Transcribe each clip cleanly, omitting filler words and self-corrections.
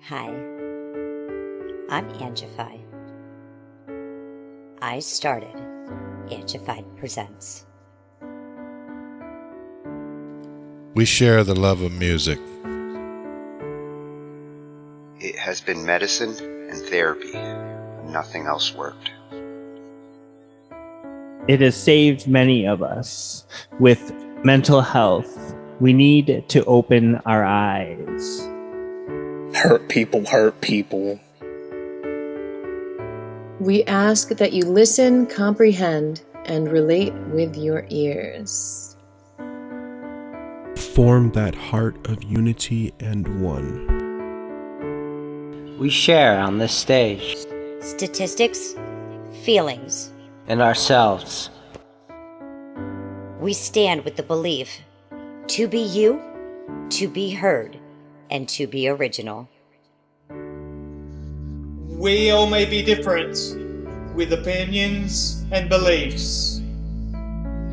Hi, I'm Angified. I started Angified Presents. We share the love of music. It has been medicine and therapy. Nothing else worked. It has saved many of us. With mental health, we need to open our eyes. Hurt people hurt people. We ask that you listen, comprehend, and relate with your ears. Form that heart of unity and one. We share on this stage. Statistics, feelings, And ourselves. we stand with the belief to be you, to be heard, and to be original. We all may be different, with opinions and beliefs.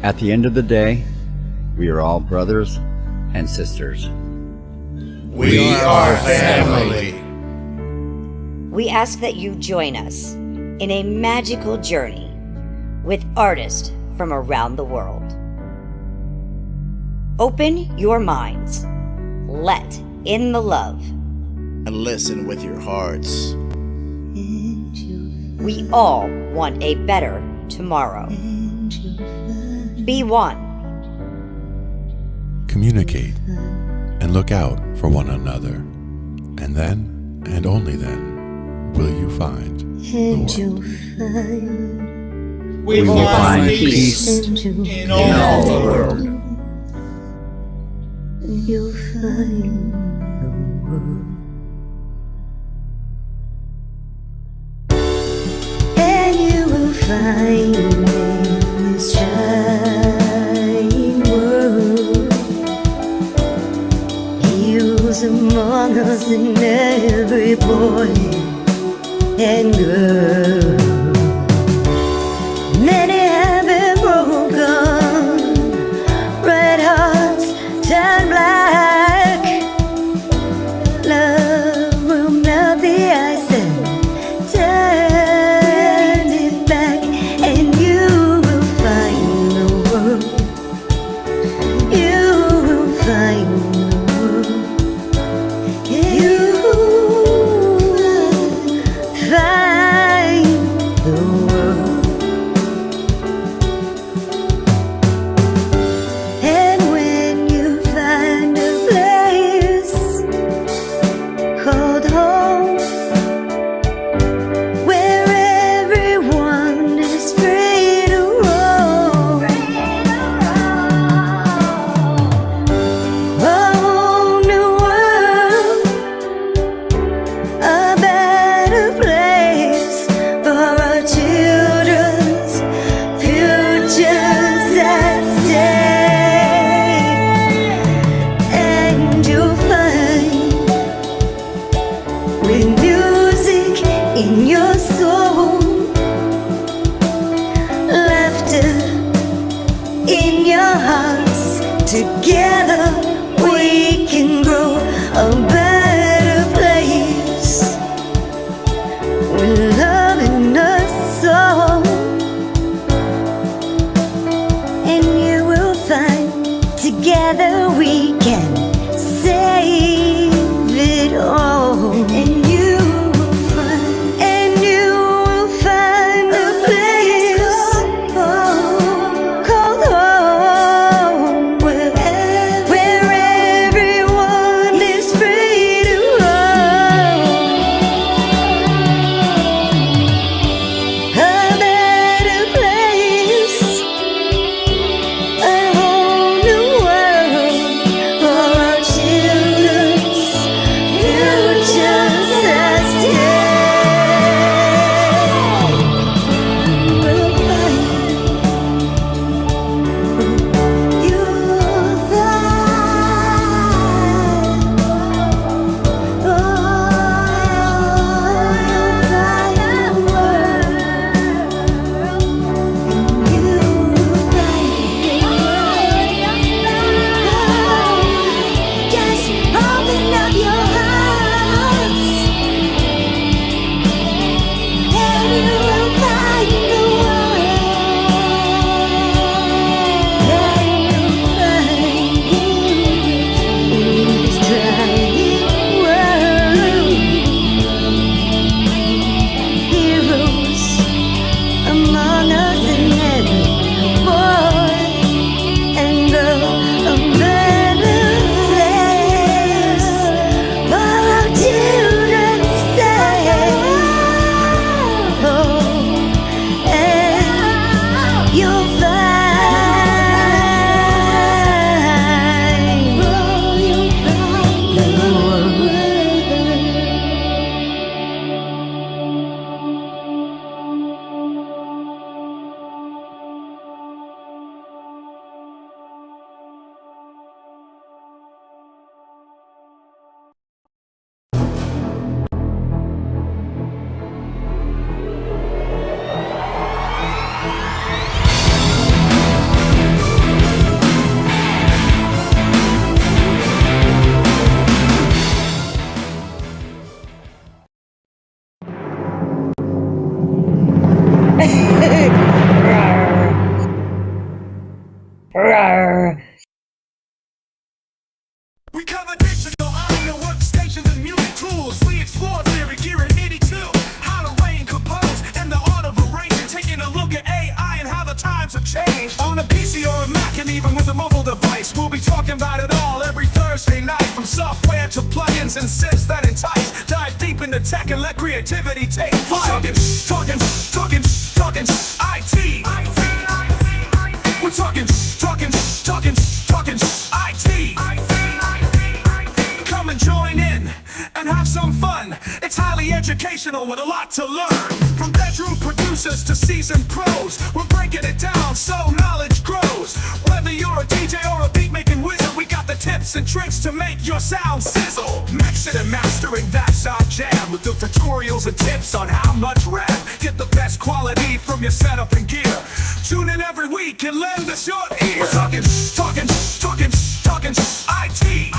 At the end of the day, we are all brothers and sisters. We are family. We ask that you join us in a magical journey with artists from around the world. Open your minds, let in the love. And listen with your hearts. We all want a better tomorrow. Be one. Communicate and look out for one another. And then, and only then, will you find the world. We will find peace in all the world. You'll find the world. And you will find in this shining world. Heroes among us in every boy and girl. Many have been broken, red hearts turn black. Love will melt the ice and turn it back, and you will find the world. You will find the world. You will find the world. And when you find a place called home, where everyone is free to roam, a whole new world, a better place for our children's futures at stake. And you'll find, with music in your soul, laughter in your hearts, together we can grow a better place, with love in us all. And you will find, together we can save it all. And you will find, a place called home, where everyone is free to roam, a better place, a whole new world, Rawr. We cover digital audio workstations and music tools. We explore theory, gear, and MIDI too. How to rain, compose, and the art of arranging. Taking a look at AI and how the times have changed. On a PC or a Mac and even with a mobile device, we'll be talking about it all every Thursday night. From software to plugins and synths that entice. Dive deep into tech and let creativity take flight. Talkin IT. We're talking IT. Come and join in and have some fun. It's highly educational with a lot to learn. From bedroom producers to seasoned pros, we're breaking it down so knowledge grows. Whether you're a DJ or a beat making wizard, we got the tips and tricks to make your sound sizzle. Mixing and mastering, that's our jam. With the tutorials and tips on how much rap. Get the best quality from your setup and gear. Tune in every week and lend us your ear. We're talking IT.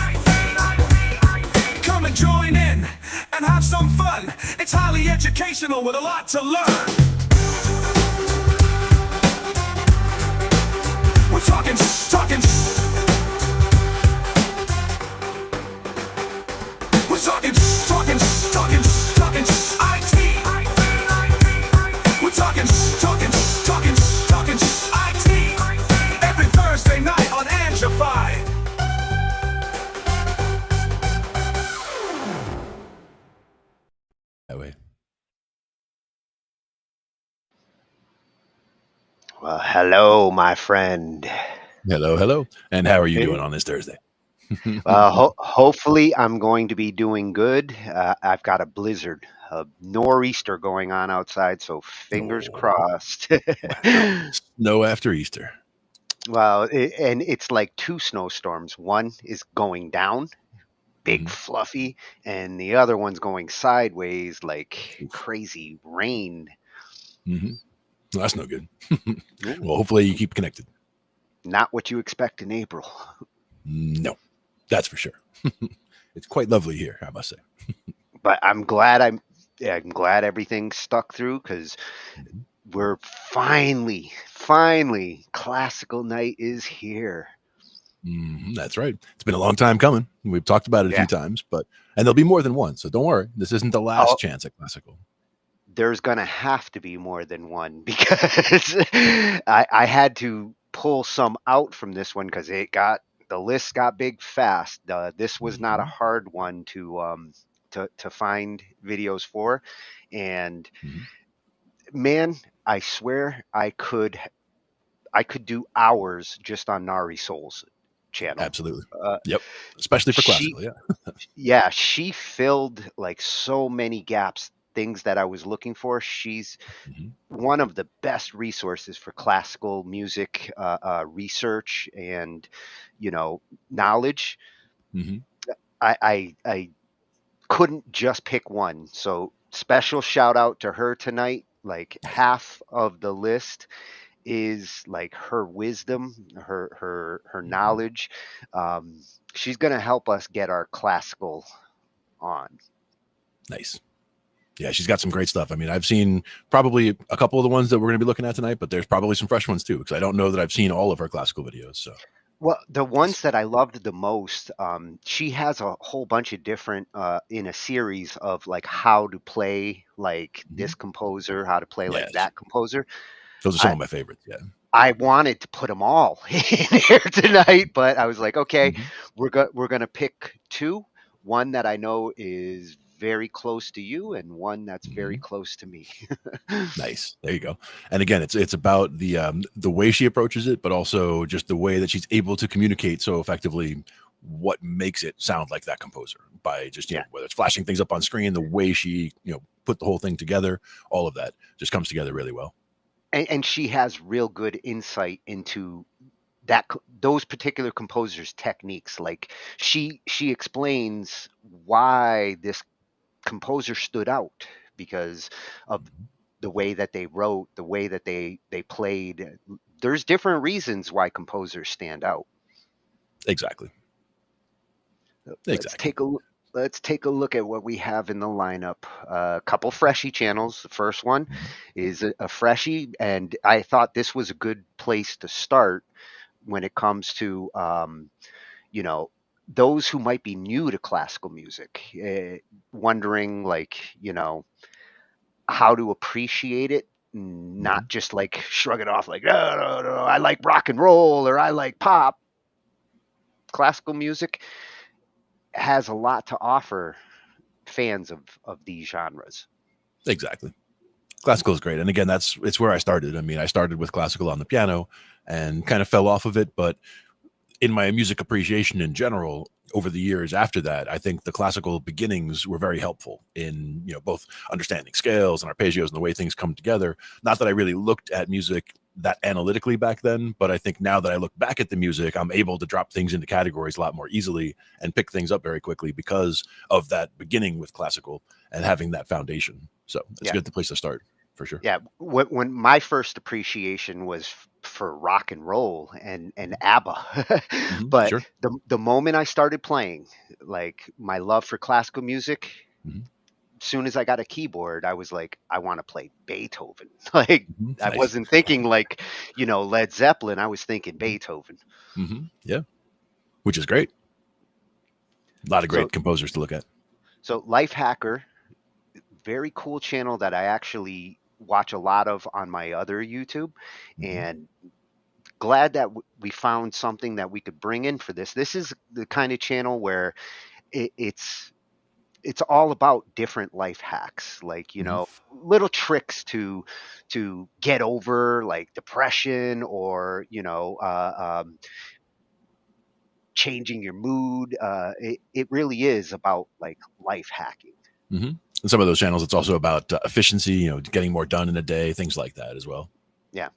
Come and join in and have some fun. It's highly educational with a lot to learn. We're talking IT. We're talking IT. Every Thursday night on Angified. That way. Well, hello, my friend. Hello. And how are you doing on this Thursday? Hopefully, I'm going to be doing good. I've got a blizzard, a nor'easter going on outside, so fingers crossed. Snow after Easter. Well, and it's like two snowstorms. One is going down, big fluffy, and the other one's going sideways like crazy rain. Well, that's no good. Well, hopefully you keep connected. Not what you expect in April. No, that's for sure. It's quite lovely here, I must say. But I'm glad everything stuck through, because we're finally classical night is here. That's right. It's been a long time coming. We've talked about it a few times, and there'll be more than one. So don't worry. This isn't the last chance at classical. There's going to have to be more than one, because I had to pull some out from this one because the list got big fast. This was not a hard one to find videos for, and man, I swear I could do hours just on Nari Soul's channel. Absolutely. Yep. Especially for classical. Yeah. She filled like so many gaps, things that I was looking for. She's one of the best resources for classical music research and, knowledge. I couldn't just pick one. So special shout out to her tonight. Like half of the list is like her wisdom, her knowledge. She's going to help us get our classical on. Nice. Yeah, she's got some great stuff. I mean, I've seen probably a couple of the ones that we're going to be looking at tonight, but there's probably some fresh ones too, because I don't know that I've seen all of her classical videos. So, well, the ones that I loved the most, she has a whole bunch of different in a series of like how to play like this composer, how to play like that composer. Those are some of my favorites. Yeah. I wanted to put them all in here tonight, but I was like, okay, we're going to pick two. One that I know is very close to you, and one that's very close to me. Nice. There you go. And again, it's about the way she approaches it, but also just the way that she's able to communicate so effectively what makes it sound like that composer by just, whether it's flashing things up on screen, the way she, put the whole thing together, all of that just comes together really well. And she has real good insight into those particular composers' techniques. Like she explains why this composer stood out because of the way that they wrote, the way that they played. There's different reasons why composers stand out. Exactly. Let's take a look at what we have in the lineup. A couple freshie channels. The first one is a freshie, and I thought this was a good place to start when it comes to you know, those who might be new to classical music, wondering like, how to appreciate it, not just like shrug it off like, no, no, no, I like rock and roll or I like pop. Classical music has a lot to offer fans of these genres. Exactly. Classical is great. And again, it's where I started. I mean, I started with classical on the piano and kind of fell off of it, but in my music appreciation in general, over the years after that, I think the classical beginnings were very helpful in, both understanding scales and arpeggios and the way things come together. Not that I really looked at music that analytically back then, but I think now that I look back at the music, I'm able to drop things into categories a lot more easily and pick things up very quickly because of that beginning with classical and having that foundation. So it's a good place to start. For sure. Yeah, when my first appreciation was for rock and roll and ABBA, but sure. the moment I started playing, like my love for classical music, as soon as I got a keyboard, I was like, I want to play Beethoven. Like I wasn't thinking like, Led Zeppelin. I was thinking Beethoven. Yeah, which is great. A lot of great composers to look at. So Lifehacker, very cool channel that I actually watch a lot of on my other YouTube, and glad that we found something that we could bring in for this. This is the kind of channel where it's all about different life hacks, like little tricks to get over like depression or changing your mood. It really is about like life hacking. And some of those channels, it's also about efficiency, getting more done in a day, things like that as well. Yeah.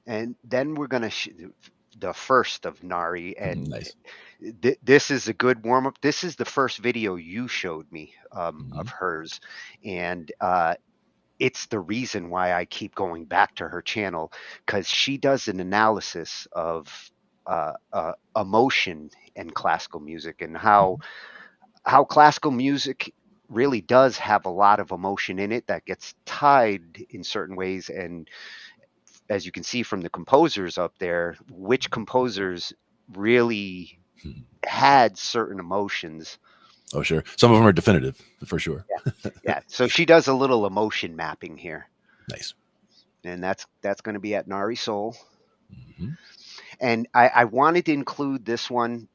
And then we're going to the first of Nari, and this is a good warm up. This is the first video you showed me of hers, and it's the reason why I keep going back to her channel, because she does an analysis of emotion in classical music and how classical music really does have a lot of emotion in it that gets tied in certain ways. And as you can see from the composers up there, which composers really had certain emotions. Oh, sure. Some of them are definitive, for sure. Yeah. So she does a little emotion mapping here. Nice. And that's going to be at Nari Soul. And I wanted to include this one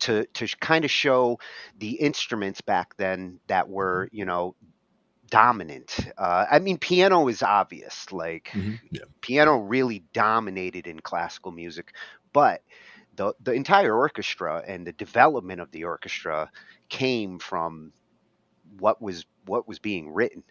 to kind of show the instruments back then that were, dominant. I mean, piano is obvious, like piano really dominated in classical music, but the entire orchestra and the development of the orchestra came from what was being written.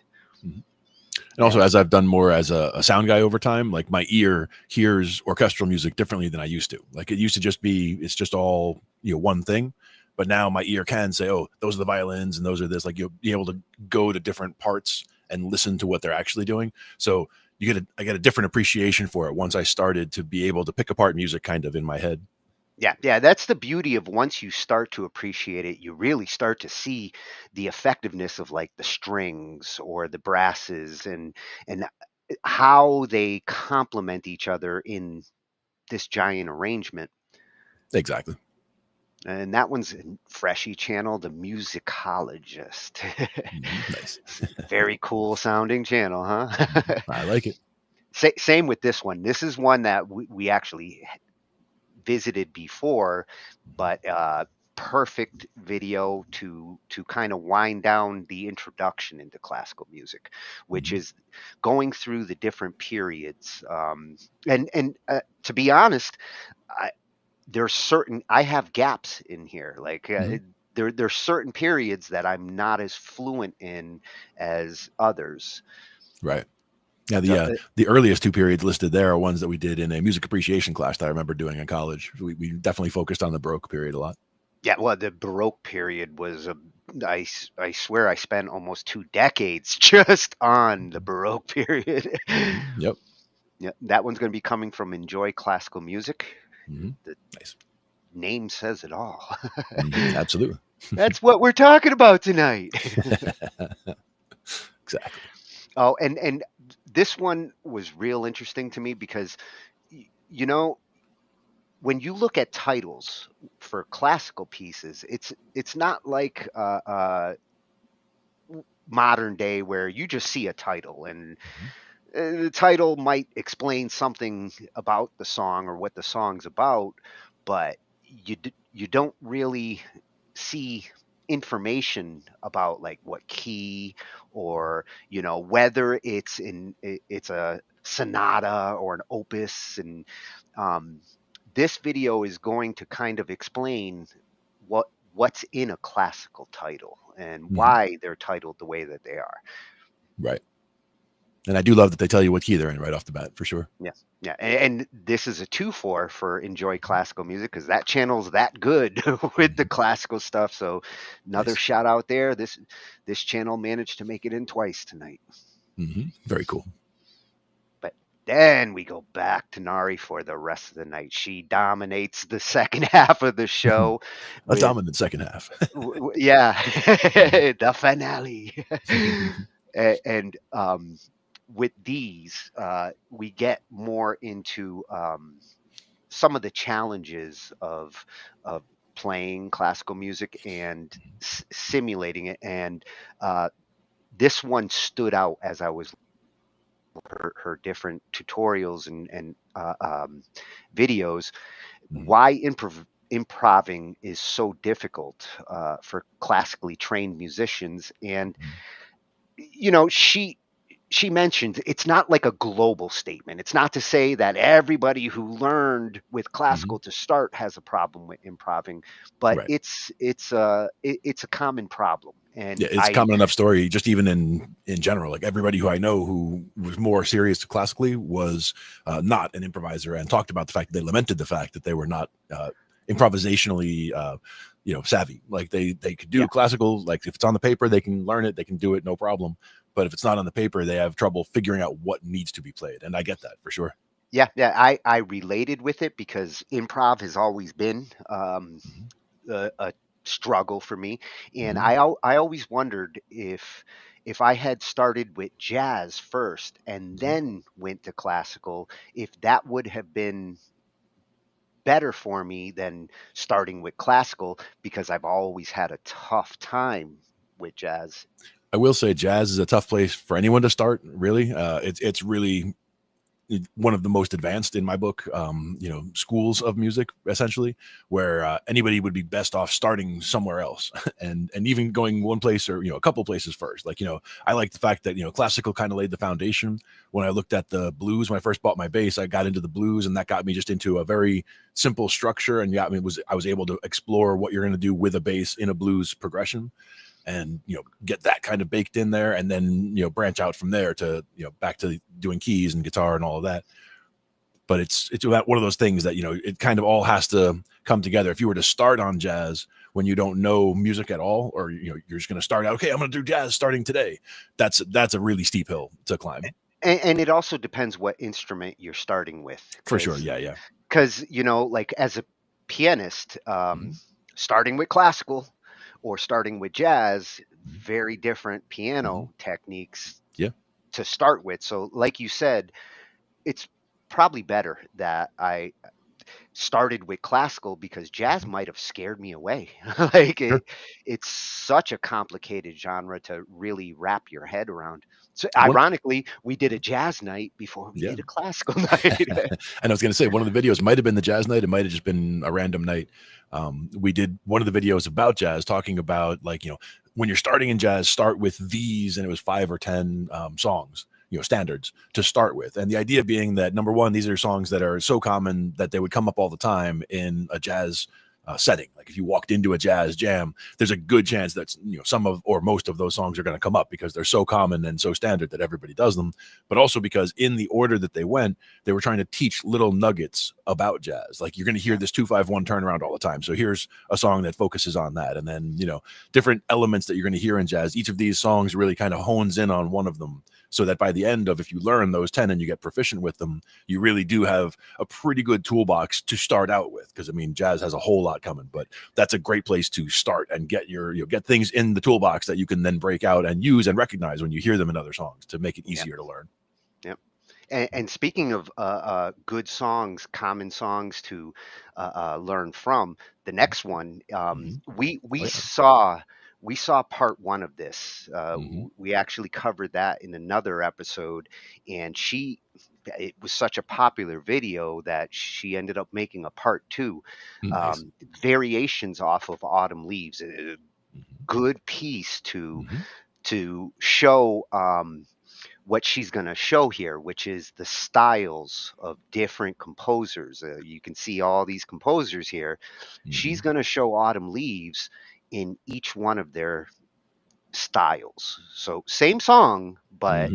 And also, as I've done more as a sound guy over time, like my ear hears orchestral music differently than I used to. Like it used to just be, it's just all, one thing. But now my ear can say, oh, those are the violins and those are this. Like you'll be able to go to different parts and listen to what they're actually doing. So I get a different appreciation for it once I started to be able to pick apart music kind of in my head. Yeah, that's the beauty of once you start to appreciate it, you really start to see the effectiveness of like the strings or the brasses and how they complement each other in this giant arrangement. Exactly. And that one's in Freshy channel, the musicologist. Nice. Very cool sounding channel, huh? I like it. Same with this one. This is one that we actually visited before, but perfect video to kind of wind down the introduction into classical music, which is going through the different periods. And to be honest, I have gaps in here. Like there's certain periods that I'm not as fluent in as others. Right. Yeah, the earliest two periods listed there are ones that we did in a music appreciation class that I remember doing in college. We definitely focused on the Baroque period a lot. Yeah, well, the Baroque period was I swear I spent almost 2 decades just on the Baroque period. Yep. Yeah, that one's going to be coming from Enjoy Classical Music. The nice name says it all. Absolutely. That's what we're talking about tonight. Exactly. Oh, and this one was real interesting to me because, you know, when you look at titles for classical pieces, it's not like modern day where you just see a title and the title might explain something about the song or what the song's about, but you don't really see information about like what key or whether it's a sonata or an opus. And um, this video is going to kind of explain what's in a classical title and why they're titled the way that they are. Right. And I do love that they tell you what key they're in right off the bat, for sure. Yes. Yeah. And this is a 2-for for Enjoy Classical Music, because that channel's that good with the classical stuff. So another shout out there. This channel managed to make it in twice tonight. Very cool. But then we go back to Nari for the rest of the night. She dominates the second half of the show. A dominant second half. Yeah. The finale. And with these, we get more into some of the challenges of playing classical music and simulating it. And this one stood out as I was her different tutorials and videos. Why improving is so difficult for classically trained musicians. And she mentioned it's not like a global statement. It's not to say that everybody who learned with classical to start has a problem with improving, but it's a common problem. And yeah, it's a common enough story, just even in general. Like everybody who I know who was more serious classically was not an improviser, and talked about the fact that they lamented the fact that they were not improvisationally savvy. Like they could do classical, like if it's on the paper, they can learn it, they can do it, no problem. But if it's not on the paper, they have trouble figuring out what needs to be played. And I get that for sure. Yeah. I related with it because improv has always been a struggle for me. And I always wondered if I had started with jazz first and then went to classical, if that would have been better for me than starting with classical, because I've always had a tough time with jazz. I will say jazz is a tough place for anyone to start, really. It's really one of the most advanced in my book, schools of music, essentially, where anybody would be best off starting somewhere else and even going one place or, a couple places first. Like, I like the fact that, classical kind of laid the foundation. When I looked at the blues, when I first bought my bass, I got into the blues, and that got me just into a very simple structure and I was able to explore what you're going to do with a bass in a blues progression. And get that kind of baked in there, and then branch out from there to back to doing keys and guitar and all of that. But it's about one of those things that it kind of all has to come together. If you were to start on jazz when you don't know music at all, or you're just going to start out, okay, I'm going to do jazz starting today, that's a really steep hill to climb. And it also depends what instrument you're starting with. For sure, yeah. Because like as a pianist, starting with classical or starting with jazz, very different piano techniques to start with. So like you said, it's probably better that I started with classical, because jazz might have scared me away. It's such a complicated genre to really wrap your head around. So ironically, we did a jazz night before we did a classical night. And I was going to say, one of the videos might have been the jazz night. It might have just been a random night. We did one of the videos about jazz, talking about when you're starting in jazz, start with these, and it was 5 or 10 songs, standards to start with. And the idea being that, number one, these are songs that are so common that they would come up all the time in a jazz setting. Like if you walked into a jazz jam, there's a good chance that some of or most of those songs are going to come up, because they're so common and so standard that everybody does them. But also because in the order that they went, they were trying to teach little nuggets about jazz. Like you're going to hear this 2-5-1 turnaround all the time, so here's a song that focuses on that. And then different elements that you're going to hear in jazz. Each of these songs really kind of hones in on one of them, so that by the end of, if you learn those 10 and you get proficient with them, you really do have a pretty good toolbox to start out with. Because jazz has a whole lot coming, but that's a great place to start and get get things in the toolbox that you can then break out and use and recognize when you hear them in other songs, to make it easier to learn. Yep. And speaking of good songs, common songs to learn from, the next one, we saw part one of this. We actually covered that in another episode, and it was such a popular video that she ended up making a part two, Nice. variations off of Autumn Leaves. A good piece to show what she's going to show here, which is the styles of different composers. You can see all these composers here. She's going to show Autumn Leaves in each one of their styles. So same song, but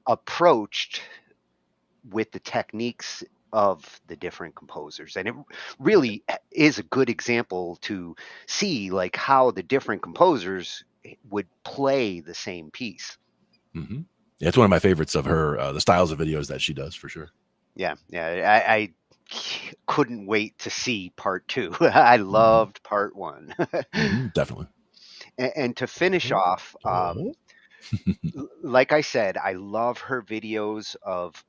approached with the techniques of the different composers. And it really is a good example to see like how the different composers would play the same piece. Yeah, it's one of my favorites of her, the styles of videos that she does, for sure. Yeah. I couldn't wait to see part two. I loved part one. Definitely. And to finish off, like I said, I love her videos of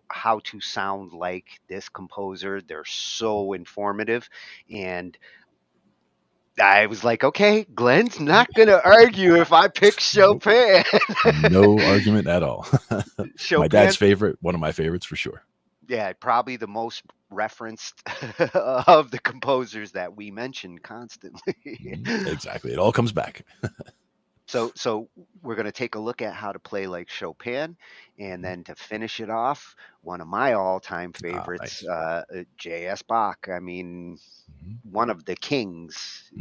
how to sound like this composer. They're so informative, and I was like, okay, Glenn's not gonna argue if I pick Chopin. No argument at all. My dad's favorite, one of my favorites for sure. Yeah, probably the most referenced of the composers that we mentioned constantly. Exactly, it all comes back. So we're going to take a look at how to play like Chopin, and then to finish it off, one of my all-time favorites, J.S. Bach. I mean, one of the kings.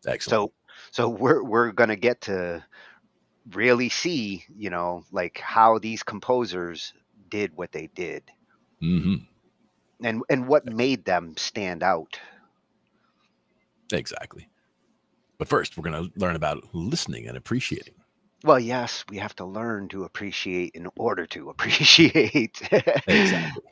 Excellent. So we're going to get to really see, like how these composers did what they did, and what made them stand out. Exactly. But first, we're going to learn about listening and appreciating. Well, yes, we have to learn to appreciate in order to appreciate. Exactly.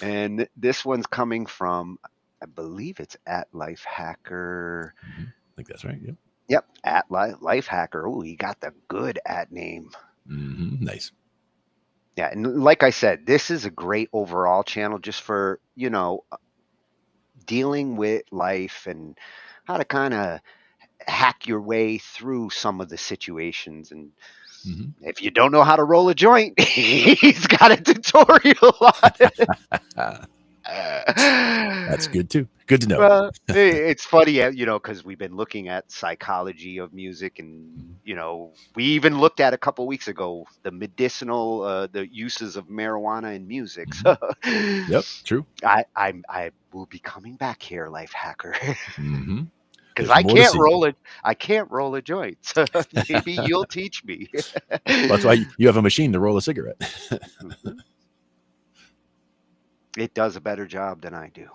And this one's coming from, I believe it's at Lifehacker. I think that's right. Yep. Yep, at Lifehacker. Oh, he got the good at name. Nice. Yeah, and like I said, this is a great overall channel just for, dealing with life and how to kind of hack your way through some of the situations. And if you don't know how to roll a joint, he's got a tutorial on it. That's good too. Good to know. Well, it's funny, because we've been looking at psychology of music, and we even looked at a couple weeks ago the medicinal, the uses of marijuana in music. So, yep, true. I will be coming back here, Lifehacker, because I can't roll a joint. So maybe you'll teach me. Well, that's why you have a machine to roll a cigarette. It does a better job than I do.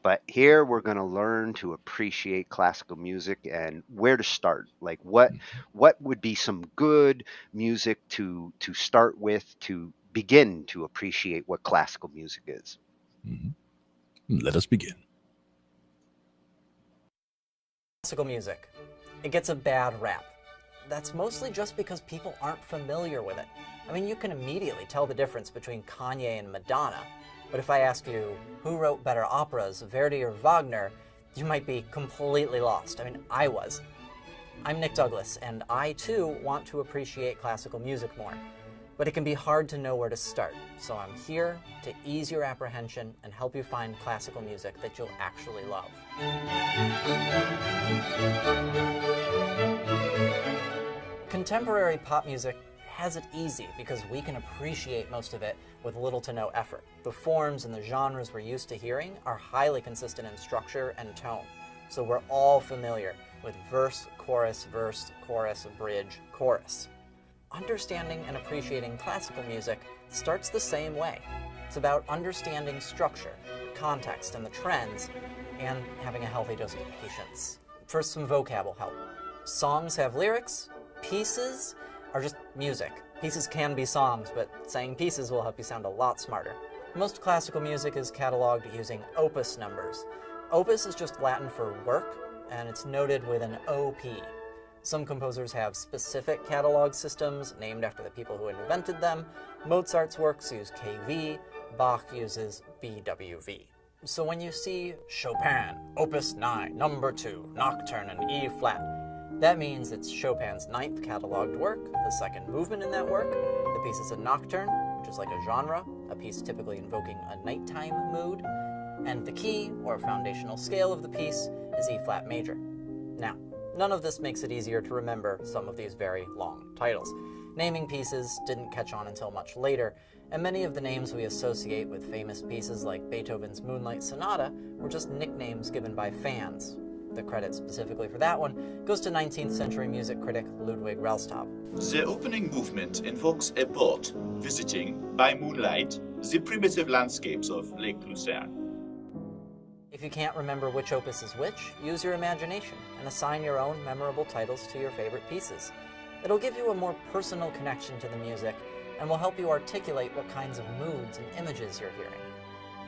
But here we're going to learn to appreciate classical music and where to start. Like what would be some good music to start with to begin to appreciate what classical music is. Let us begin. Classical music. It gets a bad rap. That's mostly just because people aren't familiar with it. I mean, you can immediately tell the difference between Kanye and Madonna, but if I ask you who wrote better operas, Verdi or Wagner, you might be completely lost. I mean, I was. I'm Nick Douglas, and I too want to appreciate classical music more, but it can be hard to know where to start, so I'm here to ease your apprehension and help you find classical music that you'll actually love. Contemporary pop music has it easy because we can appreciate most of it with little to no effort. The forms and the genres we're used to hearing are highly consistent in structure and tone, so we're all familiar with verse, chorus, bridge, chorus. Understanding and appreciating classical music starts the same way. It's about understanding structure, context, and the trends, and having a healthy dose of patience. First, some vocab will help. Songs have lyrics. Pieces are just music. Pieces can be songs, but saying pieces will help you sound a lot smarter. Most classical music is cataloged using opus numbers. Opus is just Latin for work, and it's noted with an OP. Some composers have specific catalog systems named after the people who invented them. Mozart's works use KV, Bach uses BWV. So when you see Chopin, Opus 9, number 2, Nocturne in E flat, that means it's Chopin's 9th cataloged work, the second movement in that work. The piece is a nocturne, which is like a genre, a piece typically invoking a nighttime mood, and the key, or foundational scale of the piece, is E flat major. Now, none of this makes it easier to remember some of these very long titles. Naming pieces didn't catch on until much later, and many of the names we associate with famous pieces like Beethoven's Moonlight Sonata were just nicknames given by fans. The credit specifically for that one goes to 19th century music critic Ludwig Rellstab. The opening movement invokes a boat visiting, by moonlight, the primitive landscapes of Lake Lucerne. If you can't remember which opus is which, use your imagination and assign your own memorable titles to your favorite pieces. It'll give you a more personal connection to the music and will help you articulate what kinds of moods and images you're hearing.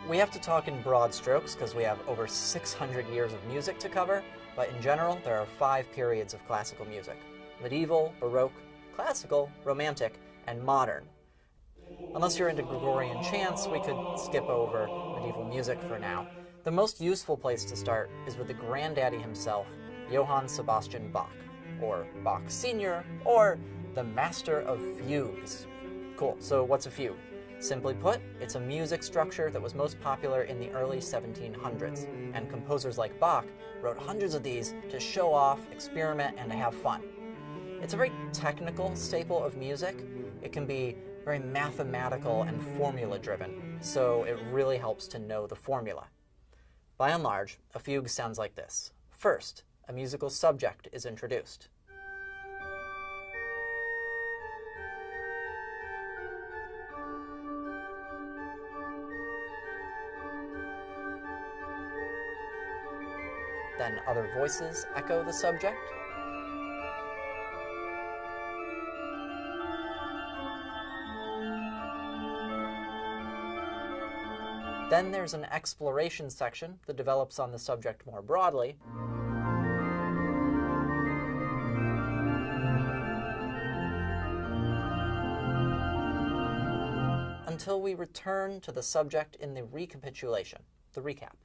We have to talk in broad strokes because we have over 600 years of music to cover, but in general, there are 5 periods of classical music: medieval, Baroque, classical, romantic, and modern. Unless you're into Gregorian chants, we could skip over medieval music for now. The most useful place to start is with the granddaddy himself, Johann Sebastian Bach, or Bach Sr., or the Master of Fugues. Cool, so what's a fugue? Simply put, it's a music structure that was most popular in the early 1700s, and composers like Bach wrote hundreds of these to show off, experiment, and to have fun. It's a very technical staple of music. It can be very mathematical and formula-driven, so it really helps to know the formula. By and large, a fugue sounds like this. First, a musical subject is introduced. Then other voices echo the subject. Then there's an exploration section that develops on the subject more broadly. Until we return to the subject in the recapitulation, the recap.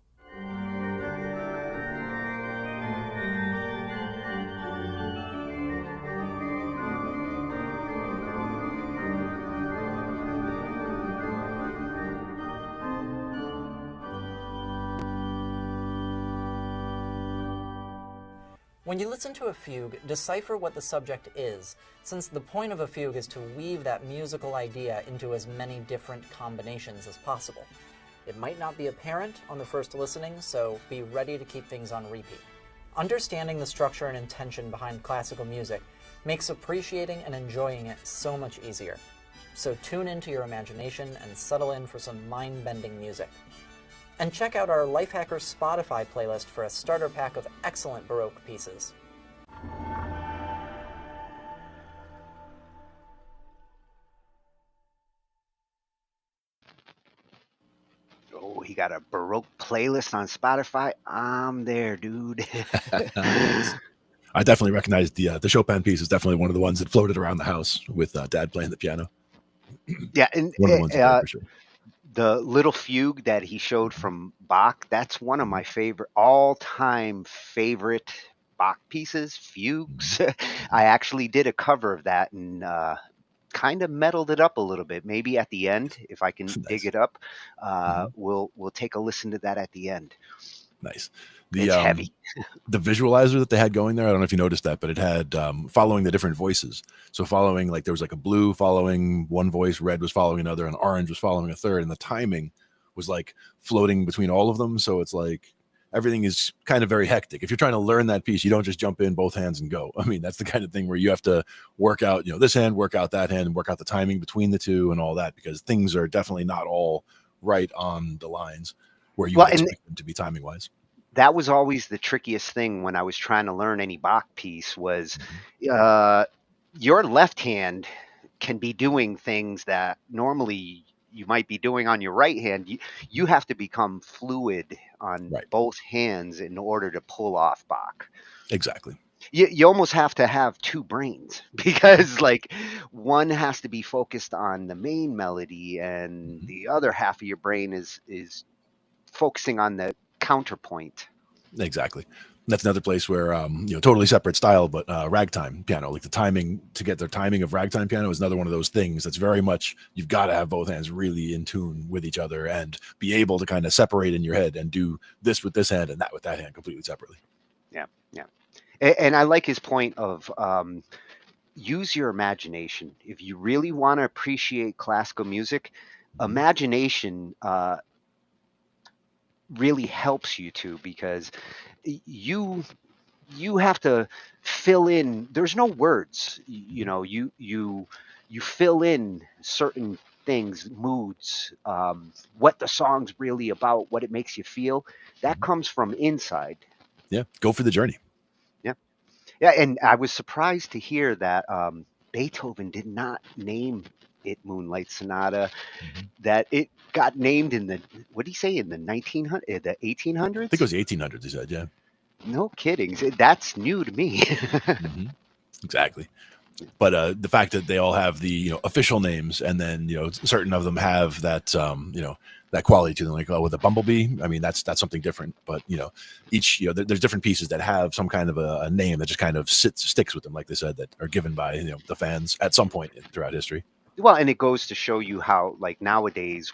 When you listen to a fugue, decipher what the subject is, since the point of a fugue is to weave that musical idea into as many different combinations as possible. It might not be apparent on the first listening, so be ready to keep things on repeat. Understanding the structure and intention behind classical music makes appreciating and enjoying it so much easier. So tune into your imagination and settle in for some mind-bending music. And check out our Lifehacker Spotify playlist for a starter pack of excellent Baroque pieces. Oh, he got a Baroque playlist on Spotify. I'm there, dude. I definitely recognize the Chopin piece is definitely one of the ones that floated around the house with Dad playing the piano. Yeah, and one of the ones that played for sure. The little fugue that he showed from Bach, that's one of my all-time favorite Bach pieces, fugues. I actually did a cover of that and kind of metaled it up a little bit. Maybe at the end, if I can dig it up, we'll take a listen to that at the end. Nice. It's heavy. The visualizer that they had going there, I don't know if you noticed that, but it had following the different voices. So following, like, there was like a blue following one voice, red was following another, and orange was following a third, and the timing was like floating between all of them. So it's like everything is kind of very hectic. If you're trying to learn that piece, you don't just jump in both hands and go. I mean, that's the kind of thing where you have to work out, this hand, work out that hand, and work out the timing between the two and all that, because things are definitely not all right on the lines where you would expect them to be timing wise. That was always the trickiest thing when I was trying to learn any Bach piece was your left hand can be doing things that normally you might be doing on your right hand. You have to become fluid on both hands in order to pull off Bach. Exactly. You almost have to have two brains because like one has to be focused on the main melody and the other half of your brain is focusing on the counterpoint. Exactly. That's another place where totally separate style, but ragtime piano, like the timing to get the timing of ragtime piano is another one of those things that's very much you've got to have both hands really in tune with each other and be able to kind of separate in your head and do this with this hand and that with that hand completely separately. Yeah, yeah. And I like his point of use your imagination. If you really want to appreciate classical music, imagination really helps you to, because you have to fill in. There's no words. You fill in certain things, moods, what the song's really about, what it makes you feel. That comes from inside. Yeah, go for the journey. Yeah. Yeah, and I was surprised to hear that Beethoven did not name it Moonlight Sonata. That it got named in the, what did he say, in the 1900, the 1800s? I think it was the 1800s. He said, yeah. No kidding. That's new to me. Exactly. But the fact that they all have the official names, and then certain of them have that that quality to them, like with a bumblebee. I mean, that's something different. But each there's different pieces that have some kind of a name that just kind of sticks with them, like they said, that are given by the fans at some point throughout history. Well, and it goes to show you how, like, nowadays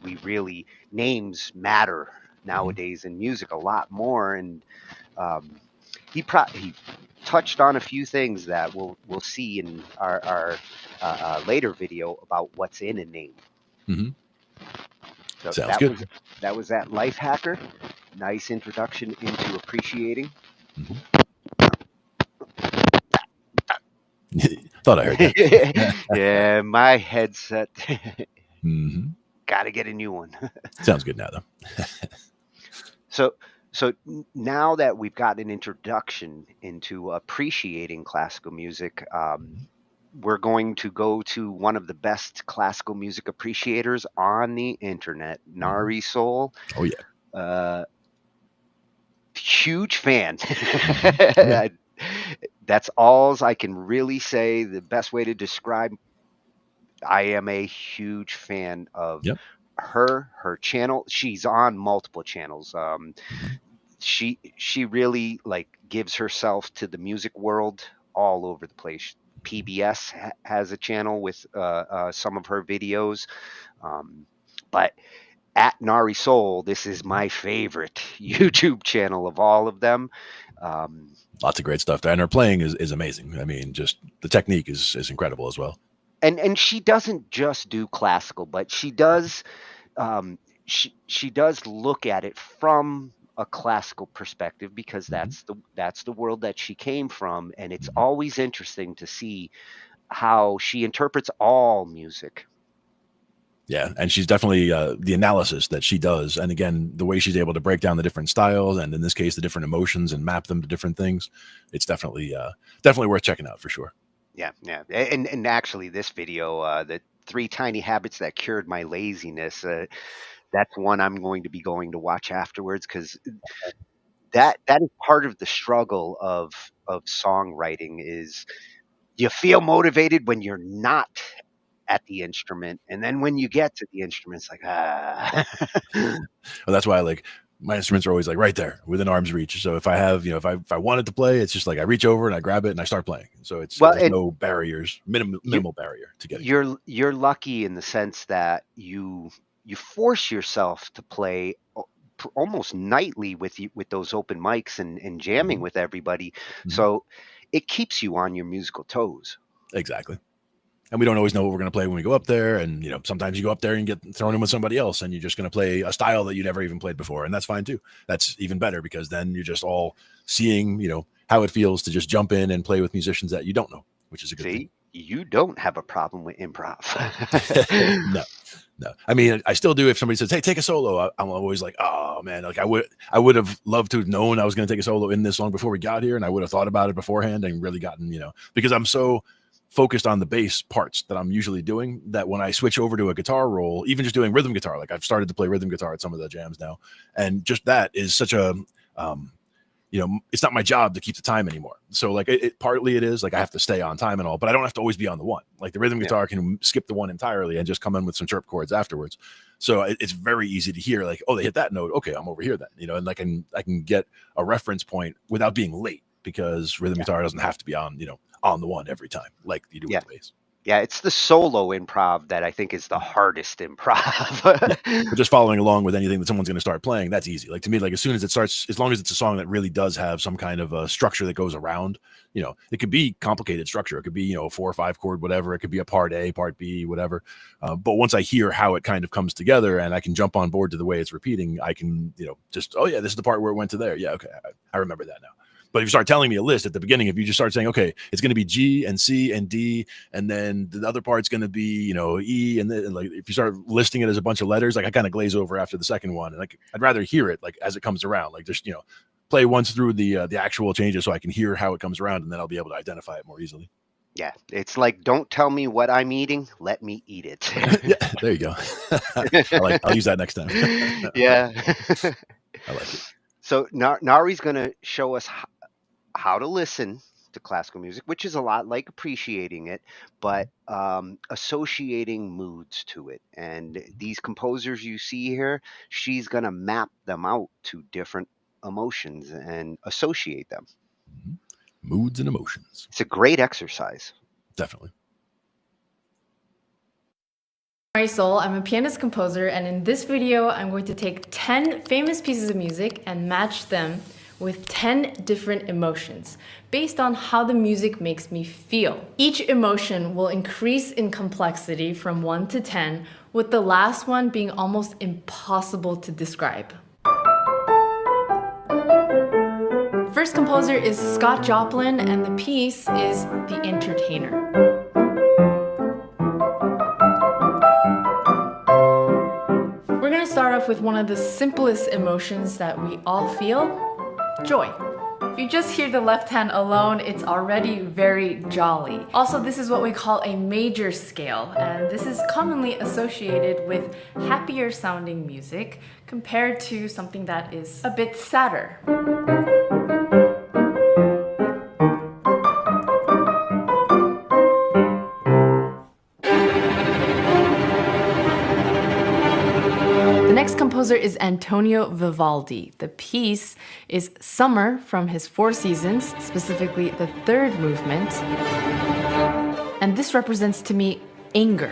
names matter nowadays in music a lot more. And he touched on a few things that we'll see in our later video about what's in a name. Mm-hmm. So Sounds good. That was that Lifehacker. Nice introduction into appreciating. Thought I heard that. Yeah, my headset. Got to get a new one. Sounds good now, though. So now that we've got an introduction into appreciating classical music, we're going to go to one of the best classical music appreciators on the internet, Nari Soul. Oh yeah. Huge fan. That's all I can really say. The best way to describe, I am a huge fan of her channel. She's on multiple channels. She really gives herself to the music world all over the place. PBS has a channel with some of her videos, but at Nari Soul, this is my favorite YouTube channel of all of them. Lots of great stuff there, and her playing is amazing. I mean, just the technique is incredible as well. And she doesn't just do classical, but she does she does look at it from a classical perspective, because that's the world that she came from, and it's always interesting to see how she interprets all music. Yeah, and she's definitely the analysis that she does, and again, the way she's able to break down the different styles, and in this case, the different emotions, and map them to different things. It's definitely worth checking out for sure. Yeah, and actually, this video, the 3 Tiny Habits That Cured My Laziness, that's one I'm going to watch afterwards, because that is part of the struggle of songwriting. Is you feel motivated when you're not at the instrument, and then when you get to the instrument, it's like Well, that's why my instruments are always right there within arm's reach. So if I have if I wanted to play, it's just I reach over and I grab it and I start playing. So it's there's no barriers, minimal barrier to get. You're lucky in the sense that you force yourself to play almost nightly with those open mics and jamming with everybody. So it keeps you on your musical toes. Exactly. And we don't always know what we're going to play when we go up there. And, sometimes you go up there and get thrown in with somebody else, and you're just going to play a style that you never even played before. And that's fine too. That's even better, because then you're just all seeing, how it feels to just jump in and play with musicians that you don't know, which is a good thing. You don't have a problem with improv. No. I mean, I still do. If somebody says, "Hey, take a solo," I'm always like, "Oh man!" I would have loved to have known I was going to take a solo in this song before we got here, and I would have thought about it beforehand and really gotten, because I'm so focused on the bass parts that I'm usually doing, that when I switch over to a guitar roll, even just doing rhythm guitar, I've started to play rhythm guitar at some of the jams now, and just that is such a it's not my job to keep the time anymore. So like partly it is like I have to stay on time and all, but I don't have to always be on the one. Like the rhythm guitar can skip the one entirely and just come in with some chirp chords afterwards. So it's very easy to hear like, oh, they hit that note. Okay, I'm over here then, and I can get a reference point without being late, because rhythm guitar doesn't have to be on the one every time like you do with the bass. Yeah, it's the solo improv that I think is the hardest improv. But just following along with anything that someone's going to start playing, that's easy. Like to me, like as soon as it starts, as long as it's a song that really does have some kind of a structure that goes around, it could be complicated structure. It could be, 4 or 5 chord, whatever. It could be a part A, part B, whatever. But once I hear how it kind of comes together and I can jump on board to the way it's repeating, I can, just, oh yeah, this is the part where it went to there. Yeah. Okay. I remember that now. But if you start telling me a list at the beginning, if you just start saying, okay, it's going to be G and C and D, and then the other part's going to be, E, and then like if you start listing it as a bunch of letters, like I kind of glaze over after the second one, and like I'd rather hear it like as it comes around, like just play once through the actual changes so I can hear how it comes around, and then I'll be able to identify it more easily. Yeah, it's like, don't tell me what I'm eating, let me eat it. Yeah, there you go. I'll use that next time. Yeah, I like it. So Nari's going to show us how to listen to classical music, which is a lot like appreciating it, but associating moods to it. And these composers you see here, she's going to map them out to different emotions and associate them. Moods and emotions. It's a great exercise. Definitely. Marisol, I'm a pianist composer, and in this video, I'm going to take 10 famous pieces of music and match them with 10 different emotions based on how the music makes me feel. Each emotion will increase in complexity from 1 to 10, with the last one being almost impossible to describe. First composer is Scott Joplin, and the piece is The Entertainer. We're gonna start off with one of the simplest emotions that we all feel: joy. If you just hear the left hand alone, it's already very jolly. Also, this is what we call a major scale, and this is commonly associated with happier sounding music compared to something that is a bit sadder. The next composer is Antonio Vivaldi. The piece is Summer from his Four Seasons, specifically the third movement. And this represents to me anger.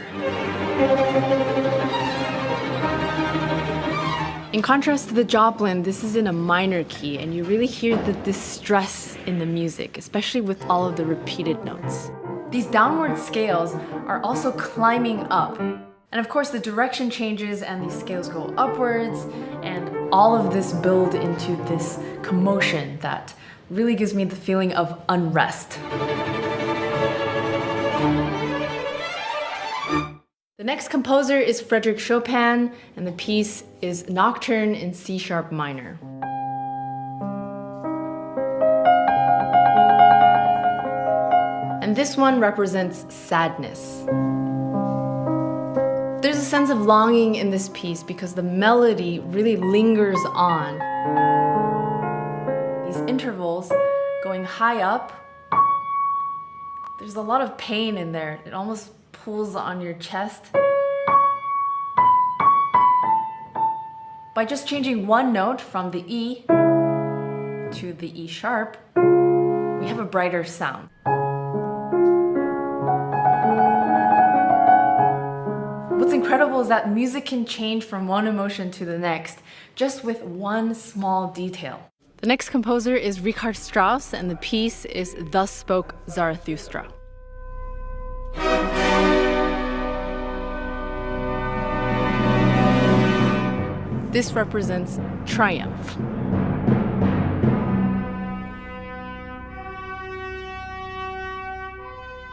In contrast to the Joplin, this is in a minor key, and you really hear the distress in the music, especially with all of the repeated notes. These downward scales are also climbing up. And of course, the direction changes and these scales go upwards, and all of this build into this commotion that really gives me the feeling of unrest. The next composer is Frédéric Chopin, and the piece is Nocturne in C sharp minor. And this one represents sadness. There's a sense of longing in this piece because the melody really lingers on. These intervals going high up, there's a lot of pain in there. It almost pulls on your chest. By just changing one note from the E to the E sharp, we have a brighter sound. What's incredible is that music can change from one emotion to the next, just with one small detail. The next composer is Richard Strauss, and the piece is Thus Spoke Zarathustra. This represents triumph.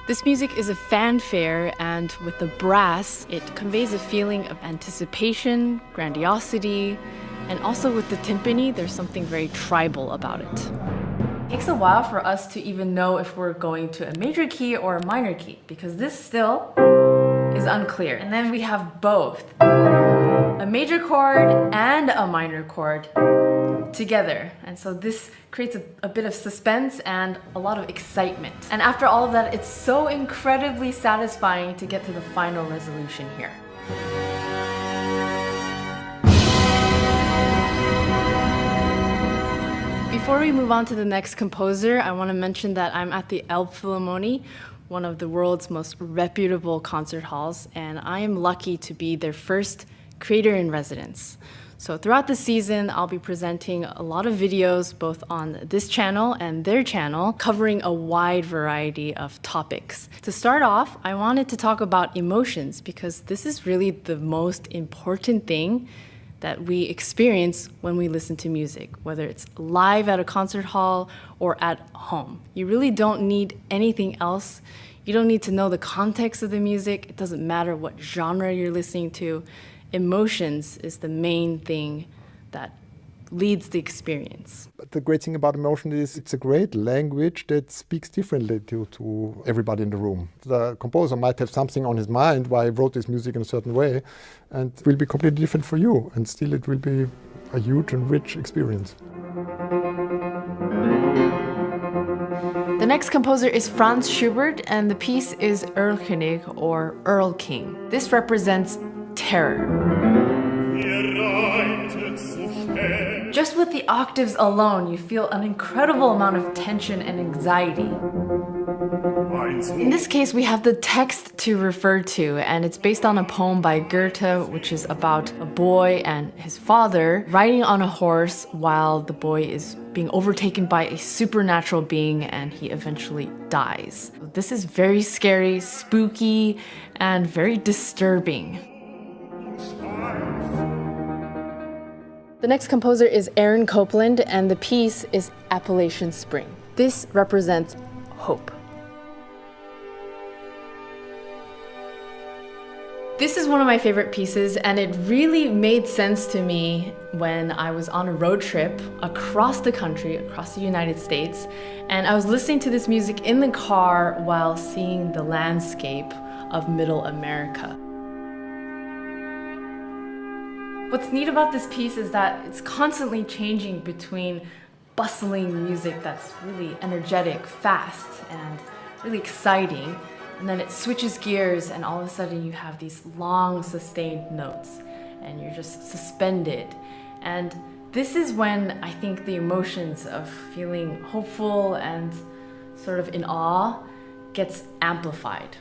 This music is a fanfare, and with the brass, it conveys a feeling of anticipation, grandiosity, and also with the timpani, there's something very tribal about it. It takes a while for us to even know if we're going to a major key or a minor key, because this still is unclear. And then we have both. a major chord and a minor chord together. And so this creates a bit of suspense and a lot of excitement. And after all of that, it's so incredibly satisfying to get to the final resolution here. Before we move on to the next composer, I want to mention that I'm at the Elbphilharmonie, one of the world's most reputable concert halls, and I am lucky to be their first creator in residence. So throughout the season, I'll be presenting a lot of videos both on this channel and their channel, covering a wide variety of topics. To start off, I wanted to talk about emotions because this is really the most important thing that we experience when we listen to music, whether it's live at a concert hall or at home. You really don't need anything else. You don't need to know the context of the music. It doesn't matter what genre you're listening to. Emotions is the main thing that leads the experience. But the great thing about emotion is it's a great language that speaks differently to everybody in the room. The composer might have something on his mind why he wrote this music in a certain way, and it will be completely different for you, and still it will be a huge and rich experience. The next composer is Franz Schubert, and the piece is Erlkönig, or Earl King. This represents terror. Just with the octaves alone, you feel an incredible amount of tension and anxiety. In this case, we have the text to refer to, and it's based on a poem by Goethe, which is about a boy and his father riding on a horse while the boy is being overtaken by a supernatural being and he eventually dies. This is very scary, spooky, and very disturbing. The next composer is Aaron Copland, and the piece is Appalachian Spring. This represents hope. This is one of my favorite pieces, and it really made sense to me when I was on a road trip across the country, across the United States, and I was listening to this music in the car while seeing the landscape of Middle America. What's neat about this piece is that it's constantly changing between bustling music that's really energetic, fast, and really exciting, and then it switches gears and all of a sudden you have these long sustained notes and you're just suspended. And this is when I think the emotions of feeling hopeful and sort of in awe gets amplified.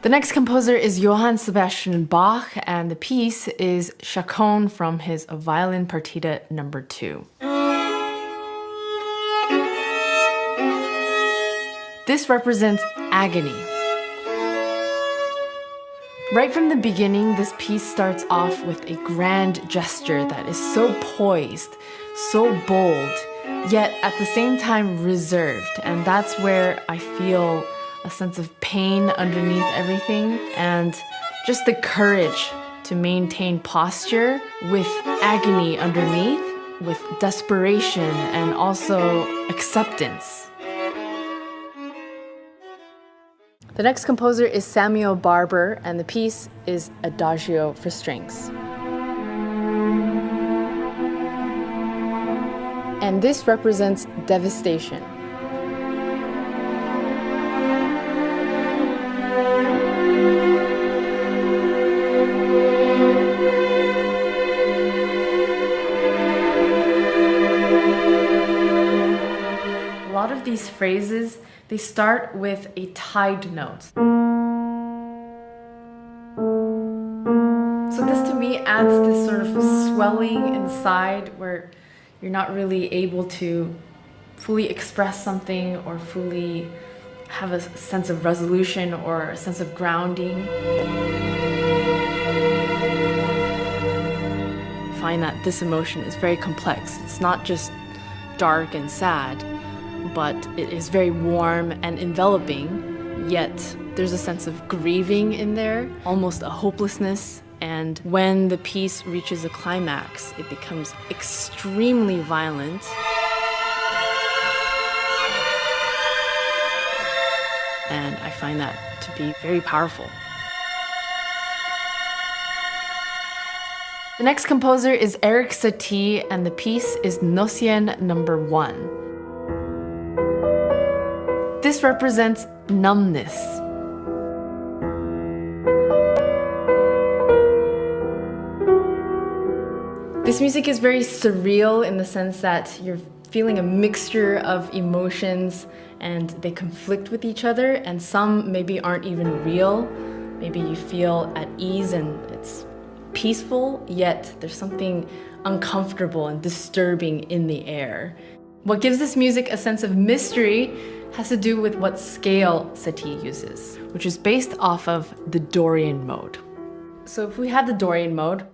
The next composer is Johann Sebastian Bach, and the piece is Chaconne from his Violin Partita No. 2. This represents agony. Right from the beginning, this piece starts off with a grand gesture that is so poised, so bold, yet at the same time reserved, and that's where I feel a sense of pain underneath everything and just the courage to maintain posture with agony underneath, with desperation and also acceptance. The next composer is Samuel Barber, and the piece is Adagio for Strings. And this represents devastation. A lot of these phrases, they start with a tied note. So this to me adds this sort of swelling inside where you're not really able to fully express something or fully have a sense of resolution or a sense of grounding. I find that this emotion is very complex. It's not just dark and sad, but it is very warm and enveloping, yet there's a sense of grieving in there, almost a hopelessness. And when the piece reaches a climax, it becomes extremely violent. And I find that to be very powerful. The next composer is Eric Satie, and the piece is Nocien number 1. This represents numbness. This music is very surreal in the sense that you're feeling a mixture of emotions and they conflict with each other, and some maybe aren't even real. Maybe you feel at ease and it's peaceful, yet there's something uncomfortable and disturbing in the air. What gives this music a sense of mystery has to do with what scale Satie uses, which is based off of the Dorian mode. So if we have the Dorian mode,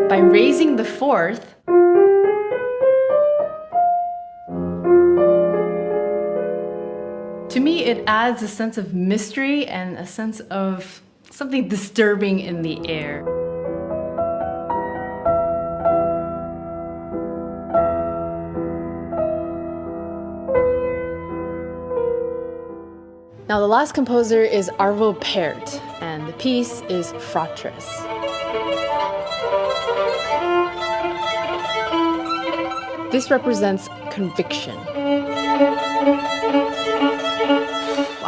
by raising the fourth, to me it adds a sense of mystery and a sense of something disturbing in the air. Now the last composer is Arvo Pärt, and the piece is Fratres. This represents conviction.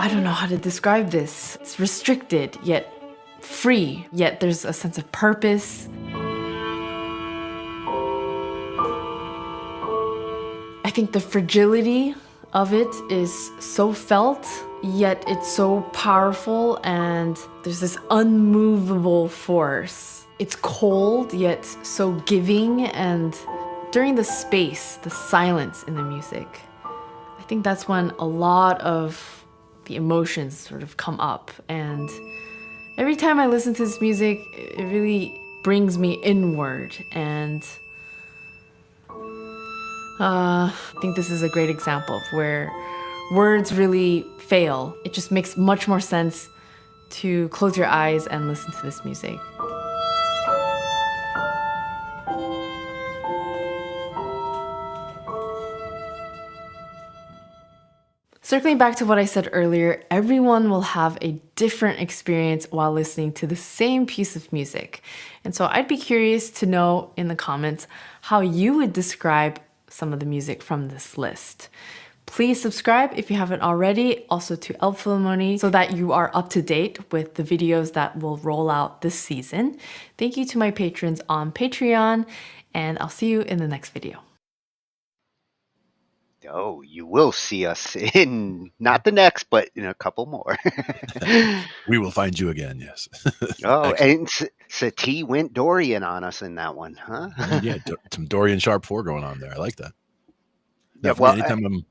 I don't know how to describe this. It's restricted, yet free, yet there's a sense of purpose. I think the fragility of it is so felt, yet it's so powerful, and there's this unmovable force. It's cold, yet so giving, and during the space, the silence in the music, I think that's when a lot of the emotions sort of come up. And every time I listen to this music, it really brings me inward. And I think this is a great example of where words really fail. It just makes much more sense to close your eyes and listen to this music. Circling back to what I said earlier, everyone will have a different experience while listening to the same piece of music. And so I'd be curious to know in the comments how you would describe some of the music from this list. Please subscribe if you haven't already, also to Elbphilharmonie, so that you are up to date with the videos that will roll out this season. Thank you to my patrons on Patreon, and I'll see you in the next video. Oh, you will see us in not the next, but in a couple more. We will find you again, yes. Oh, and Satie went Dorian on us in that one, huh? Yeah, some Dorian Sharp 4 going on there. I like that. Now, Yeah, well, anytime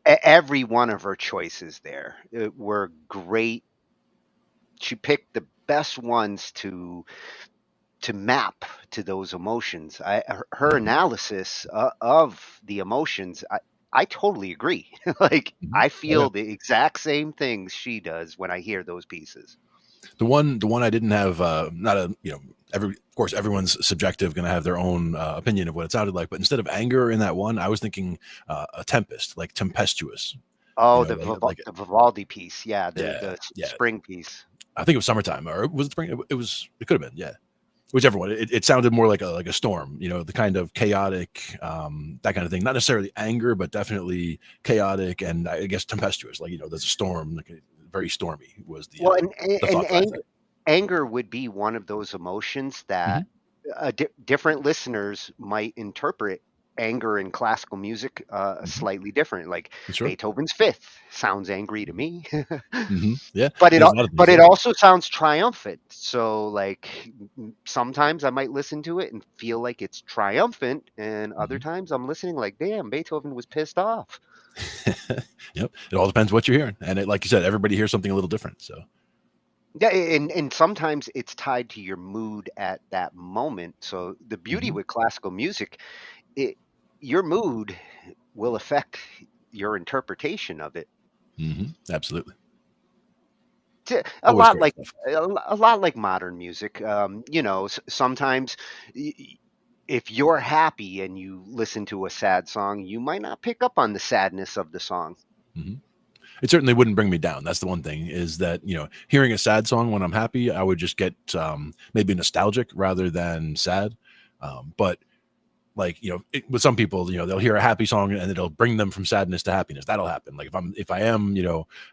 every one of her choices there were great. She picked the best ones to map to those emotions. Her analysis of the emotions, I totally agree. Like, I feel the exact same things she does when I hear those pieces. The one I didn't have, not a, of course, everyone's subjective, going to have their own opinion of what it sounded like. But instead of anger in that one, I was thinking a tempest, like tempestuous. Oh, the Vivaldi piece. Yeah. The spring piece. I think it was summertime, or was it spring? It could have been. Yeah. Whichever one. It sounded more like a storm, the kind of chaotic, that kind of thing. Not necessarily anger, but definitely chaotic and I guess tempestuous. Like, there's a storm, like very stormy was the anger would be one of those emotions that different listeners might interpret anger in classical music slightly different. Like Beethoven's Fifth sounds angry to me. Yeah, but it also sounds triumphant. So like sometimes I might listen to it and feel like it's triumphant, and other times I'm listening like, damn, Beethoven was pissed off. Yep, it all depends what you're hearing, and like you said, everybody hears something a little different. So yeah, and sometimes it's tied to your mood at that moment. So the beauty with classical music, your mood will affect your interpretation of it. Absolutely. A lot like modern music. Sometimes if you're happy and you listen to a sad song, you might not pick up on the sadness of the song. It certainly wouldn't bring me down. That's the one thing, is that, hearing a sad song when I'm happy, I would just get maybe nostalgic rather than sad. But like, with some people, they'll hear a happy song and it'll bring them from sadness to happiness. That'll happen. Like if I am,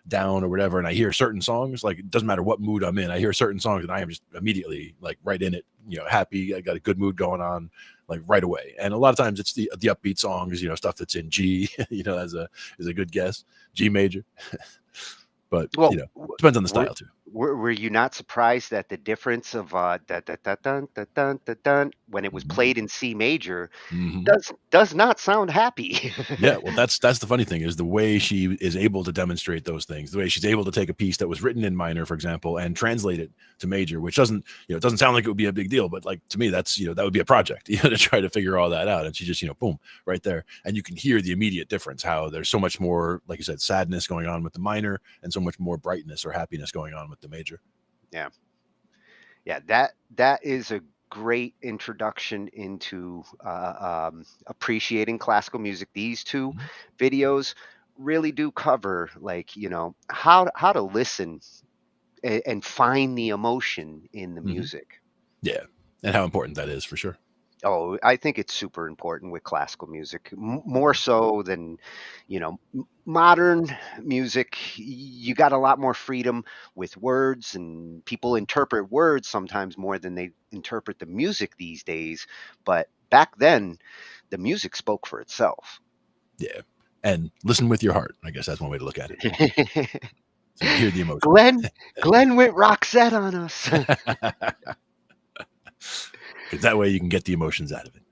down or whatever, and I hear certain songs, like it doesn't matter what mood I'm in, I hear certain songs and I am just immediately like right in it, happy. I got a good mood going on like right away. And a lot of times it's the upbeat songs, stuff that's in G, is a good guess, G major. But Well, depends on the style too. Were you not surprised at the difference of da, da, da, dun, da, dun, da, dun, when it was played in C major? Does not sound happy. Yeah, well, that's the funny thing, is the way she is able to demonstrate those things, the way she's able to take a piece that was written in minor, for example, and translate it to major, which doesn't sound like it would be a big deal, but like to me, that's that would be a project, to try to figure all that out. And she just boom, right there, and you can hear the immediate difference, how there's so much more, like you said, sadness going on with the minor, and so much more brightness or happiness going on with the major. Yeah, that is a great introduction into appreciating classical music. These two videos really do cover, like, how to listen and find the emotion in the music. Yeah, and how important that is, for sure. Oh, I think it's super important with classical music, more so than, modern music. You got a lot more freedom with words, and people interpret words sometimes more than they interpret the music these days. But back then, the music spoke for itself. Yeah, and listen with your heart. I guess that's one way to look at it. So hear the emotion. Glenn went Roxette on us. Because that way you can get the emotions out of it.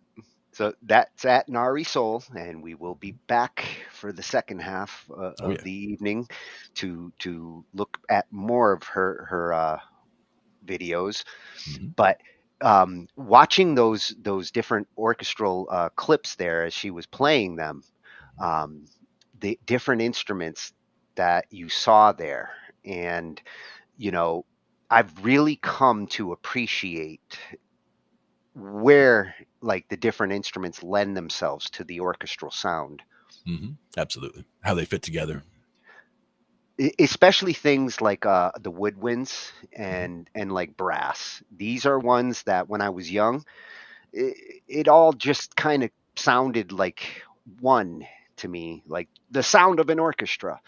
So that's at Nari Soul, and we will be back for the second half of the evening to look at more of her videos. But watching those different orchestral clips there as she was playing them, the different instruments that you saw there, and I've really come to appreciate where, like, the different instruments lend themselves to the orchestral sound. Absolutely, how they fit together, especially things like the woodwinds and like brass. These are ones that when I was young, it all just kind of sounded like one to me, like the sound of an orchestra.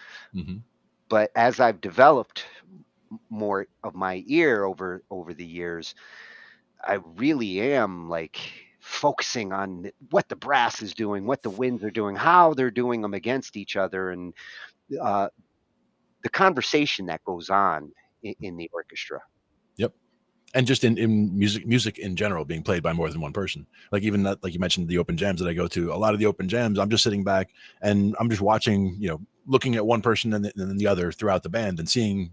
But as I've developed more of my ear over the years, I really am like focusing on what the brass is doing, what the winds are doing, how they're doing them against each other, and the conversation that goes on in the orchestra. Yep. And just in music in general, being played by more than one person. Like even that, like you mentioned, the open jams that I go to, a lot of the open jams, I'm just sitting back and I'm just watching, looking at one person and then the other throughout the band, and seeing,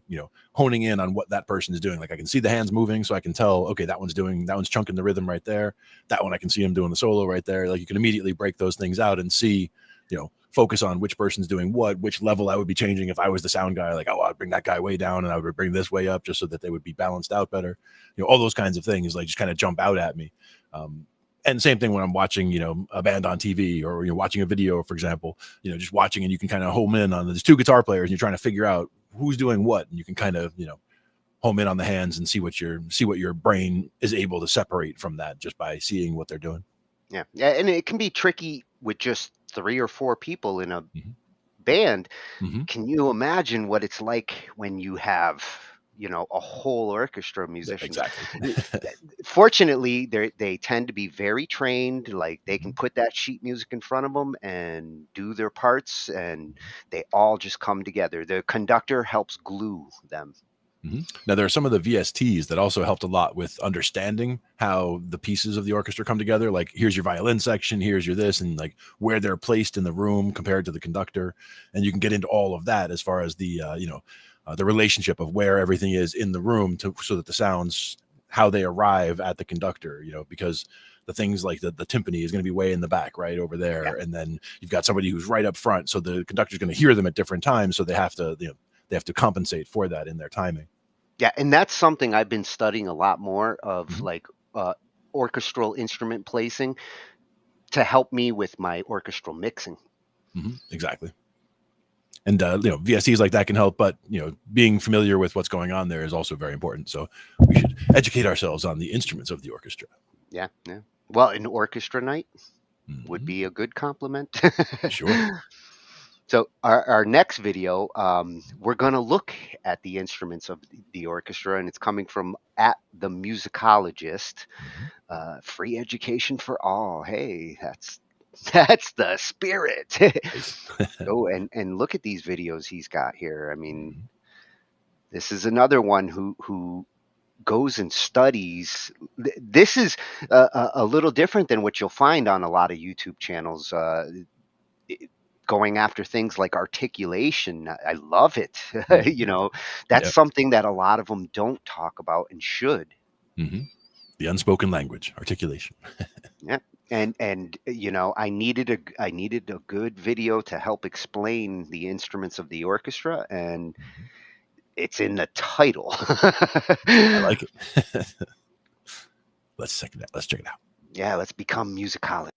honing in on what that person is doing. Like I can see the hands moving, so I can tell, okay, that one's chunking the rhythm right there. That one, I can see him doing the solo right there. Like you can immediately break those things out and see, focus on which person's doing what, which level I would be changing if I was the sound guy. Like, oh, I'd bring that guy way down and I would bring this way up just so that they would be balanced out better. All those kinds of things like just kind of jump out at me. And same thing when I'm watching, a band on TV, or you're watching a video, for example, just watching, and you can kind of home in on, there's two guitar players and you're trying to figure out who's doing what. And you can kind of, home in on the hands and see what your brain is able to separate from that just by seeing what they're doing. Yeah. And it can be tricky with just 3 or 4 people in a band. Can you imagine what it's like when you have, a whole orchestra of musicians? Exactly. Fortunately, they tend to be very trained. Like they can put that sheet music in front of them and do their parts, and they all just come together. The conductor helps glue them. Now, there are some of the VSTs that also helped a lot with understanding how the pieces of the orchestra come together. Like, here's your violin section, here's your this, and like where they're placed in the room compared to the conductor. And you can get into all of that as far as the, the relationship of where everything is in the room so that the sounds, how they arrive at the conductor, because the things like the timpani is going to be way in the back, right over there. Yeah. And then you've got somebody who's right up front. So the conductor's going to hear them at different times. So they have to, they have to compensate for that in their timing. Yeah, and that's something I've been studying a lot more of, like orchestral instrument placing to help me with my orchestral mixing. Exactly. And VSTs like that can help, but being familiar with what's going on there is also very important. So we should educate ourselves on the instruments of the orchestra. Yeah. Well, an orchestra night would be a good compliment. Sure. So our next video, we're going to look at the instruments of the orchestra, and it's coming from at the musicologist. Free education for all. Hey, that's the spirit. Go and look at these videos he's got here. I mean, this is another one who goes and studies. This is a little different than what you'll find on a lot of YouTube channels. Going after things like articulation. I love it. That's something that a lot of them don't talk about and should. The unspoken language, articulation. Yeah. And I needed a good video to help explain the instruments of the orchestra, and it's in the title. I like it. Let's check it out. Yeah, let's become musicologists.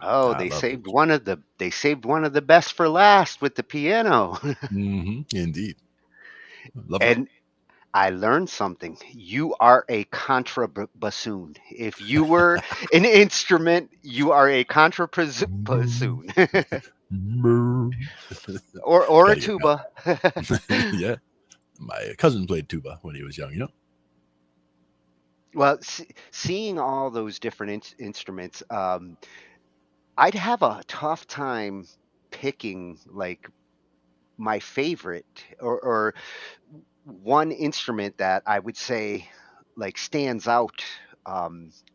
Oh, I love those. they saved one of the best for last with the piano. Indeed. Love it all. And I learned something. You are a bassoon. If you were an instrument, you are a bassoon. or a Gotta get that. tuba. Yeah. My cousin played tuba when he was young, you know? Well, seeing all those different instruments, I'd have a tough time picking like my favorite or one instrument that I would say like stands out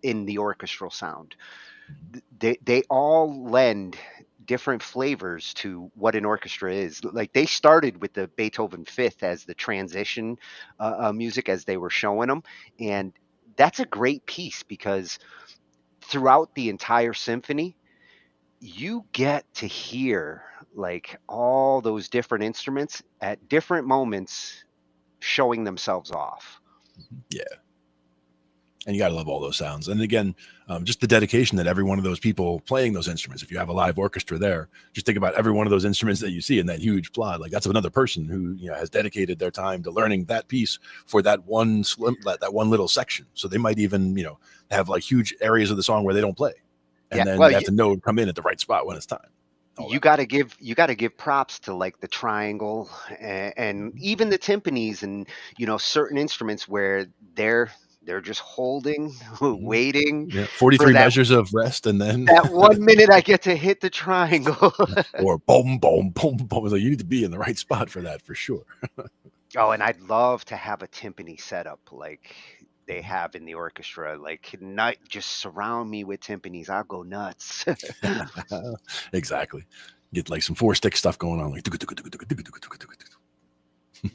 in the orchestral sound. They all lend different flavors to what an orchestra is. Like they started with the Beethoven Fifth as the transition music as they were showing them, and that's a great piece because throughout the entire symphony, you get to hear like all those different instruments at different moments showing themselves off. Yeah. And you got to love all those sounds. And again, just the dedication that every one of those people playing those instruments, if you have a live orchestra there, just think about every one of those instruments that you see in that huge plot. Like that's another person who has dedicated their time to learning that piece for that one that one little section. So they might even have like huge areas of the song where they don't play, and Yeah, then well, they have to know come in at the right spot when it's time. you got to give props to like the triangle and even the timpanis and certain instruments where they're just holding, waiting Yeah, for 43 measures of rest, and then that 1 minute I get to hit the triangle. or boom, boom, boom, boom. So you need to be in the right spot for that for sure. Oh, and I'd love to have a timpani setup like they have in the orchestra. Like, not just surround me with timpanis. I'll go nuts. Exactly. Get like some 4-stick stuff going on, like.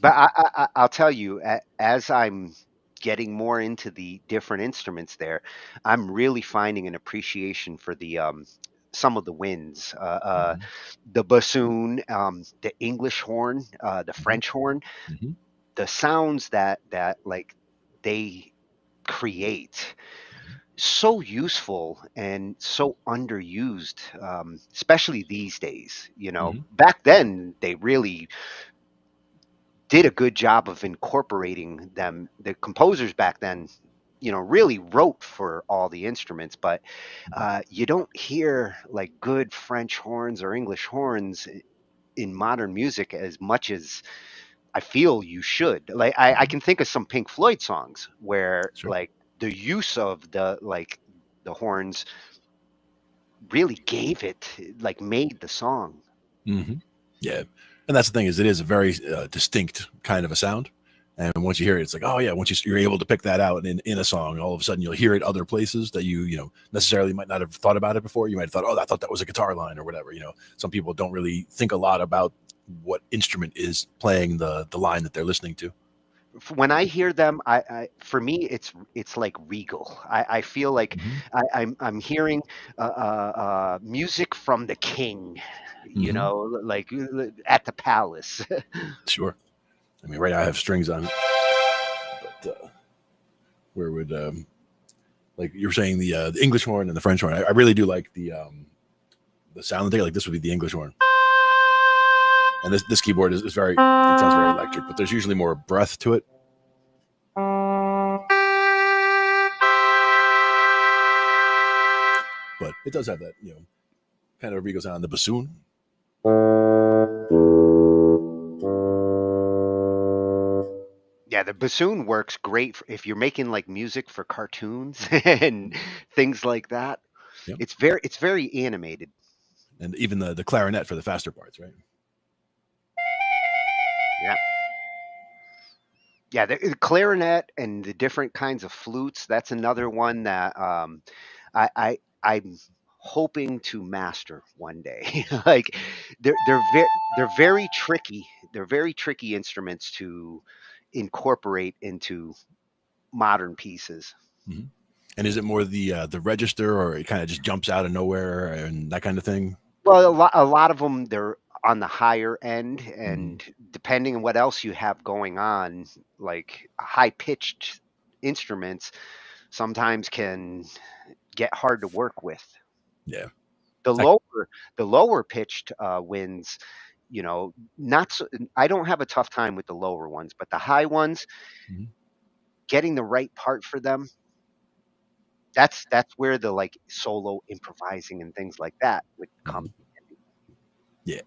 But I'll tell you, as I'm getting more into the different instruments there, I'm really finding an appreciation for the some of the winds, the bassoon, the English horn, the French horn, the sounds that like they create. So useful and so underused, especially these days. Back then they really did a good job of incorporating them. The composers back then, really wrote for all the instruments, but you don't hear like good French horns or English horns in modern music as much as I feel you should. Like I can think of some Pink Floyd songs where like the use of the horns really gave it, like made the song. Yeah, and that's the thing is it is a very distinct kind of a sound, and once you hear it, it's like, oh yeah, once you're able to pick that out in a song, all of a sudden you'll hear it other places that you necessarily might not have thought about it before. You might have thought, oh, I thought that was a guitar line or whatever. Some people don't really think a lot about what instrument is playing the line that they're listening to. When I hear them, for me it's like regal. I feel like I'm hearing music from the king, like at the palace. Sure. I mean, right now I have strings on it, but where would like you're saying the English horn and the French horn? I really do like the sound that they like. This would be the English horn, and this keyboard is very. It sounds very electric, but there's usually more breath to it. But it does have that kind of regal sound. The bassoon. Yeah, the bassoon works great if you're making like music for cartoons and things like that. Yep. It's very animated. And even the clarinet for the faster parts, right? Yeah. Yeah, the clarinet and the different kinds of flutes, that's another one that I'm hoping to master one day. Like they're very tricky. They're very tricky instruments to incorporate into modern pieces. Mm-hmm. And is it more the register, or it kind of just jumps out of nowhere and that kind of thing? Well, a lot of them, they're on the higher end, and depending on what else you have going on, like high pitched instruments sometimes can get hard to work with. Yeah. the lower pitched winds, you know, not so, I don't have a tough time with the lower ones, but the high ones, getting the right part for them, that's where the like solo improvising and things like that would come. Yeah.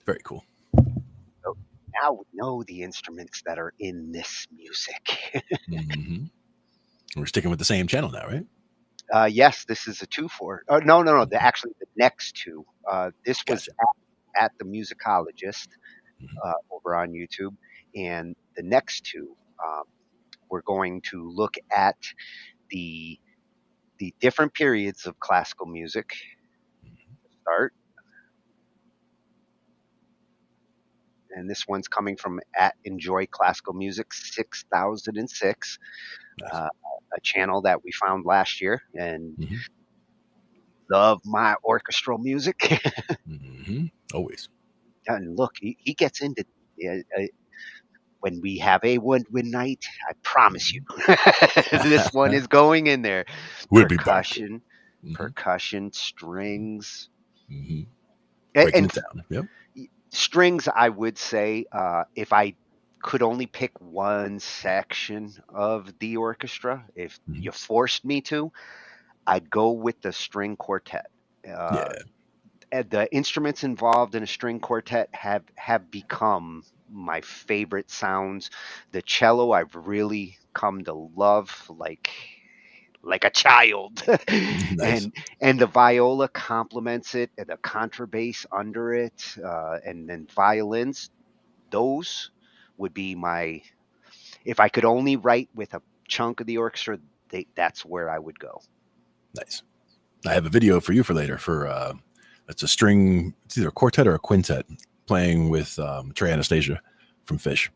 Very cool. So now we know the instruments that are in this music. We're sticking with the same channel now, right? Yes, this is a 2/4. Oh, no. Actually, the next two. This was at the musicologist over on YouTube, and the next two, we're going to look at the different periods of classical music. Start, and this one's coming from at Enjoy Classical Music 6006. Nice. A channel that we found last year, and love my orchestral music. Always. And look, he gets into when we have a woodwind night. I promise you, this one is going in there. We'll Percussion, strings, Breaking and it down. Yep. strings. I would say, if I could only pick one section of the orchestra, if you forced me to, I'd go with the string quartet. The instruments involved in a string quartet have become my favorite sounds. The cello I've really come to love like a child. Nice. and the viola complements it, and the contrabass under it, and then violins. Those would be my, if I could only write with a chunk of the orchestra, that's where I would go. Nice. I have a video for you for later for it's a string, it's either a quartet or a quintet playing with Trey Anastasia from Fish.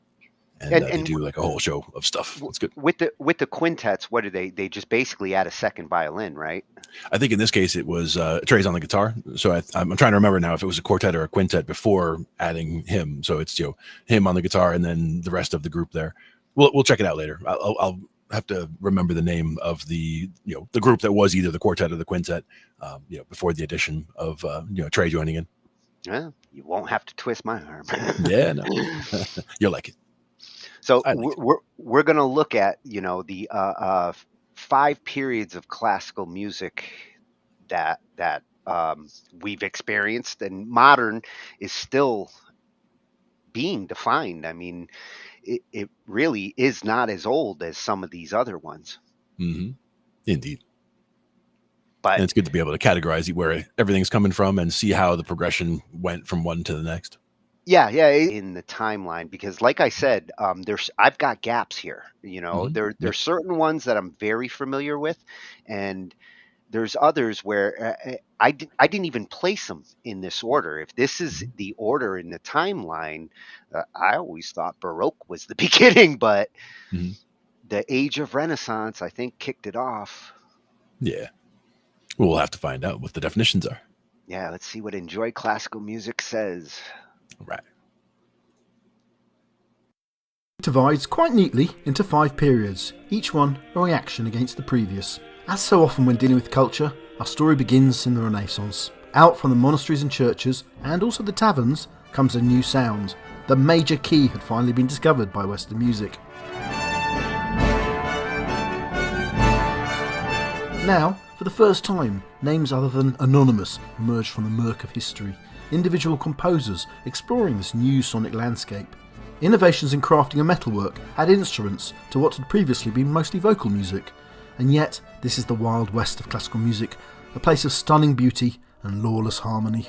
And they do like a whole show of stuff. It's good. With the quintets, what do they just basically add a second violin, right? I think in this case it was Trey's on the guitar. So I'm trying to remember now if it was a quartet or a quintet before adding him. So it's, you know, him on the guitar and then the rest of the group there. We'll check it out later. I'll have to remember the name of the, you know, the group that was either the quartet or the quintet, you know, before the addition of you know, Trey joining in. Well, you won't have to twist my arm. Yeah, no. You'll like it. So we're going to look at, you know, the 5 periods of classical music that we've experienced, and modern is still being defined. I mean, it really is not as old as some of these other ones. Indeed. But and it's good to be able to categorize where everything's coming from and see how the progression went from one to the next. Yeah, in the timeline, because like I said, I've got gaps here. You know, there's certain ones that I'm very familiar with, and there's others where I didn't even place them in this order. If this is the order in the timeline, I always thought Baroque was the beginning, but the Age of Renaissance, I think, kicked it off. Yeah, we'll have to find out what the definitions are. Yeah, let's see what Enjoy Classical Music says. Right. It divides quite neatly into 5 periods, each one a reaction against the previous. As so often when dealing with culture, our story begins in the Renaissance. Out from the monasteries and churches, and also the taverns, comes a new sound. The major key had finally been discovered by Western music. Now, for the first time, names other than anonymous emerge from the murk of history. Individual composers exploring this new sonic landscape. Innovations in crafting and metalwork add instruments to what had previously been mostly vocal music. And yet, this is the wild west of classical music, a place of stunning beauty and lawless harmony.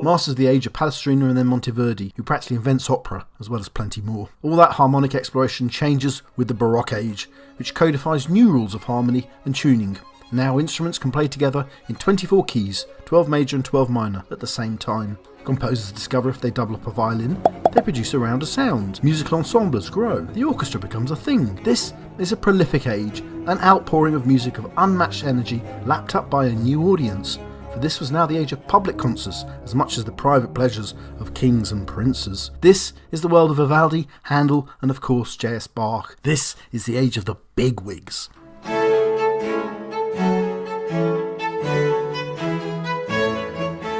Masters of the age are Palestrina and then Monteverdi, who practically invents opera, as well as plenty more. All that harmonic exploration changes with the Baroque age, which codifies new rules of harmony and tuning. Now instruments can play together in 24 keys, 12 major and 12 minor, at the same time. Composers discover if they double up a violin, they produce a rounder sound. Musical ensembles grow. The orchestra becomes a thing. This is a prolific age, an outpouring of music of unmatched energy lapped up by a new audience. for this was now the age of public concerts as much as the private pleasures of kings and princes. This is the world of Vivaldi, Handel, and of course J.S. Bach. This is the age of the bigwigs.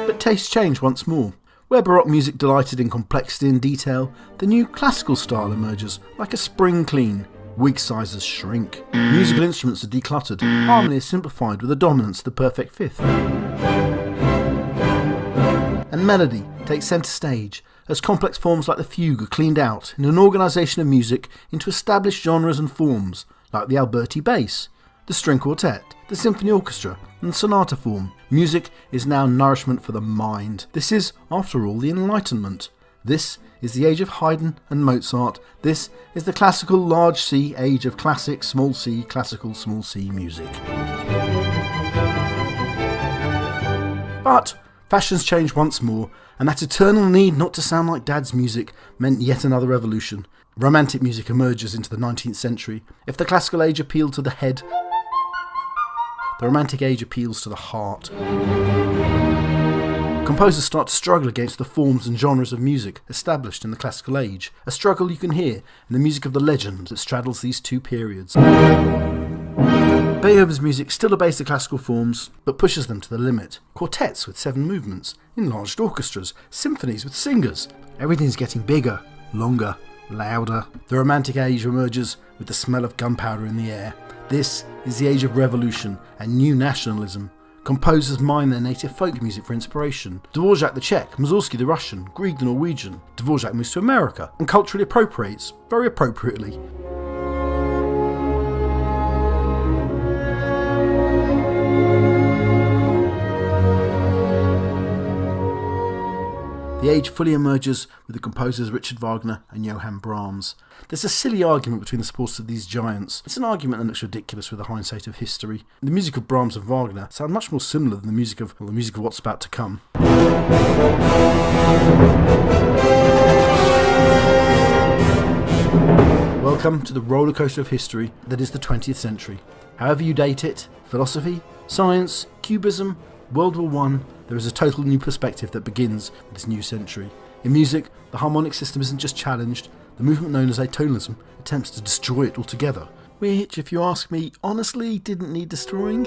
But tastes change once more. Where Baroque music delighted in complexity and detail, the new classical style emerges like a spring clean. Wig sizes shrink. Musical instruments are decluttered. Harmony is simplified with a dominance of the perfect fifth. And melody takes centre stage as complex forms like the fugue are cleaned out in an organisation of music into established genres and forms, like the Alberti bass, the string quartet, the symphony orchestra, and the sonata form. Music is now nourishment for the mind. This is, after all, the Enlightenment. This is the age of Haydn and Mozart. This is the classical large C age of classic small c, classical small c music. But fashions change once more, and that eternal need not to sound like Dad's music meant yet another revolution. Romantic music emerges into the 19th century. If the classical age appealed to the head, the Romantic age appeals to the heart. Composers start to struggle against the forms and genres of music established in the classical age, a struggle you can hear in the music of the legend that straddles these two periods. Beethoven's music still obeys the classical forms, but pushes them to the limit. Quartets with 7 movements, enlarged orchestras, symphonies with singers. Everything's getting bigger, longer, louder. The Romantic age emerges with the smell of gunpowder in the air. This is the age of revolution and new nationalism. Composers mine their native folk music for inspiration. Dvorak the Czech, Mussorgsky the Russian, Grieg the Norwegian. Dvorak moves to America and culturally appropriates, very appropriately. The age fully emerges with the composers Richard Wagner and Johann Brahms. There's a silly argument between the supporters of these giants. It's an argument that looks ridiculous with the hindsight of history. The music of Brahms and Wagner sound much more similar than the music of what's about to come. Welcome to the roller coaster of history that is the 20th century. However you date it, philosophy, science, cubism, World War I, there is a total new perspective that begins with this new century. In music, the harmonic system isn't just challenged, the movement known as atonalism attempts to destroy it altogether, which, if you ask me, honestly didn't need destroying.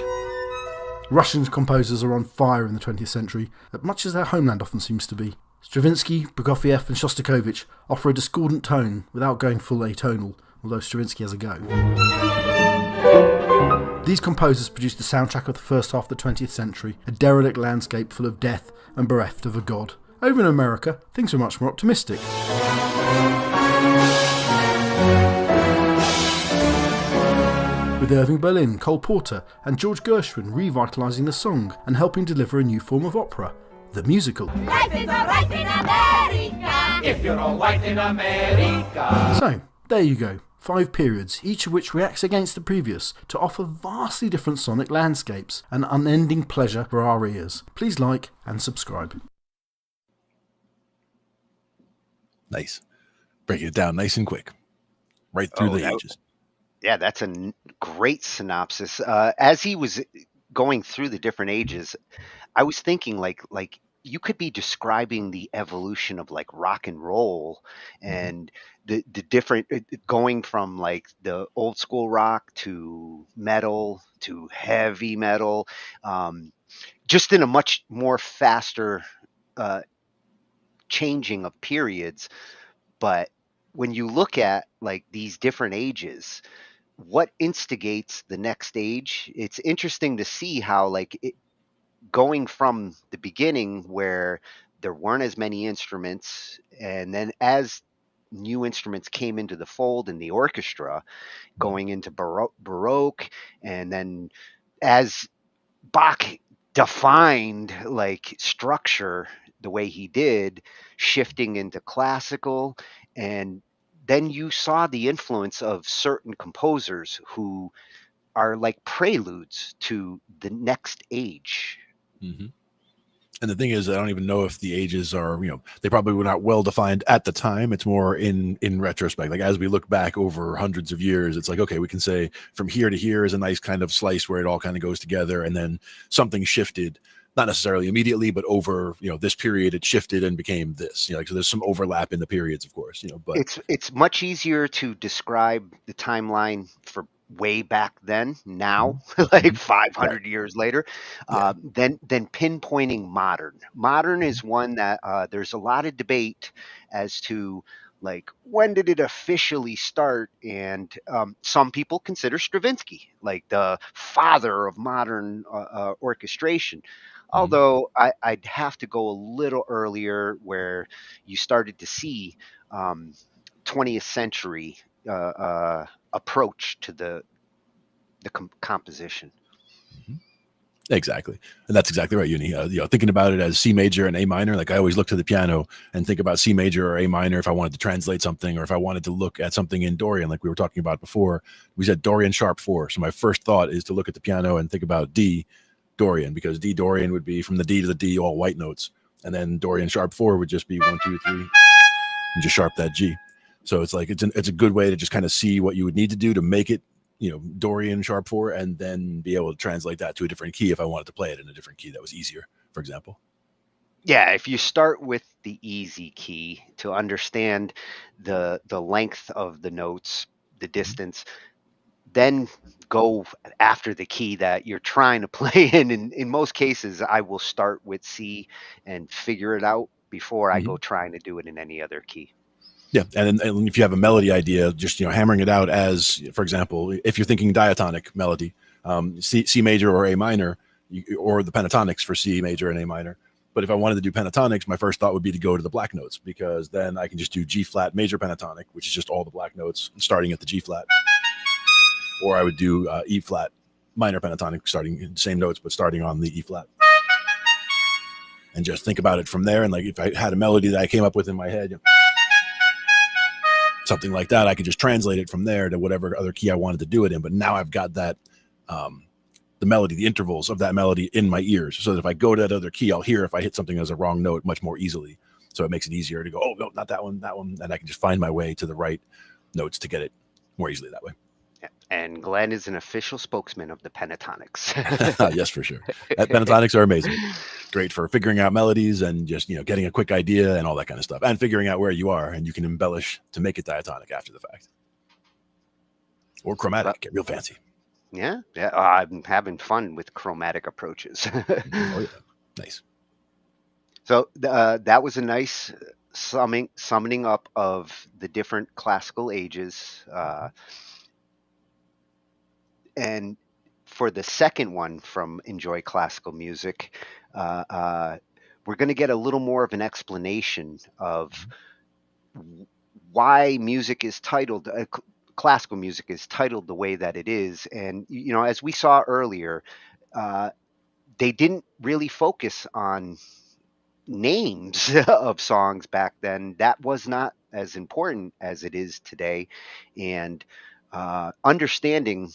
Russian composers are on fire in the 20th century, much as their homeland often seems to be. Stravinsky, Prokofiev and Shostakovich offer a discordant tone without going full atonal, although Stravinsky has a go. These composers produced the soundtrack of the first half of the 20th century, a derelict landscape full of death and bereft of a god. Over in America, things were much more optimistic. With Irving Berlin, Cole Porter and George Gershwin revitalising the song and helping deliver a new form of opera, the musical. Life is alright in America, if you're all white in America. So, there you go. 5 periods, each of which reacts against the previous, to offer vastly different sonic landscapes and unending pleasure for our ears. Please like and subscribe. Nice. Breaking it down nice and quick. Right through the ages. Yeah, that's a great synopsis. As he was going through the different ages, I was thinking like you could be describing the evolution of like rock and roll and the different going from like the old school rock to metal to heavy metal, just in a much more faster changing of periods. But when you look at like these different ages, what instigates the next age, it's interesting to see how like going from the beginning where there weren't as many instruments, and then as new instruments came into the fold in the orchestra, going into Baroque, and then as Bach defined like structure the way he did, shifting into classical, and then you saw the influence of certain composers who are like preludes to the next age. Mm-hmm. And the thing is, I don't even know if the ages are, they probably were not well defined at the time. It's more in retrospect. Like as we look back over hundreds of years, it's like, okay, we can say from here to here is a nice kind of slice where it all kind of goes together. And then something shifted not necessarily immediately, but over, this period it shifted and became this, so there's some overlap in the periods, of course, but it's much easier to describe the timeline for way back then now, like 500 years later, than pinpointing modern is one that there's a lot of debate as to, like, when did it officially start? And some people consider Stravinsky like the father of modern orchestration. Although I'd have to go a little earlier, where you started to see 20th century approach to the composition. Exactly. And that's exactly right, Uni. Thinking about it as C major and A minor, like I always look to the piano and think about C major or A minor if I wanted to translate something, or if I wanted to look at something in Dorian, like we were talking about before. We said Dorian sharp 4. So my first thought is to look at the piano and think about D Dorian, because D Dorian would be from the D to the D, all white notes. And then Dorian sharp 4 would just be 1, 2, 3, and just sharp that G. So it's like, it's a good way to just kind of see what you would need to do to make it, Dorian sharp 4, and then be able to translate that to a different key if I wanted to play it in a different key that was easier, for example. Yeah, if you start with the easy key to understand the length of the notes, the distance, then go after the key that you're trying to play in. In most cases, I will start with C and figure it out before I go trying to do it in any other key. Yeah, and if you have a melody idea, just hammering it out as, for example, if you're thinking diatonic melody, C major or A minor, or the pentatonics for C major and A minor. But if I wanted to do pentatonics, my first thought would be to go to the black notes, because then I can just do G flat major pentatonic, which is just all the black notes starting at the G flat, or I would do E flat minor pentatonic, starting same notes but starting on the E flat, and just think about it from there. And like if I had a melody that I came up with in my head, something like that, I could just translate it from there to whatever other key I wanted to do it in. But now I've got that, the melody, the intervals of that melody in my ears, so that if I go to that other key, I'll hear if I hit something as a wrong note much more easily. So it makes it easier to go, oh, no, not that one, and I can just find my way to the right notes to get it more easily that way. And Glenn is an official spokesman of the pentatonics. Yes, for sure. Pentatonics are amazing. Great for figuring out melodies and just, getting a quick idea and all that kind of stuff, and figuring out where you are, and you can embellish to make it diatonic after the fact. Or chromatic, get real fancy. Yeah. I'm having fun with chromatic approaches. Oh, yeah. Nice. So that was a nice summoning up of the different classical ages. And for the second one from Enjoy Classical Music, we're going to get a little more of an explanation of why music is titled, classical music is titled the way that it is. And, as we saw earlier, they didn't really focus on names of songs back then. That was not as important as it is today. And understanding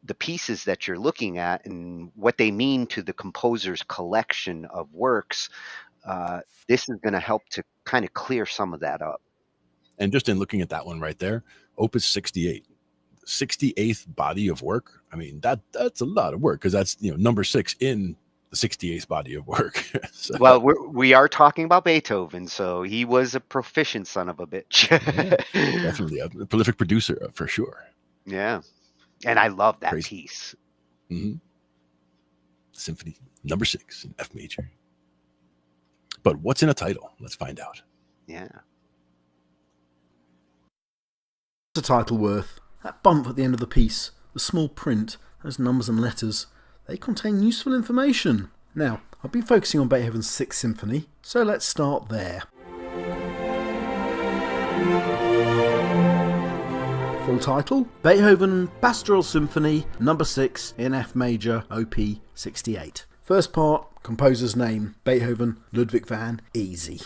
the pieces that you're looking at and what they mean to the composer's collection of works, this is going to help to kind of clear some of that up. And just in looking at that one right there, Opus 68, 68th body of work. I mean, that's a lot of work, because that's number 6 in the 68th body of work. So. Well, we are talking about Beethoven, so he was a proficient son of a bitch. Yeah, definitely a prolific producer for sure. Yeah. And I love that piece. Symphony number 6 in F major. But what's in a title? Let's find out. Yeah. What's a title worth? That bump at the end of the piece, the small print, those numbers and letters, they contain useful information. Now, I've been focusing on Beethoven's 6th Symphony, so let's start there. Full title: Beethoven Pastoral Symphony No. 6 in F major, Op. 68. First part, composer's name, Beethoven Ludwig van Easy.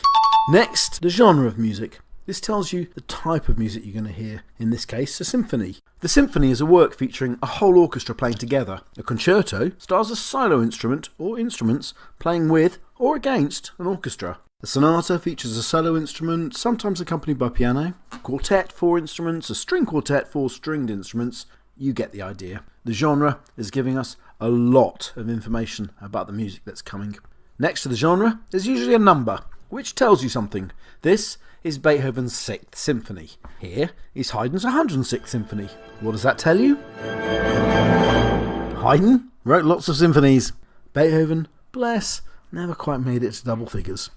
Next, the genre of music. This tells you the type of music you're going to hear, in this case a symphony. The symphony is a work featuring a whole orchestra playing together. A concerto stars a solo instrument or instruments playing with or against an orchestra. A sonata features a solo instrument, sometimes accompanied by piano. A quartet, 4 instruments. A string quartet, 4 stringed instruments. You get the idea. The genre is giving us a lot of information about the music that's coming. Next to the genre is usually a number, which tells you something. This is Beethoven's 6th Symphony. Here is Haydn's 106th Symphony. What does that tell you? Haydn wrote lots of symphonies. Beethoven, bless, never quite made it to double figures.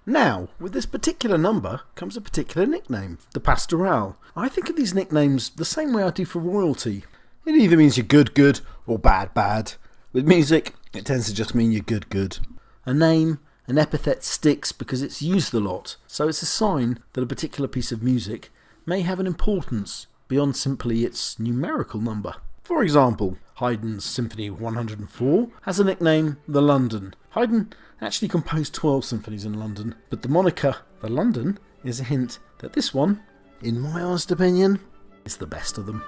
Now, with this particular number comes a particular nickname, the Pastoral. I think of these nicknames the same way I do for royalty. It either means you're good, good, or bad, bad. With music, it tends to just mean you're good, good. A name, an epithet sticks because it's used a lot, so it's a sign that a particular piece of music may have an importance beyond simply its numerical number. For example, Haydn's Symphony 104 has a nickname, the London. Haydn actually composed 12 symphonies in London, but the moniker, the London, is a hint that this one, in my honest opinion, is the best of them.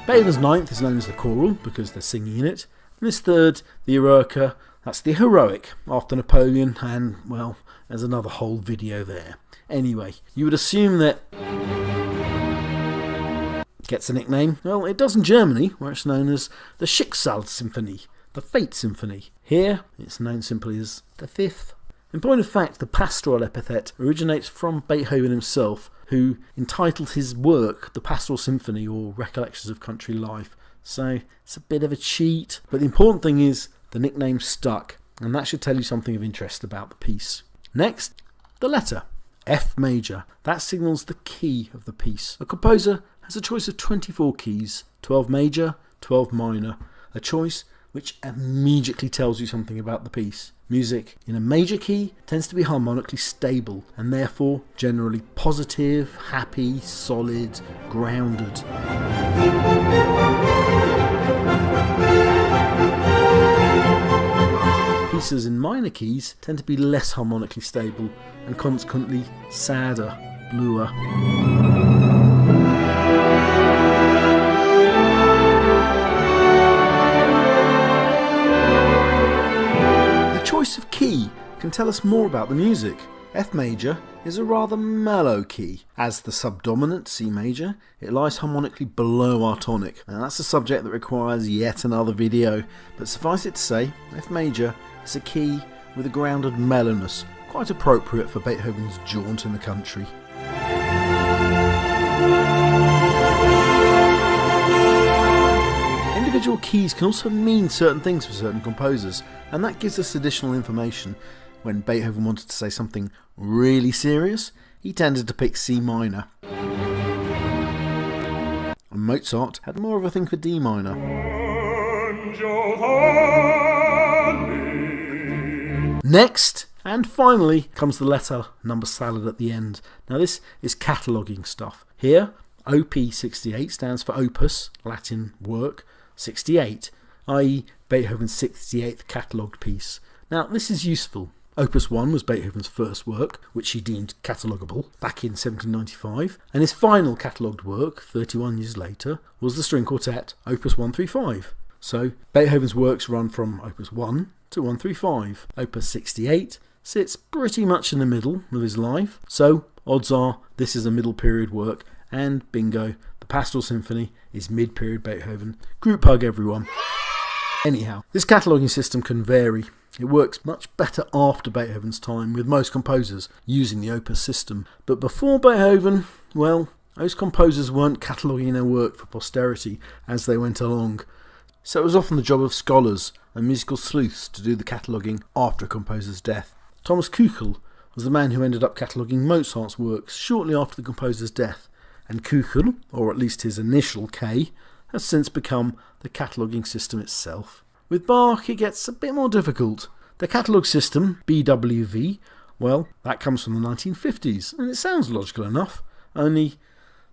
Beethoven's 9th is known as the choral because they're singing in it, and his 3rd, the Eroica, that's the heroic, after Napoleon, and, well, there's another whole video there. Anyway, you would assume that gets a nickname. Well, it does in Germany, where it's known as the Schicksal Symphony, the Fate Symphony. Here, it's known simply as the 5th. In point of fact, the pastoral epithet originates from Beethoven himself, who entitled his work the Pastoral Symphony or Recollections of Country Life. So it's a bit of a cheat, but the important thing is the nickname stuck, and that should tell you something of interest about the piece. Next, the letter, F major. That signals the key of the piece. A composer has a choice of 24 keys, 12 major, 12 minor, a choice which immediately tells you something about the piece. Music in a major key tends to be harmonically stable and therefore generally positive, happy, solid, grounded. Pieces in minor keys tend to be less harmonically stable and consequently sadder, bluer. Choice of key can tell us more about the music. F major is a rather mellow key. As the subdominant C major, it lies harmonically below our tonic. Now that's a subject that requires yet another video, but suffice it to say, F major is a key with a grounded mellowness, quite appropriate for Beethoven's jaunt in the country. Individual keys can also mean certain things for certain composers, and that gives us additional information. When Beethoven wanted to say something really serious, he tended to pick C minor. And Mozart had more of a thing for D minor. Next, and finally, comes the letter number salad at the end. Now this is cataloguing stuff. Here, OP 68 stands for opus, Latin work, 68, i.e. Beethoven's 68th catalogued piece. Now this is useful. Opus 1 was Beethoven's first work, which he deemed catalogable, back in 1795, and his final catalogued work, 31 years later, was the string quartet, Opus 135. So Beethoven's works run from Opus 1 to 135. Opus 68 sits pretty much in the middle of his life, so odds are this is a middle period work, and bingo, the Pastoral Symphony is mid-period Beethoven. Group hug everyone. Anyhow, this cataloguing system can vary. It works much better after Beethoven's time, with most composers using the opus system. But before Beethoven, well, those composers weren't cataloguing their work for posterity as they went along. So it was often the job of scholars and musical sleuths to do the cataloguing after a composer's death. Thomas Kuchel was the man who ended up cataloguing Mozart's works shortly after the composer's death, and Kuchel, or at least his initial K, has since become the cataloguing system itself. With Bach, it gets a bit more difficult. The catalogue system, BWV, well, that comes from the 1950s, and it sounds logical enough, only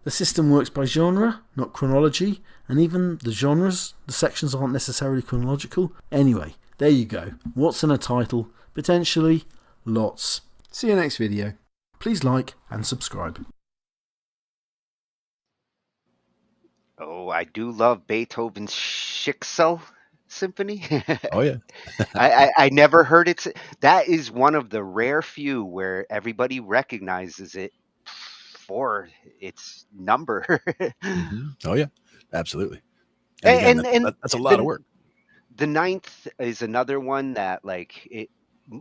the system works by genre, not chronology, and even the genres, the sections aren't necessarily chronological. Anyway, there you go. What's in a title? Potentially, lots. See you next video. Please like and subscribe. Oh, I do love Beethoven's Schicksal Symphony. Oh yeah. I never heard it. That is one of the rare few where everybody recognizes it for its number. Oh yeah. Absolutely. And again, that's a lot of work. The ninth is another one that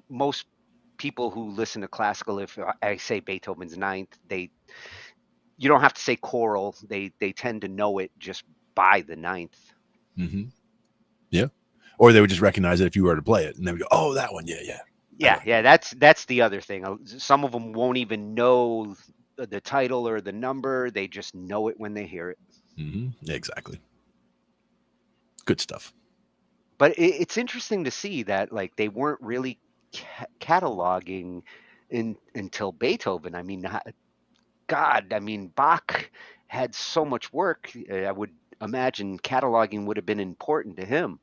most people who listen to classical, if I say Beethoven's ninth, you don't have to say choral. They tend to know it just by the ninth. Mm-hmm. Yeah. Or they would just recognize it if you were to play it, and they would go, "Oh, that one, yeah." Yeah. That's the other thing. Some of them won't even know the title or the number. They just know it when they hear it. Mm-hmm. Exactly. Good stuff. But it's interesting to see that they weren't really cataloging until Beethoven. I mean, God, I mean, Bach had so much work. I would imagine cataloging would have been important to him.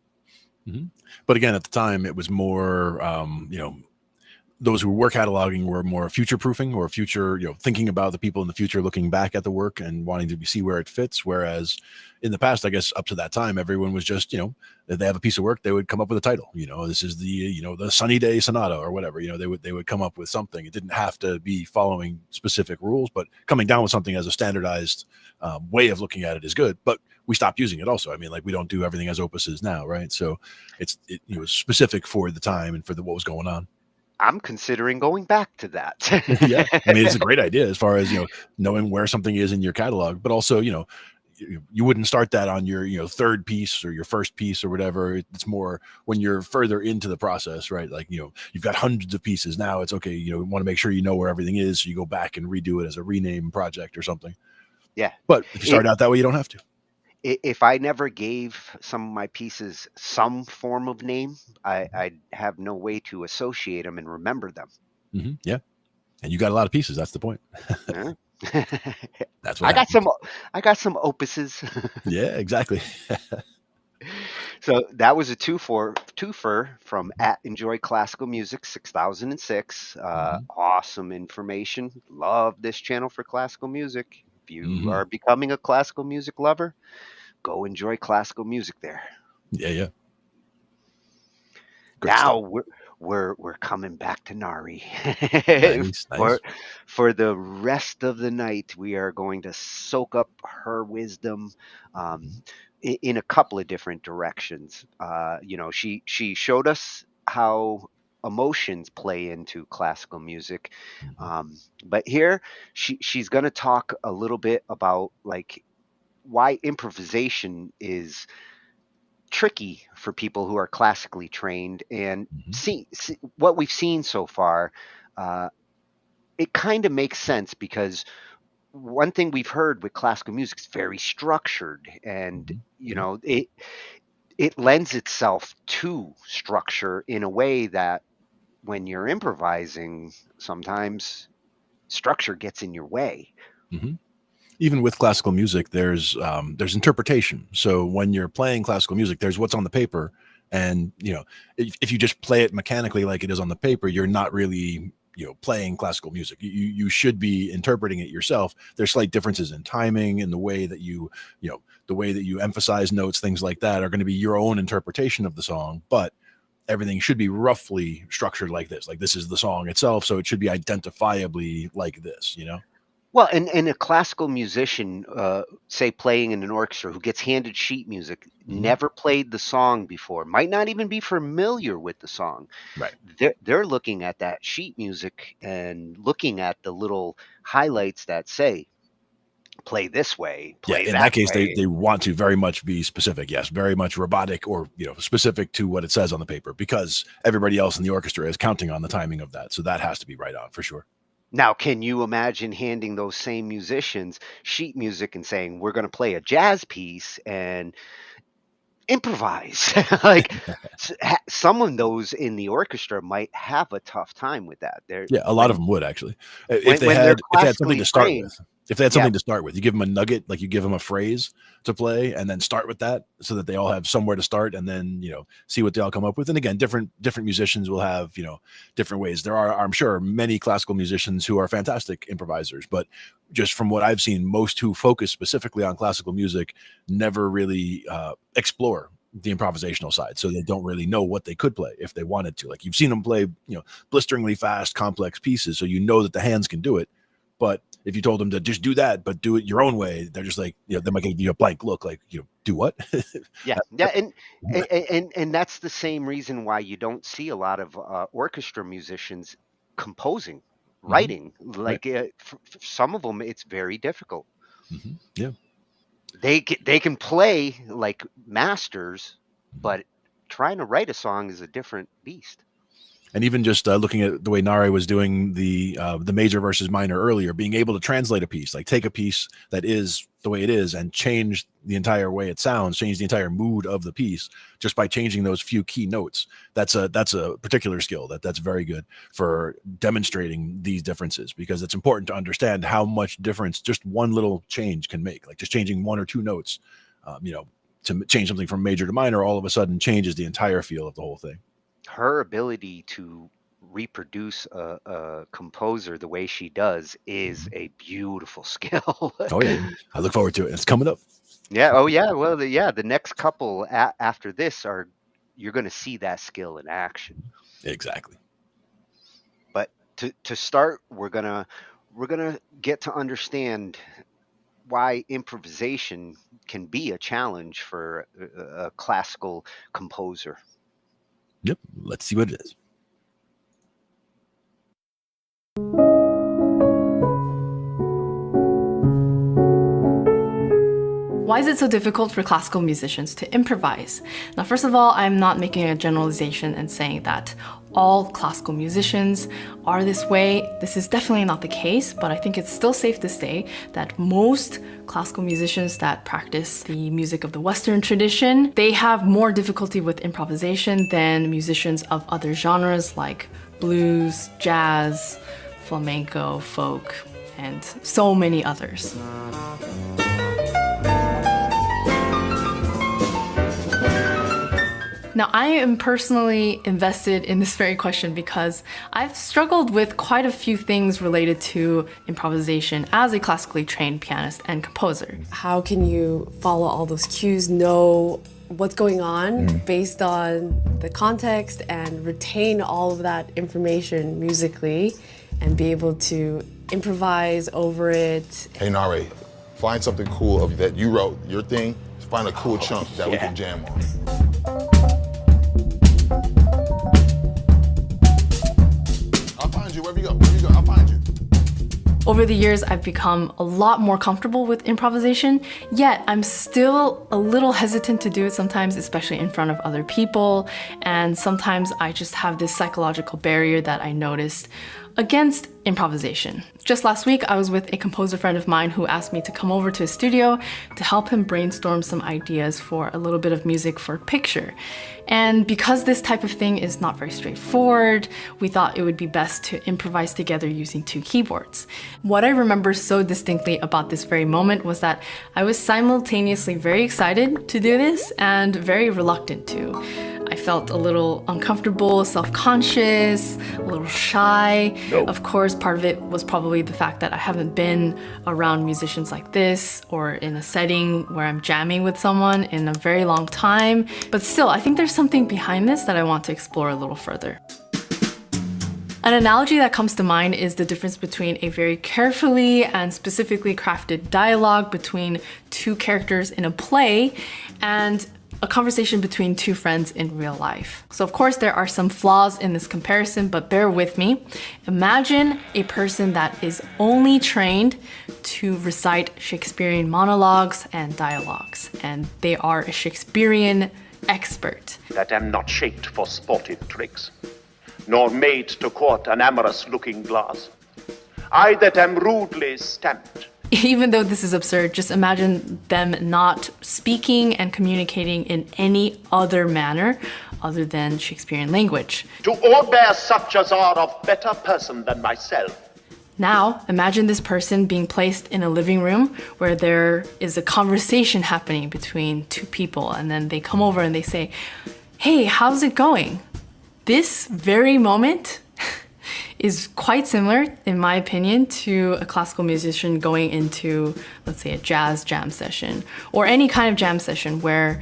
Mm-hmm. But again, at the time, it was more, those who were cataloging were more future proofing or future, thinking about the people in the future, looking back at the work and wanting to see where it fits. Whereas in the past, I guess up to that time, everyone was just, if they have a piece of work, they would come up with a title. This is the Sunny Day Sonata or whatever. They would come up with something. It didn't have to be following specific rules, but coming down with something as a standardized way of looking at it is good. But we stopped using it also. I mean, we don't do everything as opuses now, right? So it was specific for the time and for what was going on. I'm considering going back to that. Yeah, I mean, it's a great idea as far as knowing where something is in your catalog, but also you wouldn't start that on your third piece or your first piece or whatever. It's more when you're further into the process, right? You've got hundreds of pieces now. It's okay. You want to make sure you know where everything is, so you go back and redo it as a rename project or something. Yeah, but if you start out that way, you don't have to. If I never gave some of my pieces some form of name, I'd have no way to associate them and remember them. Mm-hmm. Yeah, and you got a lot of pieces. That's the point. Yeah. That's what I got some opuses. Yeah, exactly. So that was a twofer from @Enjoy Classical Music 6006. Awesome information. Love this channel for classical music. If you are becoming a classical music lover, go enjoy classical music there. Yeah. Great now stuff. We're coming back to Nari. Nice. For the rest of the night, we are going to soak up her wisdom in a couple of different directions. She showed us how emotions play into classical music, but here she's going to talk a little bit about why improvisation is tricky for people who are classically trained, and see what we've seen so far. It kind of makes sense because one thing we've heard with classical music is very structured, and it lends itself to structure in a way that when you're improvising, sometimes structure gets in your way. Even with classical music, there's interpretation. So when you're playing classical music, there's what's on the paper, and if you just play it mechanically like it is on the paper, you're not really playing classical music. You should be interpreting it yourself. There's slight differences in timing and the way that you emphasize notes, things like that are going to be your own interpretation of the song, but everything should be roughly structured like this. Like this is the song itself, so it should be identifiably like this, Well, and a classical musician, say playing in an orchestra, who gets handed sheet music, never played the song before, might not even be familiar with the song. Right. They're looking at that sheet music and looking at the little highlights that say, play this way, play in that that case, way. they want to very much be specific. Yes, very much robotic or specific to what it says on the paper, because everybody else in the orchestra is counting on the timing of that. So that has to be right on for sure. Now, can you imagine handing those same musicians sheet music and saying, we're going to play a jazz piece and improvise? Some of those in the orchestra might have a tough time with that. A lot of them would actually. If they had something to start with. If they had something to start with, you give them a nugget, like you give them a phrase to play and then start with that so that they all have somewhere to start, and then, see what they all come up with. And again, different musicians will have, different ways. There are, I'm sure, many classical musicians who are fantastic improvisers, but just from what I've seen, most who focus specifically on classical music never really explore the improvisational side. So they don't really know what they could play if they wanted to. Like you've seen them play, blisteringly fast, complex pieces. So that the hands can do it, but If you told them to just do that, but do it your own way, they're just like, they might give you a blank look, like, do what? Yeah, and that's the same reason why you don't see a lot of orchestra musicians composing, writing. Like for some of them, it's very difficult. Yeah, they can play like masters, but trying to write a song is a different beast. And even just looking at the way Nare was doing the major versus minor earlier, being able to translate a piece, like take a piece that is the way it is and change the entire way it sounds, change the entire mood of the piece just by changing those few key notes. That's a particular skill that's very good for demonstrating these differences, because it's important to understand how much difference just one little change can make. Like just changing one or two notes, to change something from major to minor, all of a sudden changes the entire feel of the whole thing. Her ability to reproduce a composer the way she does is a beautiful skill. Oh yeah, I look forward to it. It's coming up. Yeah. Oh yeah. Well, the next couple after this you're going to see that skill in action. Exactly. But to start, we're gonna get to understand why improvisation can be a challenge for a classical composer. Yep. Let's see what it is. Why is it so difficult for classical musicians to improvise? Now, first of all, I'm not making a generalization and saying that all classical musicians are this way. This is definitely not the case, but I think it's still safe to say that most classical musicians that practice the music of the Western tradition, they have more difficulty with improvisation than musicians of other genres like blues, jazz, flamenco, folk, and so many others. Now, I am personally invested in this very question because I've struggled with quite a few things related to improvisation as a classically trained pianist and composer. How can you follow all those cues, know what's going on based on the context, and retain all of that information musically and be able to improvise over it? Hey, Nare, find something cool that you wrote, your thing. Find a cool chunk that we can jam on. Wherever you go, I'll find you. Over the years, I've become a lot more comfortable with improvisation, yet I'm still a little hesitant to do it sometimes, especially in front of other people. And sometimes I just have this psychological barrier that I noticed against improvisation. Just last week, I was with a composer friend of mine who asked me to come over to his studio to help him brainstorm some ideas for a little bit of music for a picture. And because this type of thing is not very straightforward, we thought it would be best to improvise together using 2 keyboards. What I remember so distinctly about this very moment was that I was simultaneously very excited to do this and very reluctant to. I felt a little uncomfortable, self-conscious, a little shy. Nope. Of course, part of it was probably the fact that I haven't been around musicians like this or in a setting where I'm jamming with someone in a very long time. But still, I think there's something behind this that I want to explore a little further. An analogy that comes to mind is the difference between a very carefully and specifically crafted dialogue between 2 characters in a play and a conversation between 2 friends in real life. So of course there are some flaws in this comparison, but bear with me. Imagine a person that is only trained to recite Shakespearean monologues and dialogues, and they are a Shakespearean expert. That am not shaped for sportive tricks, nor made to court an amorous looking glass. I that am rudely stamped. Even though this is absurd, just imagine them not speaking and communicating in any other manner other than Shakespearean language. To all bear such as are of better person than myself. Now, imagine this person being placed in a living room where there is a conversation happening between 2 people, and then they come over and they say, "Hey, how's it going?" This very moment is quite similar, in my opinion, to a classical musician going into, let's say, a jazz jam session or any kind of jam session where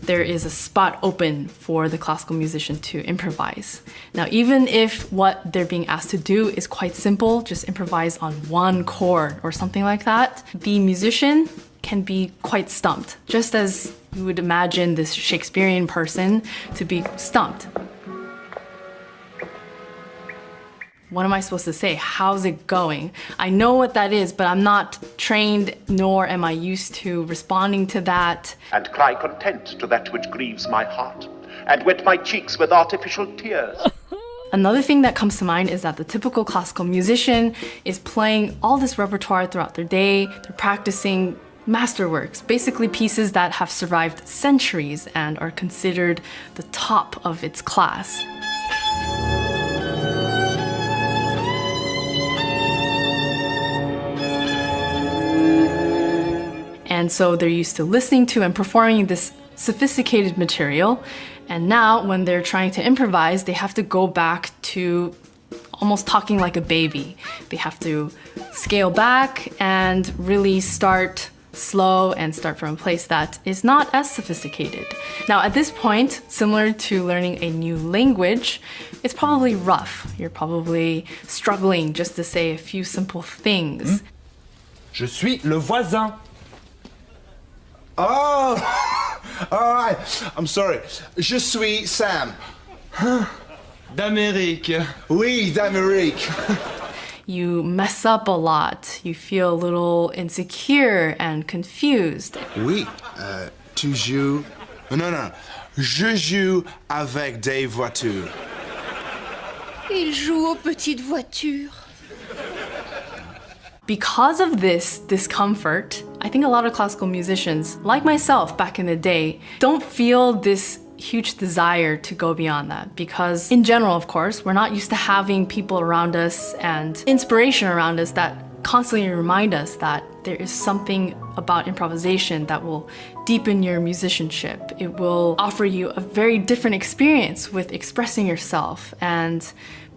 there is a spot open for the classical musician to improvise. Now, even if what they're being asked to do is quite simple, just improvise on one chord or something like that, the musician can be quite stumped, just as you would imagine this Shakespearean person to be stumped. What am I supposed to say? How's it going? I know what that is, but I'm not trained, nor am I used to responding to that. And cry content to that which grieves my heart, and wet my cheeks with artificial tears. Another thing that comes to mind is that the typical classical musician is playing all this repertoire throughout their day. They're practicing masterworks, basically pieces that have survived centuries and are considered the top of its class. And so they're used to listening to and performing this sophisticated material. And now when they're trying to improvise, they have to go back to almost talking like a baby. They have to scale back and really start slow and start from a place that is not as sophisticated. Now at this point, similar to learning a new language, it's probably rough. You're probably struggling just to say a few simple things. Je suis le voisin. Oh, all right. I'm sorry. Je suis Sam. D'Amérique. Oui, d'Amérique. You mess up a lot. You feel a little insecure and confused. Oui, tu joues... Non. Je joue avec des voitures. Il joue aux petites voitures. Because of this discomfort, I think a lot of classical musicians, like myself back in the day, don't feel this huge desire to go beyond that. Because in general, of course, we're not used to having people around us and inspiration around us that constantly remind us that there is something about improvisation that will deepen your musicianship. It will offer you a very different experience with expressing yourself and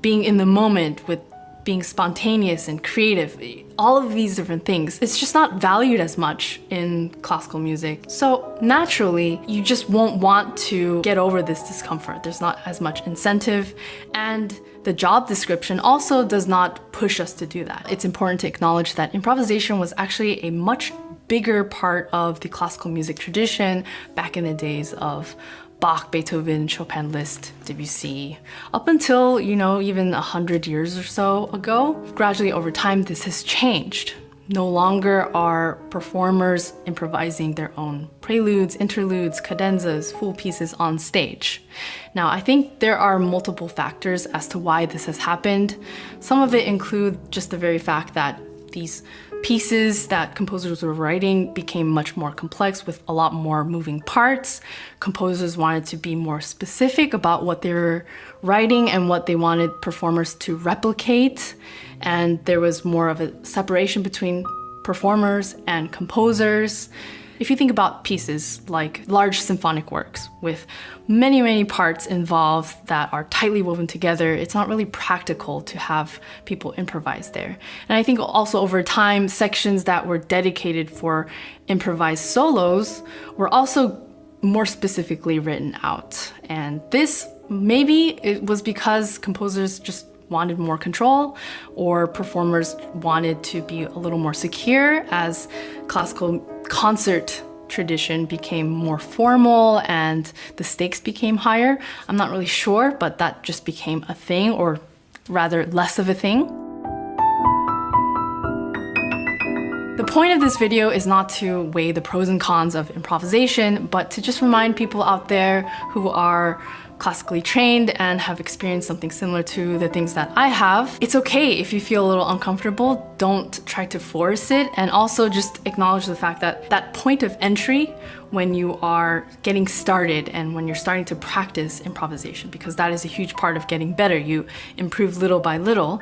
being in the moment, with being spontaneous and creative, all of these different things. It's just not valued as much in classical music. So naturally, you just won't want to get over this discomfort. There's not as much incentive, and the job description also does not push us to do that. It's important to acknowledge that improvisation was actually a much bigger part of the classical music tradition back in the days of Bach, Beethoven, Chopin, Liszt, Debussy, up until, even 100 years or so ago. Gradually over time, this has changed. No longer are performers improvising their own preludes, interludes, cadenzas, full pieces on stage. Now, I think there are multiple factors as to why this has happened. Some of it include just the very fact that these pieces that composers were writing became much more complex with a lot more moving parts. Composers wanted to be more specific about what they were writing and what they wanted performers to replicate. And there was more of a separation between performers and composers. If you think about pieces like large symphonic works with many, many parts involved that are tightly woven together, it's not really practical to have people improvise there. And I think also over time, sections that were dedicated for improvised solos were also more specifically written out. And this, maybe it was because composers just wanted more control, or performers wanted to be a little more secure as classical concert tradition became more formal and the stakes became higher. I'm not really sure, but that just became a thing, or rather less of a thing. The point of this video is not to weigh the pros and cons of improvisation, but to just remind people out there who are classically trained and have experienced something similar to the things that I have. It's okay if you feel a little uncomfortable. Don't try to force it, and also just acknowledge the fact that that point of entry when you are getting started and when you're starting to practice improvisation, because that is a huge part of getting better. You improve little by little.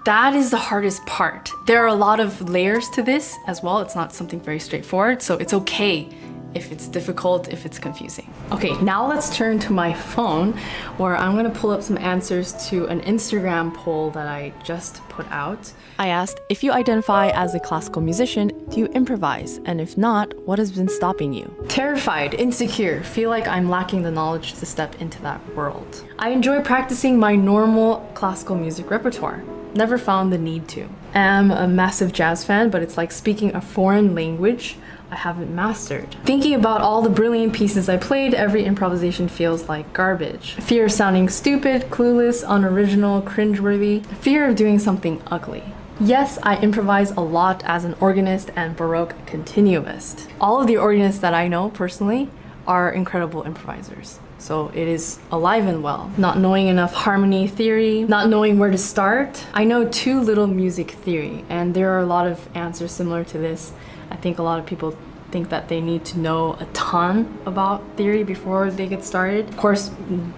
That is the hardest part. There are a lot of layers to this as well. It's not something very straightforward, so it's okay if it's difficult, if it's confusing. Okay, now let's turn to my phone where I'm gonna pull up some answers to an Instagram poll that I just put out. I asked, if you identify as a classical musician, do you improvise? And if not, what has been stopping you? Terrified, insecure, feel like I'm lacking the knowledge to step into that world. I enjoy practicing my normal classical music repertoire. Never found the need to. Am a massive jazz fan, but it's like speaking a foreign language I haven't mastered. Thinking about all the brilliant pieces I played, every improvisation feels like garbage. Fear of sounding stupid, clueless, unoriginal, cringeworthy. Fear of doing something ugly. Yes, I improvise a lot as an organist and Baroque continuist. All of the organists that I know personally are incredible improvisers. So it is alive and well. Not knowing enough harmony theory, not knowing where to start. I know too little music theory, and there are a lot of answers similar to this. I think a lot of people think that they need to know a ton about theory before they get started. Of course,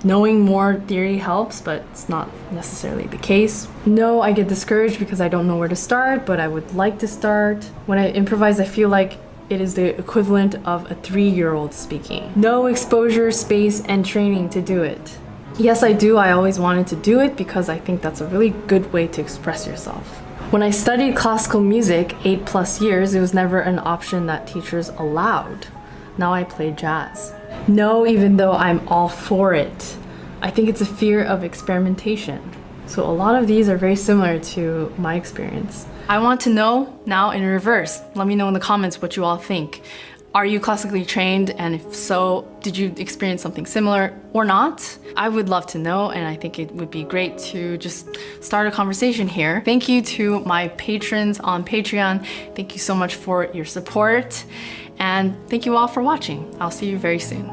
knowing more theory helps, but it's not necessarily the case. No, I get discouraged because I don't know where to start, but I would like to start. When I improvise, I feel like it is the equivalent of a 3-year-old speaking. No exposure, space, and training to do it. Yes, I do. I always wanted to do it because I think that's a really good way to express yourself. When I studied classical music 8+ years, it was never an option that teachers allowed. Now I play jazz. No, even though I'm all for it. I think it's a fear of experimentation. So a lot of these are very similar to my experience. I want to know now in reverse. Let me know in the comments what you all think. Are you classically trained? And if so, did you experience something similar or not? I would love to know, and I think it would be great to just start a conversation here. Thank you to my patrons on Patreon. Thank you so much for your support, and thank you all for watching. I'll see you very soon.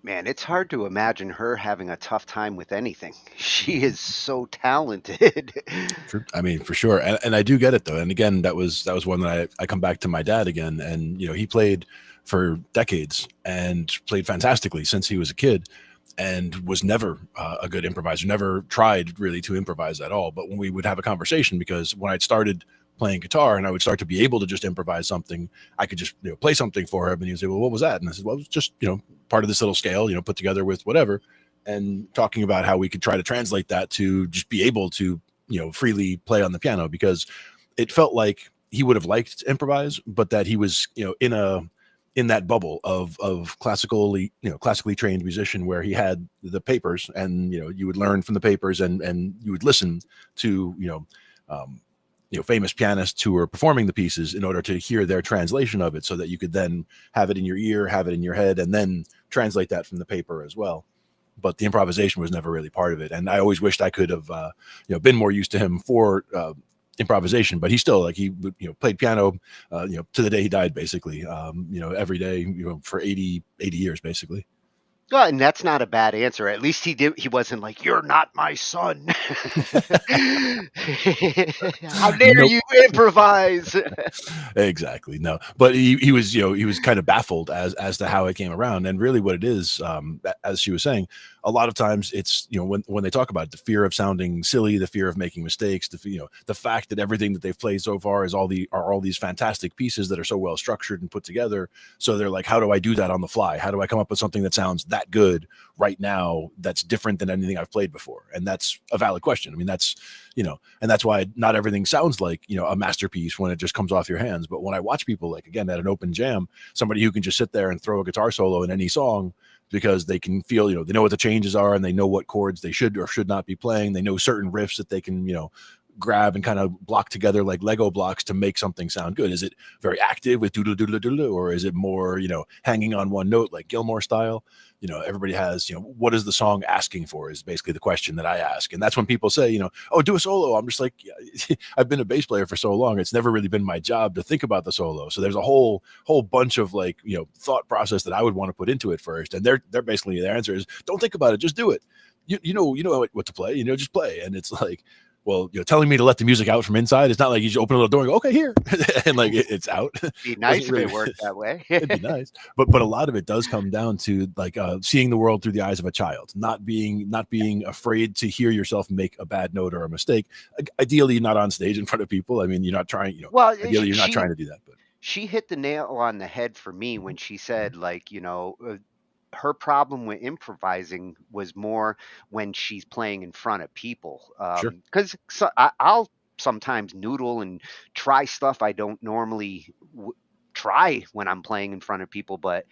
Man, it's hard to imagine her having a tough time with anything. She is so talented. I mean, for sure. And I do get it though. And again, that was one that I come back to my dad again. And, you know, he played for decades and played fantastically since he was a kid and was never a good improviser, never tried really to improvise at all. But when we would have a conversation, because when I'd started playing guitar and I would start to be able to just improvise something, I could just, you know, play something for him and he'd say, well, what was that? And I said, well, it was just, you know, part of this little scale, you know, put together with whatever, and talking about how we could try to translate that to just be able to, you know, freely play on the piano, because it felt like he would have liked to improvise, but that he was, you know, in that bubble of classically trained musician where he had the papers and, you know, you would learn from the papers and you would listen to, famous pianists who were performing the pieces in order to hear their translation of it, so that you could then have it in your ear, have it in your head, and then translate that from the paper as well. But the improvisation was never really part of it. And I always wished I could have, been more used to him for improvisation, but he still, like, he played piano, to the day he died, basically, every day, for 80 years, basically. Well, and that's not a bad answer. At least he wasn't like, "You're not my son." How dare you improvise? Exactly. No, but he was kind of baffled as to how it came around. And really what it is, as she was saying, a lot of times it's, when they talk about it, the fear of sounding silly, the fear of making mistakes, the fact that everything that they've played so far are all these fantastic pieces that are so well structured and put together. So they're like, how do I do that on the fly? How do I come up with something that sounds that good right now, that's different than anything I've played before? And that's a valid question. I mean, that's, and that's why not everything sounds like, a masterpiece when it just comes off your hands. But when I watch people, like, again, at an open jam, somebody who can just sit there and throw a guitar solo in any song because they can feel, they know what the changes are and they know what chords they should or should not be playing. They know certain riffs that they can, grab and kind of block together like Lego blocks to make something sound good. Is it very active with doodle doodle doodle, or is it more, hanging on one note like Gilmore style? Everybody has, what is the song asking for is basically the question that I ask. And that's when people say, oh, do a solo. I'm just like, yeah, I've been a bass player for so long. It's never really been my job to think about the solo. So there's a whole bunch of thought process that I would want to put into it first. And they're basically, their answer is, don't think about it, just do it. You know what to play, just play. And it's like, Well, telling me to let the music out from inside, it's not like you just open a little door and go, okay, here, and like it's out. Be nice if it worked that way. It'd be nice, but a lot of it does come down to like seeing the world through the eyes of a child, not being afraid to hear yourself make a bad note or a mistake. Ideally, you're not on stage in front of people. I mean, you're not trying. Well, ideally, you're not trying to do that. But she hit the nail on the head for me when she said, like, her problem with improvising was more when she's playing in front of people. Sure. Because I'll sometimes noodle and try stuff I don't normally try when I'm playing in front of people. But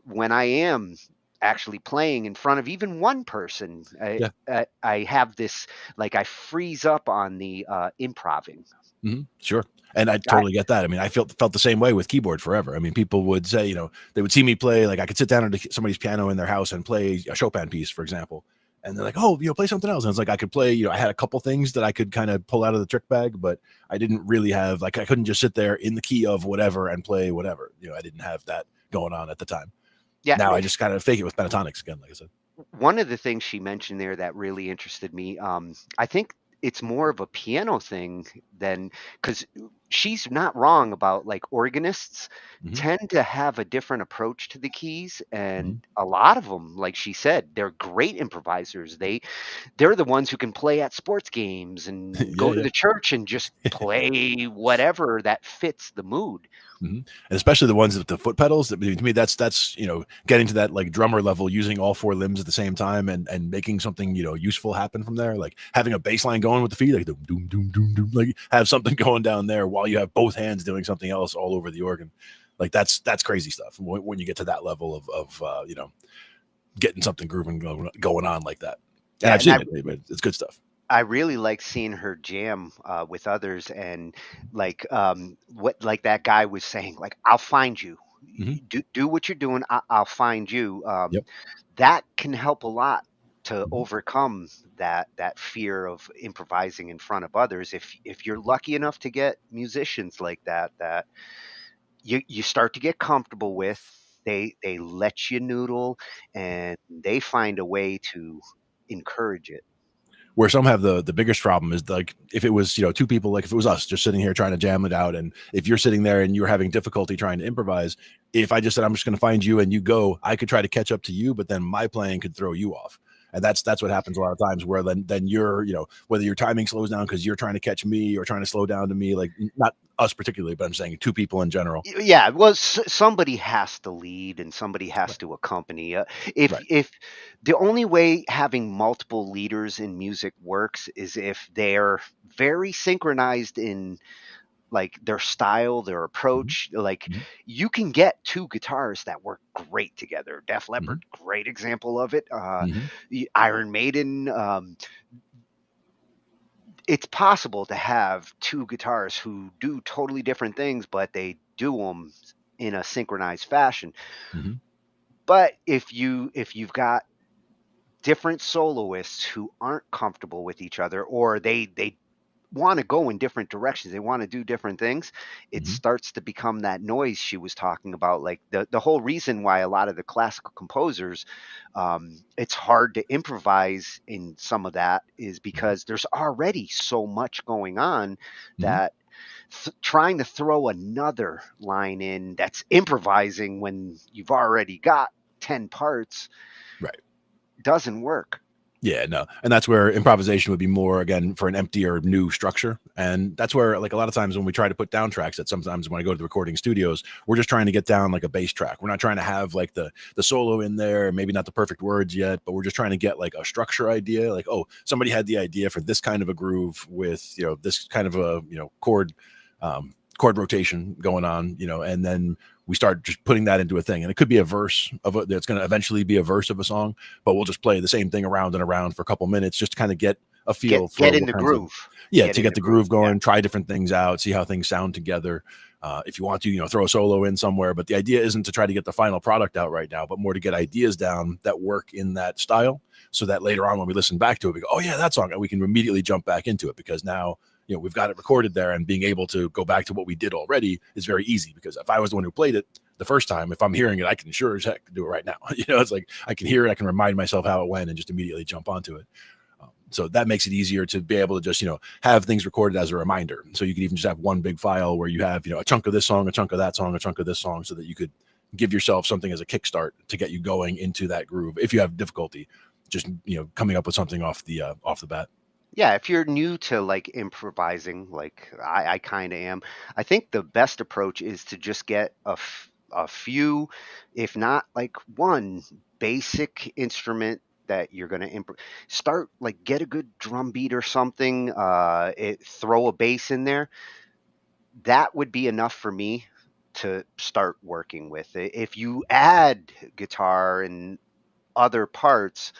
when I am actually playing in front of even one person, I have this, like, I freeze up on the improving. Sure. And I totally get that. I mean, I felt the same way with keyboard forever. I mean, people would say, they would see me play, like I could sit down at somebody's piano in their house and play a Chopin piece, for example. And they're like, oh, play something else. And it's like, I could play, I had a couple things that I could kind of pull out of the trick bag, but I didn't really have, like, I couldn't just sit there in the key of whatever and play whatever. I didn't have that going on at the time. Yeah. Now I just kind of fake it with pentatonics again, like I said. One of the things she mentioned there that really interested me, I think it's more of a piano thing than, because she's not wrong about, like, organists tend to have a different approach to the keys, and a lot of them, like she said, they're great improvisers. They're the ones who can play at sports games and go to the church and just play whatever that fits the mood. And especially the ones with the foot pedals. To me, that's getting to that like drummer level, using all four limbs at the same time and making something useful happen from there. Like having a bass line going with the feet, like doom doom doom doom doom, like have something going down there while you have both hands doing something else all over the organ. Like that's crazy stuff when you get to that level of getting something grooving going on like that. And I've seen it, but it's good stuff. I really like seeing her jam with others, and like what like that guy was saying, like, I'll find you. Do what you're doing. I'll find you. That can help a lot to overcome that fear of improvising in front of others. If you're lucky enough to get musicians like that you start to get comfortable with, they let you noodle, and they find a way to encourage it. Where some have the biggest problem is like if it was two people, like if it was us just sitting here trying to jam it out, and if you're sitting there and you're having difficulty trying to improvise, if I just said I'm just going to find you and you go, I could try to catch up to you, but then my playing could throw you off. And that's what happens a lot of times, where then you're whether your timing slows down because you're trying to catch me or trying to slow down to me, like not us particularly, but I'm saying two people in general. Yeah, well, somebody has to lead and somebody has to accompany. If the only way having multiple leaders in music works is if they're very synchronized in like their style, their approach. Like you can get two guitars that work great together. Def Leppard, great example of it. Iron Maiden. It's possible to have two guitars who do totally different things, but they do them in a synchronized fashion. But if you've got different soloists who aren't comfortable with each other, or they want to go in different directions, they want to do different things, it starts to become that noise she was talking about. Like the whole reason why a lot of the classical composers, it's hard to improvise in some of that is because there's already so much going on that trying to throw another line in that's improvising when you've already got 10 parts doesn't work. Yeah, no. And that's where improvisation would be more, again, for an emptier new structure. And that's where, like, a lot of times when we try to put down tracks, that sometimes when I go to the recording studios, we're just trying to get down like a bass track. We're not trying to have like the solo in there, maybe not the perfect words yet, but we're just trying to get like a structure idea. Like, oh, somebody had the idea for this kind of a groove with, this kind of a, chord rotation going on, and then we start just putting that into a thing. And it could be a verse that's going to eventually be a verse of a song, but we'll just play the same thing around and around for a couple minutes just to kind of get a feel for get in the groove. To get the groove going, try different things out, see how things sound together. If you want to, throw a solo in somewhere, but the idea isn't to try to get the final product out right now, but more to get ideas down that work in that style, so that later on when we listen back to it, we go, oh yeah, that song, and we can immediately jump back into it, because now we've got it recorded there, and being able to go back to what we did already is very easy. Because if I was the one who played it the first time, if I'm hearing it, I can sure as heck do it right now. It's like I can hear it, I can remind myself how it went, and just immediately jump onto it. So that makes it easier to be able to just, have things recorded as a reminder. So you could even just have one big file where you have, a chunk of this song, a chunk of that song, a chunk of this song, so that you could give yourself something as a kickstart to get you going into that groove. If you have difficulty just, coming up with something off the bat. Yeah, if you're new to like improvising, like I kind of am, I think the best approach is to just get a few, if not like one basic instrument that you're going to start, like get a good drum beat or something, throw a bass in there. That would be enough for me to start working with it. If you add guitar and other parts,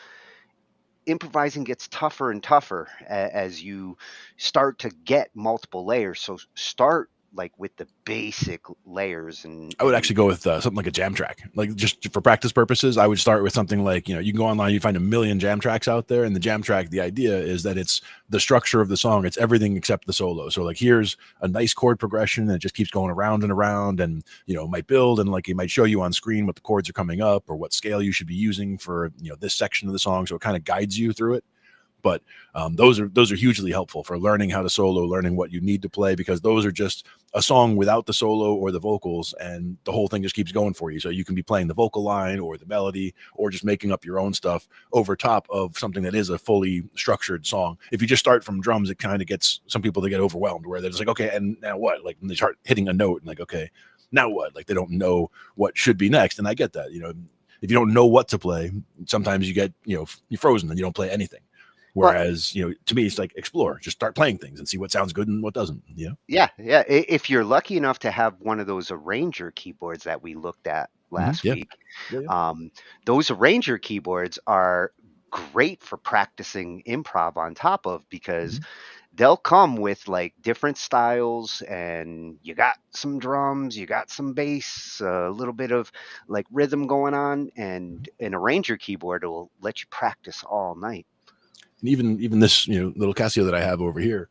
improvising gets tougher and tougher as you start to get multiple layers. So start like with the basic layers. And I would actually go with something like a jam track, like just for practice purposes. I would start with something like, you can go online, you find a million jam tracks out there, and the jam track, the idea is that it's the structure of the song. It's everything except the solo. So like, here's a nice chord progression that just keeps going around and around, and, might build, and like it might show you on screen what the chords are coming up or what scale you should be using for, this section of the song. So it kind of guides you through it. But those are hugely helpful for learning how to solo, learning what you need to play, because those are just a song without the solo or the vocals, and the whole thing just keeps going for you. So you can be playing the vocal line or the melody, or just making up your own stuff over top of something that is a fully structured song. If you just start from drums, it kind of gets some people to get overwhelmed, where they're just like, okay, and now what? Like, when they start hitting a note and like, okay, now what? Like, they don't know what should be next. And I get that, if you don't know what to play, sometimes you get, you're frozen and you don't play anything. Whereas, to me, it's like explore, just start playing things and see what sounds good and what doesn't, Yeah. If you're lucky enough to have one of those arranger keyboards that we looked at last Yeah. week, those arranger keyboards are great for practicing improv on top of, because they'll come with like different styles, and you got some drums, you got some bass, a little bit of like rhythm going on, and an arranger keyboard will let you practice all night. And even this, little Casio that I have over here,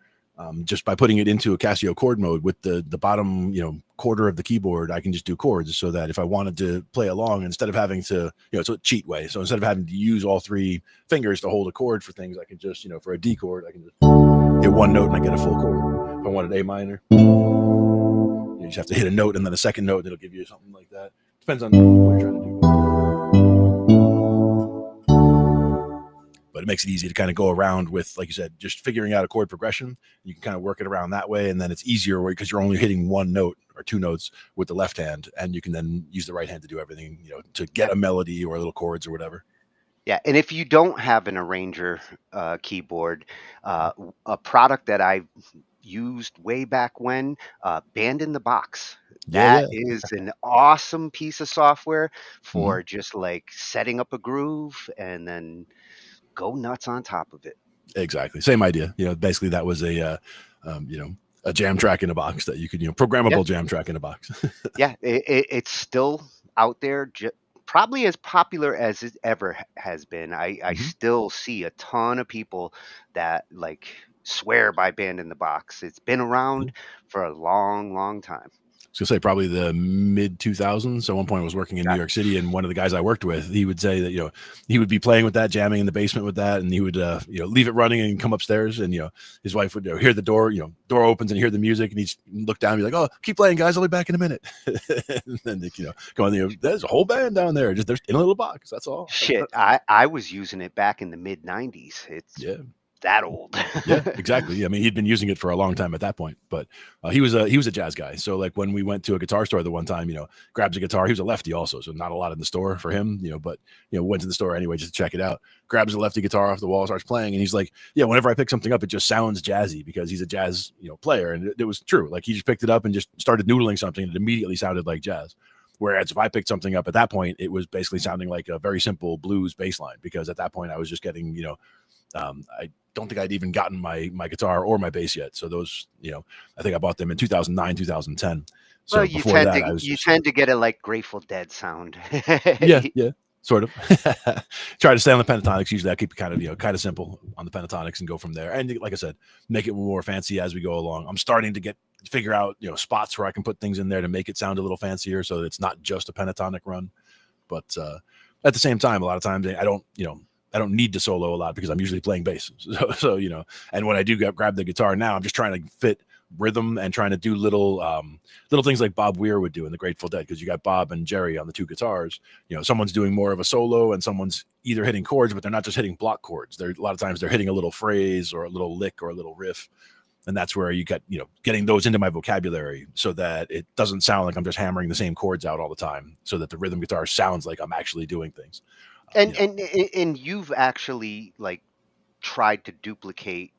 just by putting it into a Casio chord mode with the bottom, quarter of the keyboard, I can just do chords, so that if I wanted to play along, instead of having to, it's a cheat way. So instead of having to use all three fingers to hold a chord for things, I can just, for a D chord, I can just hit one note and I get a full chord. If I wanted A minor, you just have to hit a note and then a second note, and it'll give you something like that. Depends on what you're trying to do. But it makes it easy to kind of go around with, like you said, just figuring out a chord progression. You can kind of work it around that way, and then it's easier because you're only hitting one note or two notes with the left hand, and you can then use the right hand to do everything, to get a melody or little chords or whatever. Yeah, and if you don't have an arranger keyboard, a product that I used way back when, Band in the Box. That is an awesome piece of software for just like setting up a groove and then go nuts on top of it. Exactly. Same idea. Basically that was a jam track in a box that you could, programmable jam track in a box. Yeah, it's still out there, probably as popular as it ever has been. I still see a ton of people that like swear by Band in the Box. It's been around for a long, long time. I was gonna say probably the mid 2000s. So at one point I was working in New York City, and one of the guys I worked with, he would say that, he would be playing with that, jamming in the basement with that, and he would, leave it running and come upstairs, and, his wife would hear the door, door opens and hear the music, and he'd look down and be like, "Oh, keep playing, guys. I'll be back in a minute." And then, go on, there's a whole band down there, just there's in a little box. That's all. Shit. I was using it back in the mid 90s. It's that old. Yeah, exactly. I mean, he'd been using it for a long time at that point, but he was a jazz guy. So like when we went to a guitar store the one time, grabs a guitar. He was a lefty also, so not a lot in the store for him, but went to the store anyway just to check it out. Grabs a lefty guitar off the wall, starts playing, and he's like, yeah, whenever I pick something up, it just sounds jazzy, because he's a jazz player, and it was true. Like he just picked it up and just started noodling something, and it immediately sounded like jazz. Whereas if I picked something up at that point, it was basically sounding like a very simple blues bass line, because at that point I was just getting, I don't think I'd even gotten my guitar or my bass yet. So those, I think I bought them in 2009, 2010. So well, you tend to get a like Grateful Dead sound. yeah, sort of. Try to stay on the pentatonics. Usually I keep it kind of simple on the pentatonics and go from there. And like I said, make it more fancy as we go along. I'm starting to figure out, spots where I can put things in there to make it sound a little fancier, so that it's not just a pentatonic run. But at the same time, a lot of times I don't, need to solo a lot because I'm usually playing bass. So you know, and when I do grab the guitar now, I'm just trying to fit rhythm and trying to do little things like Bob Weir would do in the Grateful Dead, because you got Bob and Jerry on the two guitars. You know, someone's doing more of a solo and someone's either hitting chords, but they're not just hitting block chords. They're a lot of times they're hitting a little phrase or a little lick or a little riff. And that's where you get, you know, getting those into my vocabulary so that it doesn't sound like I'm just hammering the same chords out all the time, so that the rhythm guitar sounds like I'm actually doing things. And you've actually like tried to duplicate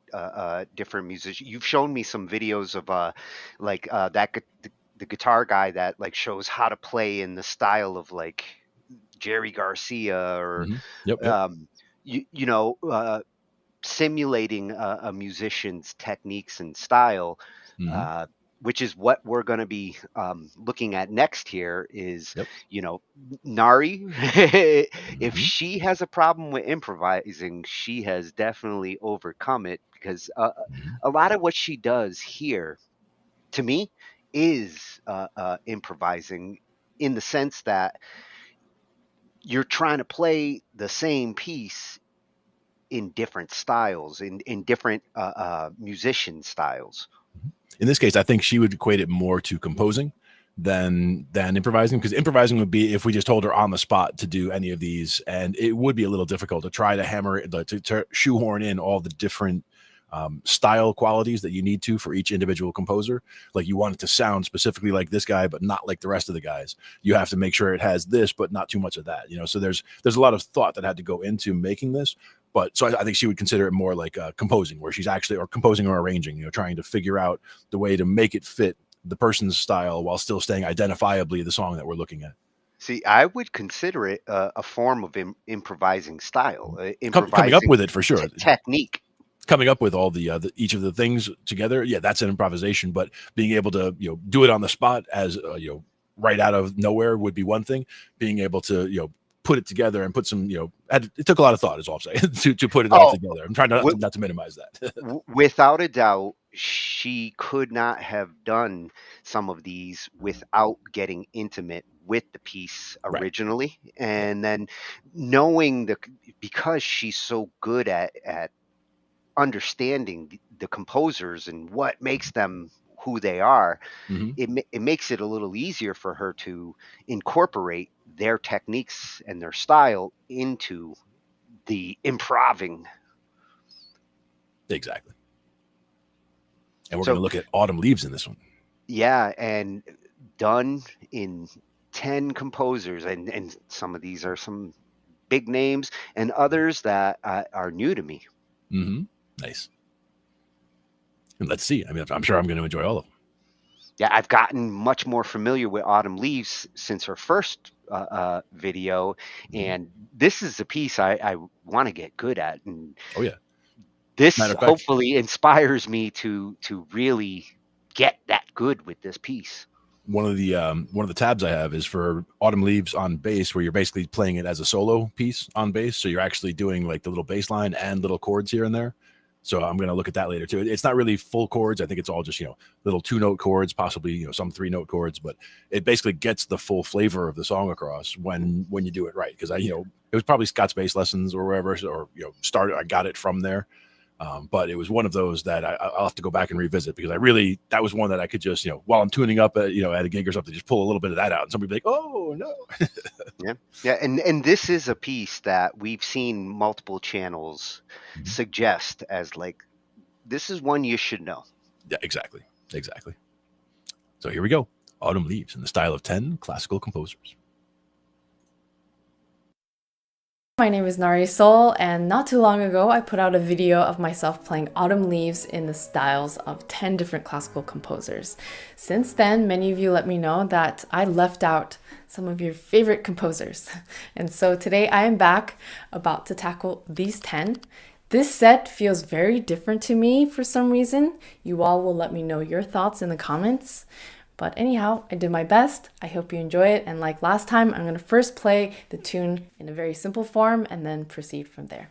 different musicians. You've shown me some videos of the guitar guy that like shows how to play in the style of like Jerry Garcia or you know, simulating a musician's techniques and style, which is what we're going to be looking at next here is, you know, Nari, if she has a problem with improvising, she has definitely overcome it, because a lot of what she does here, to me, is improvising, in the sense that you're trying to play the same piece in different styles, in different musician styles. In this case, I think she would equate it more to composing than improvising, because improvising would be if we just told her on the spot to do any of these, and it would be a little difficult to try to hammer it, to shoehorn in all the different style qualities that you need to for each individual composer. Like, you want it to sound specifically like this guy, but not like the rest of the guys. You have to make sure it has this, but not too much of that. You know, so there's a lot of thought that had to go into making this. But so I think she would consider it more like composing, where she's actually, or composing or arranging, you know, trying to figure out the way to make it fit the person's style while still staying identifiably the song that we're looking at. See, I would consider it a form of improvising style, Coming up with it for sure. Technique. Coming up with all the each of the things together, yeah, that's an improvisation. But being able to, you know, do it on the spot as you know, right out of nowhere would be one thing. Being able to, you know, put it together and put some, you know, it took a lot of thought, is all I'm saying, to put it all together. I'm trying not to minimize that. Without a doubt, she could not have done some of these without getting intimate with the piece originally. Right. And then knowing because she's so good at understanding the composers and what makes them who they are, it makes it a little easier for her to incorporate their techniques and their style into the improving. Exactly. And we're going to look at Autumn Leaves in this one. Yeah, and done in 10 composers, and some of these are some big names, and others that are new to me. Nice. And let's see. I mean, I'm sure I'm going to enjoy all of them. Yeah, I've gotten much more familiar with Autumn Leaves since her first video, and this is a piece I want to get good at. And this hopefully inspires me to really get that good with this piece. One of the tabs I have is for Autumn Leaves on bass, where you're basically playing it as a solo piece on bass. So you're actually doing like the little bass line and little chords here and there. So I'm going to look at that later too. It's not really full chords. I think it's all just, you know, little 2-note chords, possibly, you know, some 3-note chords, but it basically gets the full flavor of the song across when you do it right. Because you know, it was probably Scott's Bass Lessons or wherever, or, you know, I got it from there. But it was one of those that I'll have to go back and revisit, because that was one that I could just, you know, while I'm tuning up at, you know, at a gig or something, just pull a little bit of that out and somebody be like, oh no. Yeah. And this is a piece that we've seen multiple channels suggest as like, this is one you should know. Yeah, exactly. So here we go. Autumn Leaves in the style of 10 classical composers. My name is Nari Sol, and not too long ago I put out a video of myself playing Autumn Leaves in the styles of 10 different classical composers. Since then, many of you let me know that I left out some of your favorite composers. And so today I am back, about to tackle these 10. This set feels very different to me for some reason. You all will let me know your thoughts in the comments. But anyhow, I did my best. I hope you enjoy it. And like last time, I'm going to first play the tune in a very simple form and then proceed from there.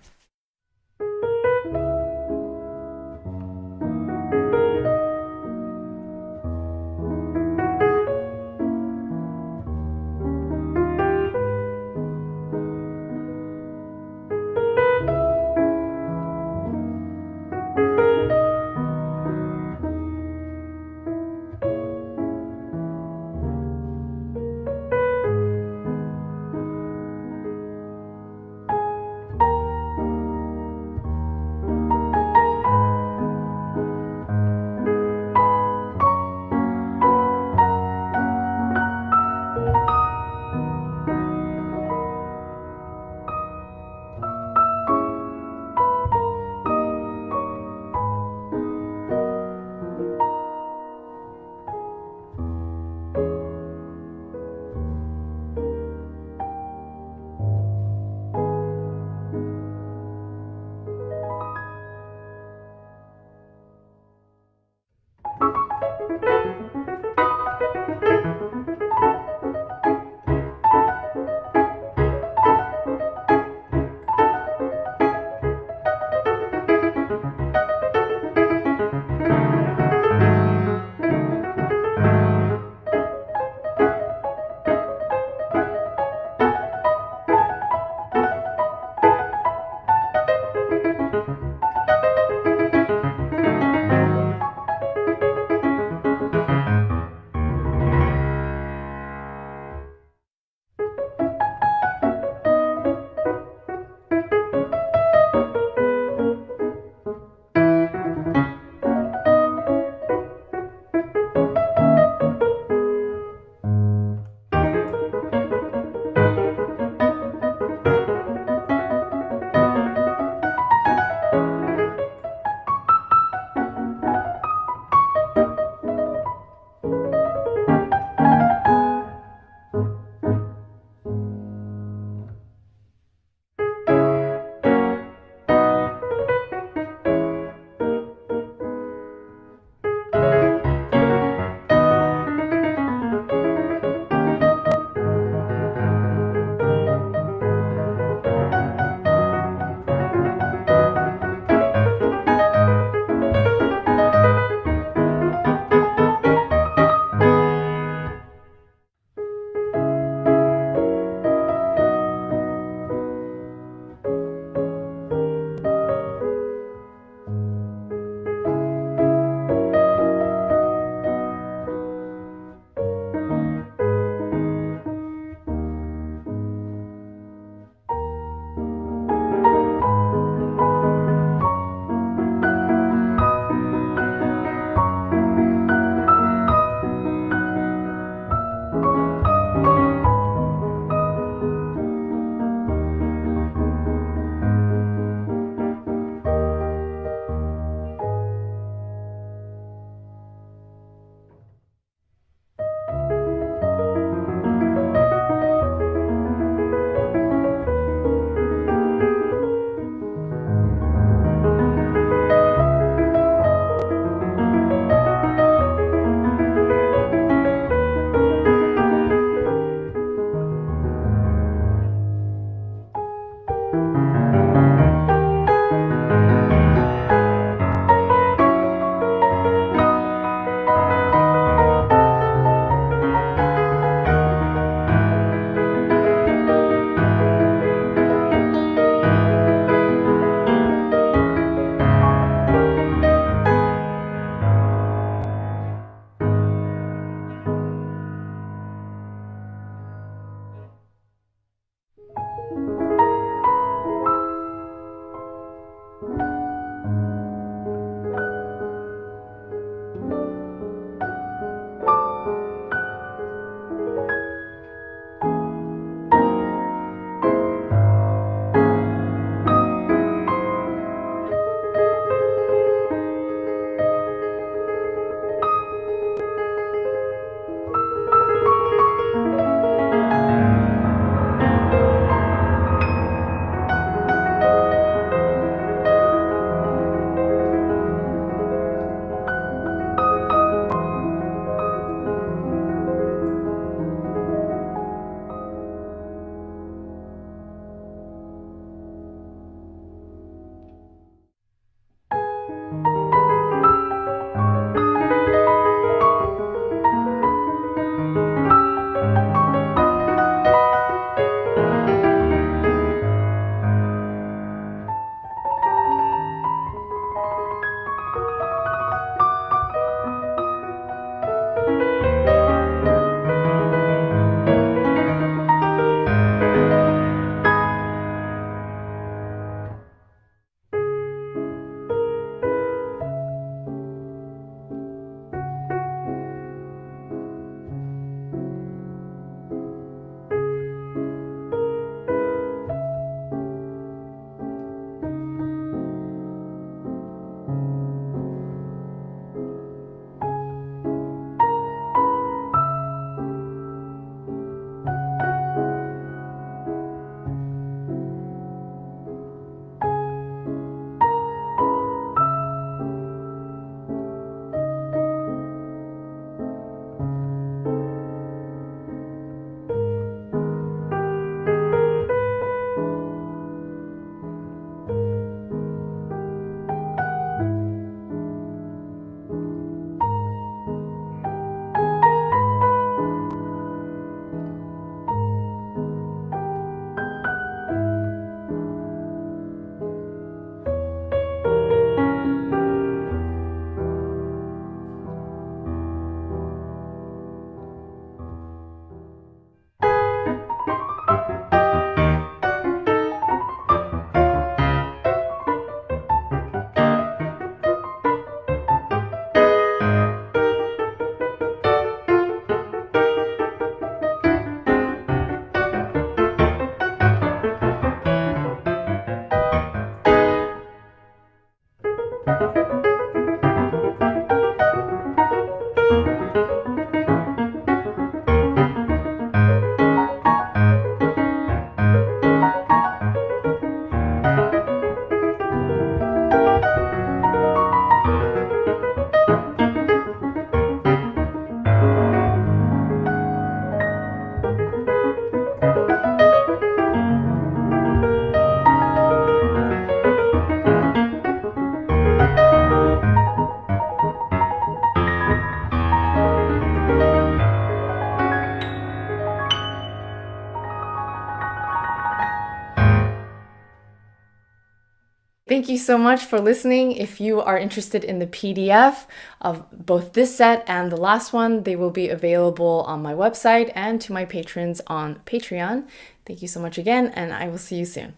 Thank you so much for listening. If you are interested in the PDF of both this set and the last one, they will be available on my website and to my patrons on Patreon. Thank you so much again, and I will see you soon.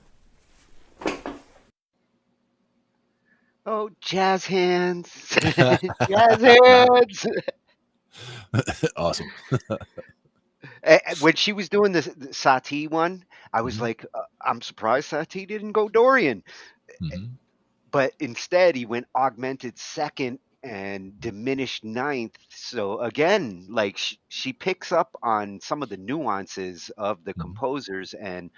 Oh, jazz hands. Jazz hands. Awesome. When she was doing the Satie one, I was like, I'm surprised Satie didn't go Dorian. But instead, he went augmented second and diminished ninth. So again, like she picks up on some of the nuances of the composers and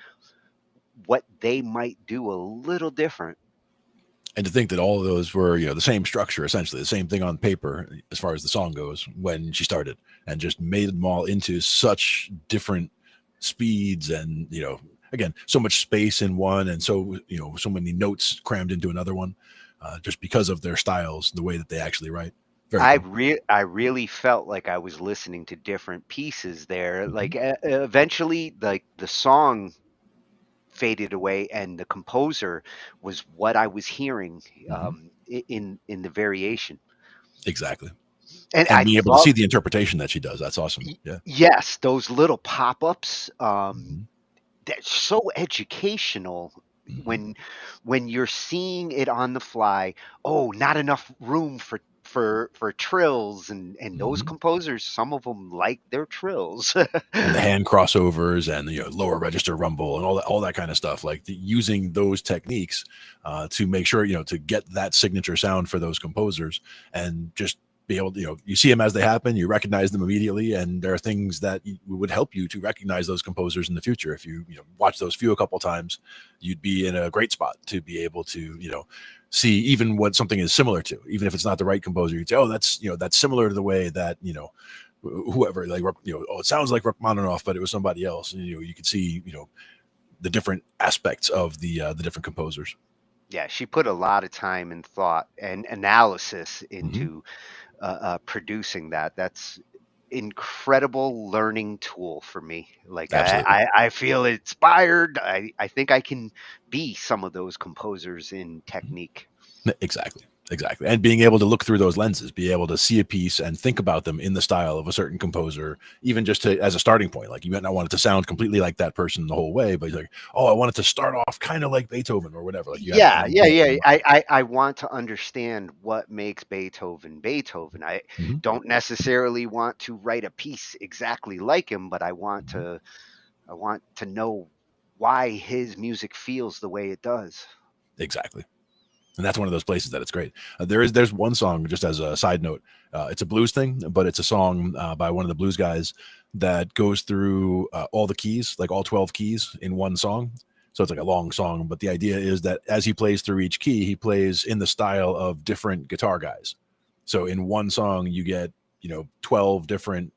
what they might do a little different. And to think that all of those were, the same structure, essentially the same thing on paper as far as the song goes when she started, and just made them all into such different speeds, and again, so much space in one, and so so many notes crammed into another one, just because of their styles, the way that they actually write. Very cool. I really felt like I was listening to different pieces there. Like eventually, like the song faded away and the composer was what I was hearing in the variation. Exactly. And And I being able to love, see the interpretation that she does, that's awesome. Yeah. yes, those little pop-ups, that's so educational when you're seeing it on the fly. Oh, not enough room for trills, and those composers, some of them like their trills. And the hand crossovers and the lower register rumble and all that kind of stuff, like using those techniques to make sure to get that signature sound for those composers, and just be able to you see them as they happen, you recognize them immediately, and there are things that would help you to recognize those composers in the future. If you watch those a couple times, you'd be in a great spot to be able to see even what something is similar to, even if it's not the right composer. You'd say, oh, that's that's similar to the way that whoever, like oh, it sounds like Rachmaninoff, but it was somebody else. And, you could see the different aspects of the different composers. Yeah, she put a lot of time and thought and analysis into producing that. That's incredible learning tool for me. Like Absolutely. I feel inspired. I think I can be some of those composers in technique. Exactly. And being able to look through those lenses, be able to see a piece and think about them in the style of a certain composer, even just as a starting point. Like, you might not want it to sound completely like that person the whole way, but you're like, oh, I want it to start off kind of like Beethoven or whatever. Like, you have an idea. I want to understand what makes Beethoven Beethoven. I don't necessarily want to write a piece exactly like him, but I want to know why his music feels the way it does. Exactly. And that's one of those places that it's great. There's one song, just as a side note, it's a blues thing, but it's a song by one of the blues guys that goes through all the keys, like all 12 keys in one song. So it's like a long song, but the idea is that as he plays through each key, he plays in the style of different guitar guys. So in one song, you get 12 different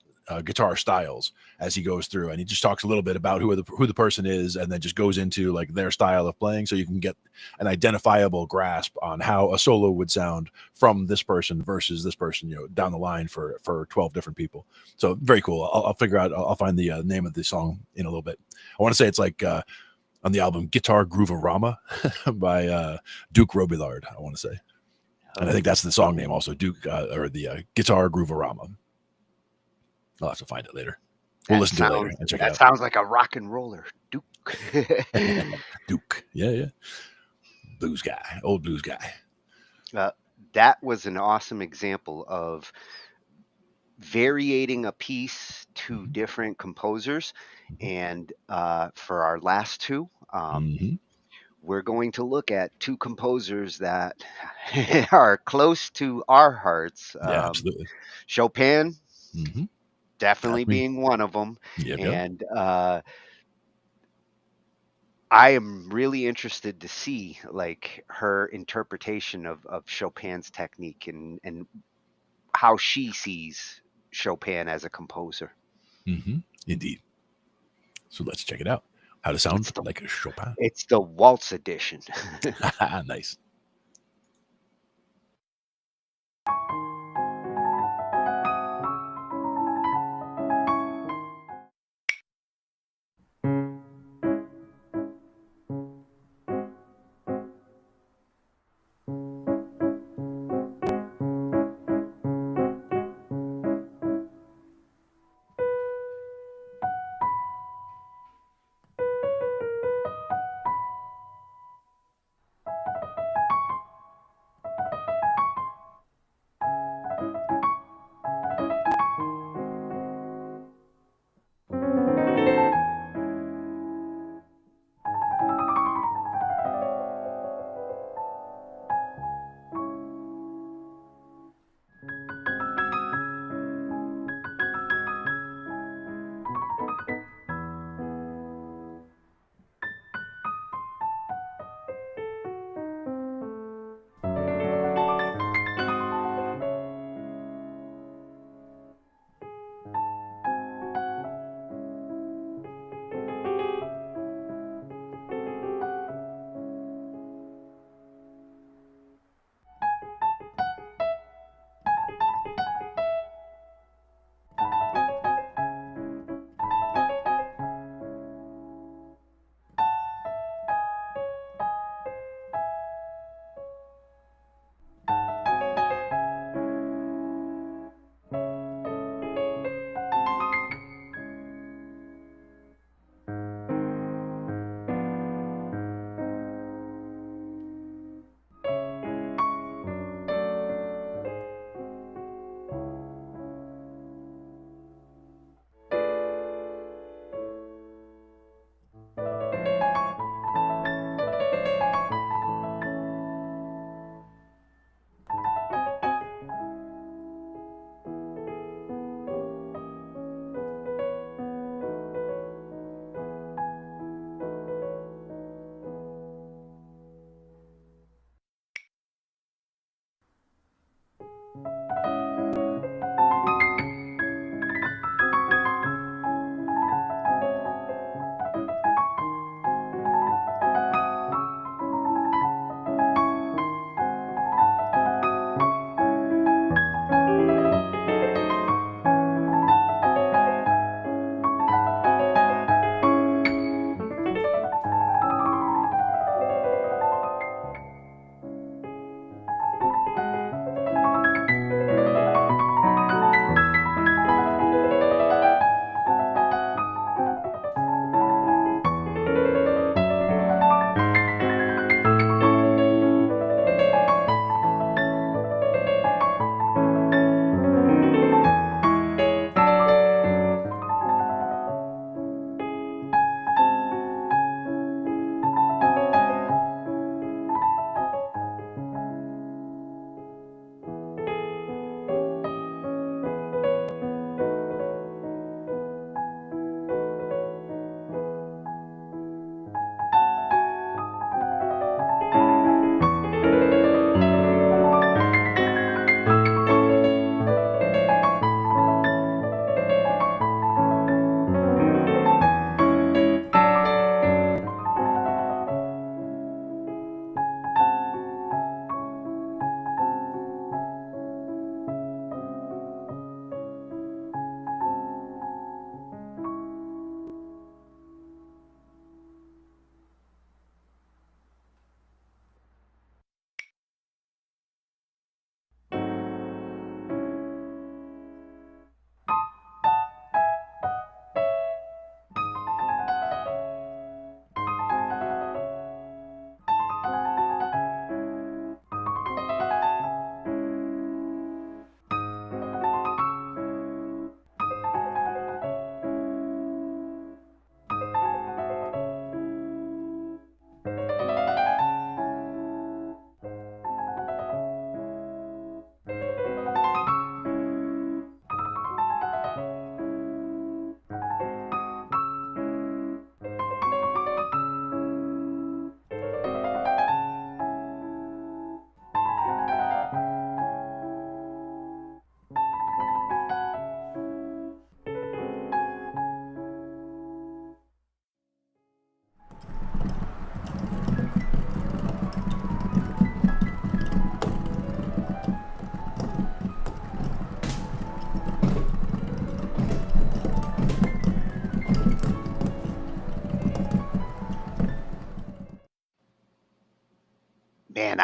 guitar styles as he goes through, and he just talks a little bit about who the person is, and then just goes into like their style of playing, so you can get an identifiable grasp on how a solo would sound from this person versus this person down the line for 12 different people. So very cool. I'll figure out, I'll find the name of the song in a little bit. I want to say it's like on the album Guitar Grooverama by Duke Robillard, I want to say. And I think that's the song name also, Duke or the Guitar Grooverama. I'll have to find it later. We'll listen to it later and check it out. That sounds like a rock and roller. Duke. Duke. Yeah. Blues guy. Old blues guy. That was an awesome example of variating a piece to different composers. And for our last two, we're going to look at two composers that are close to our hearts. Yeah, absolutely. Chopin, definitely That's me. being one of them. Yep. And I am really interested to see like her interpretation of Chopin's technique and how she sees Chopin as a composer. Indeed. So let's check it out. How to sound like a Chopin. It's the waltz edition. Nice.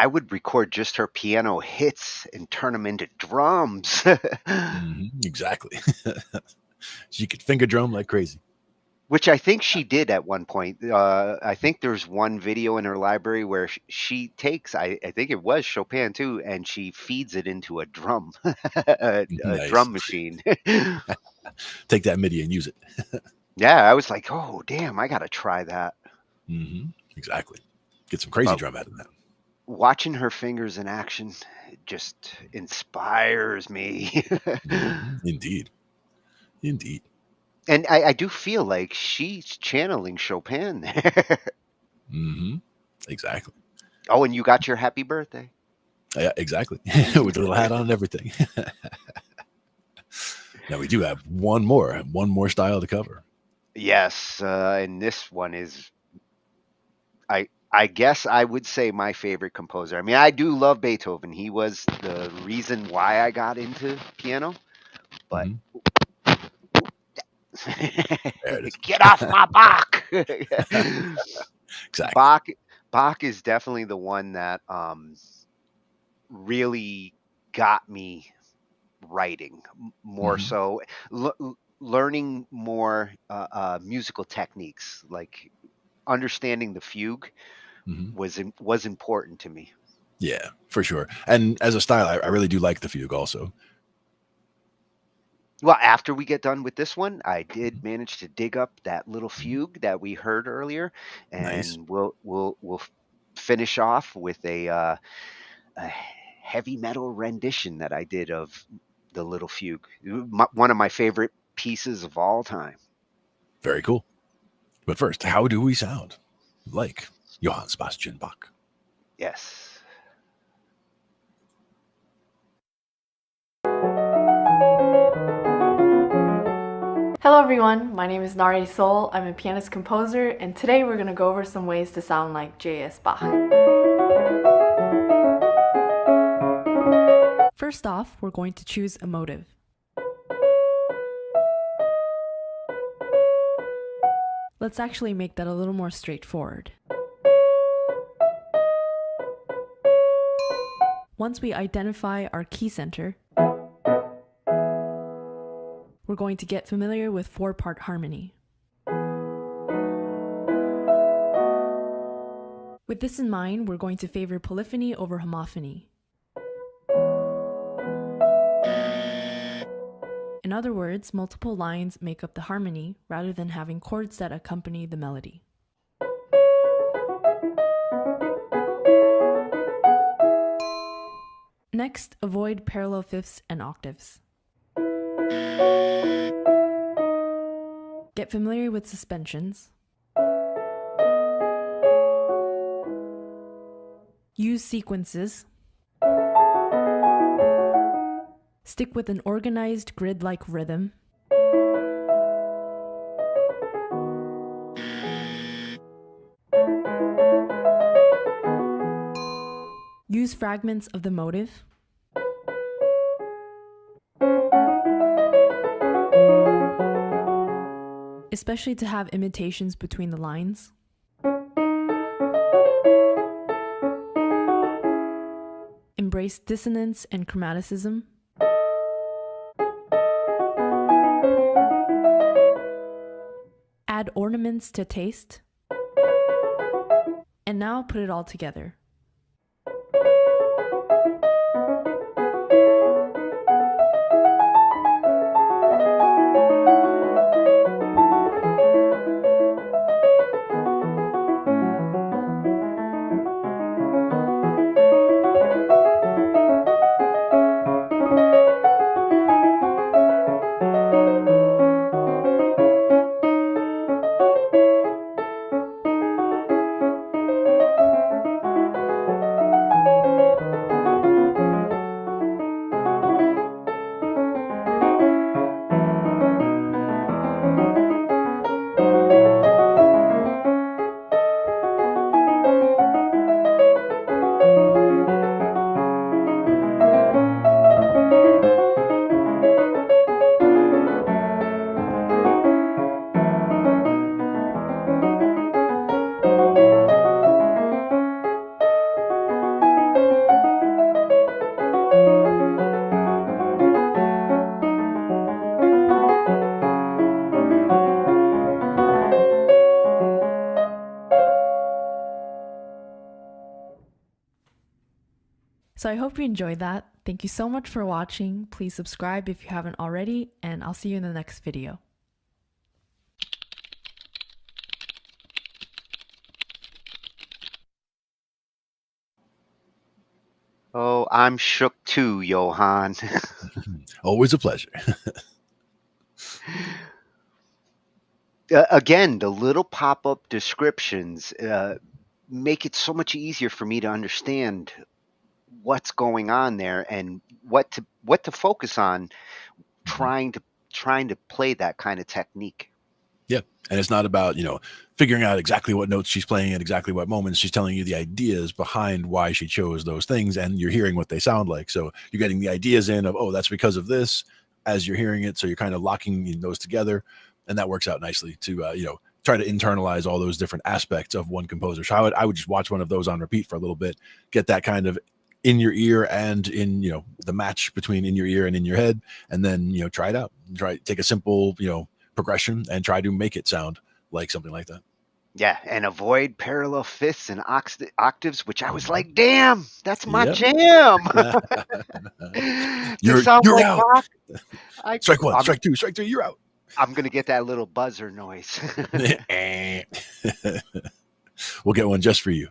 I would record just her piano hits and turn them into drums. Exactly. She could finger drum like crazy. Which I think she did at one point. I think there's one video in her library where she takes, I think it was Chopin too, and she feeds it into a drum, a Nice. drum machine. Take that MIDI and use it. Yeah, I was like, oh, damn, I got to try that. Exactly. Get some crazy drum out of that. Watching her fingers in action just inspires me. Indeed. Indeed. And I do feel like she's channeling Chopin there. Exactly. Oh, and you got your happy birthday. Yeah, exactly. With the little hat on and everything. Now we do have one more style to cover. Yes, and this one is, I guess I would say my favorite composer. I mean, I do love Beethoven. He was the reason why I got into piano. But get off my Bach. Exactly. Bach is definitely the one that really got me writing more so. Learning more musical techniques, like understanding the fugue, was important to me. Yeah, for sure. And as a style, I really do like the fugue also. Well, after we get done with this one, I did manage to dig up that little fugue that we heard earlier, and Nice. we'll finish off with a heavy metal rendition that I did of the little fugue. One of my favorite pieces of all time. Very cool. But first, how do we sound? Like Johann Sebastian Bach. Yes. Hello everyone, my name is Nari Sol. I'm a pianist composer, and today we're going to go over some ways to sound like J.S. Bach. First off, we're going to choose a motive. Let's actually make that a little more straightforward. Once we identify our key center, we're going to get familiar with four-part harmony. With this in mind, we're going to favor polyphony over homophony. In other words, multiple lines make up the harmony rather than having chords that accompany the melody. Next, avoid parallel fifths and octaves. Get familiar with suspensions. Use sequences. Stick with an organized grid-like rhythm. Use fragments of the motive. Especially to have imitations between the lines. Embrace dissonance and chromaticism. Add ornaments to taste. And now put it all together. So I hope you enjoyed that. Thank you so much for watching. Please subscribe if you haven't already, and I'll see you in the next video. Oh, I'm shook too, Johan. Always a pleasure. Again, the little pop-up descriptions make it so much easier for me to understand what's going on there and what to focus on trying to play that kind of technique. Yeah. And it's not about, figuring out exactly what notes she's playing at exactly what moments. She's telling you the ideas behind why she chose those things, and you're hearing what they sound like. So you're getting the ideas in of, oh, that's because of this as you're hearing it. So you're kind of locking those together, and that works out nicely to, try to internalize all those different aspects of one composer. So I would just watch one of those on repeat for a little bit, get that kind of in your ear and in, the match between in your ear and in your head, and then, try it out. Take a simple, progression and try to make it sound like something like that. Yeah, and avoid parallel fifths and octaves, which I was like, damn, that's my jam. You're like out. rock. Strike one, strike two, strike three, you're out. I'm going to get that little buzzer noise. We'll get one just for you.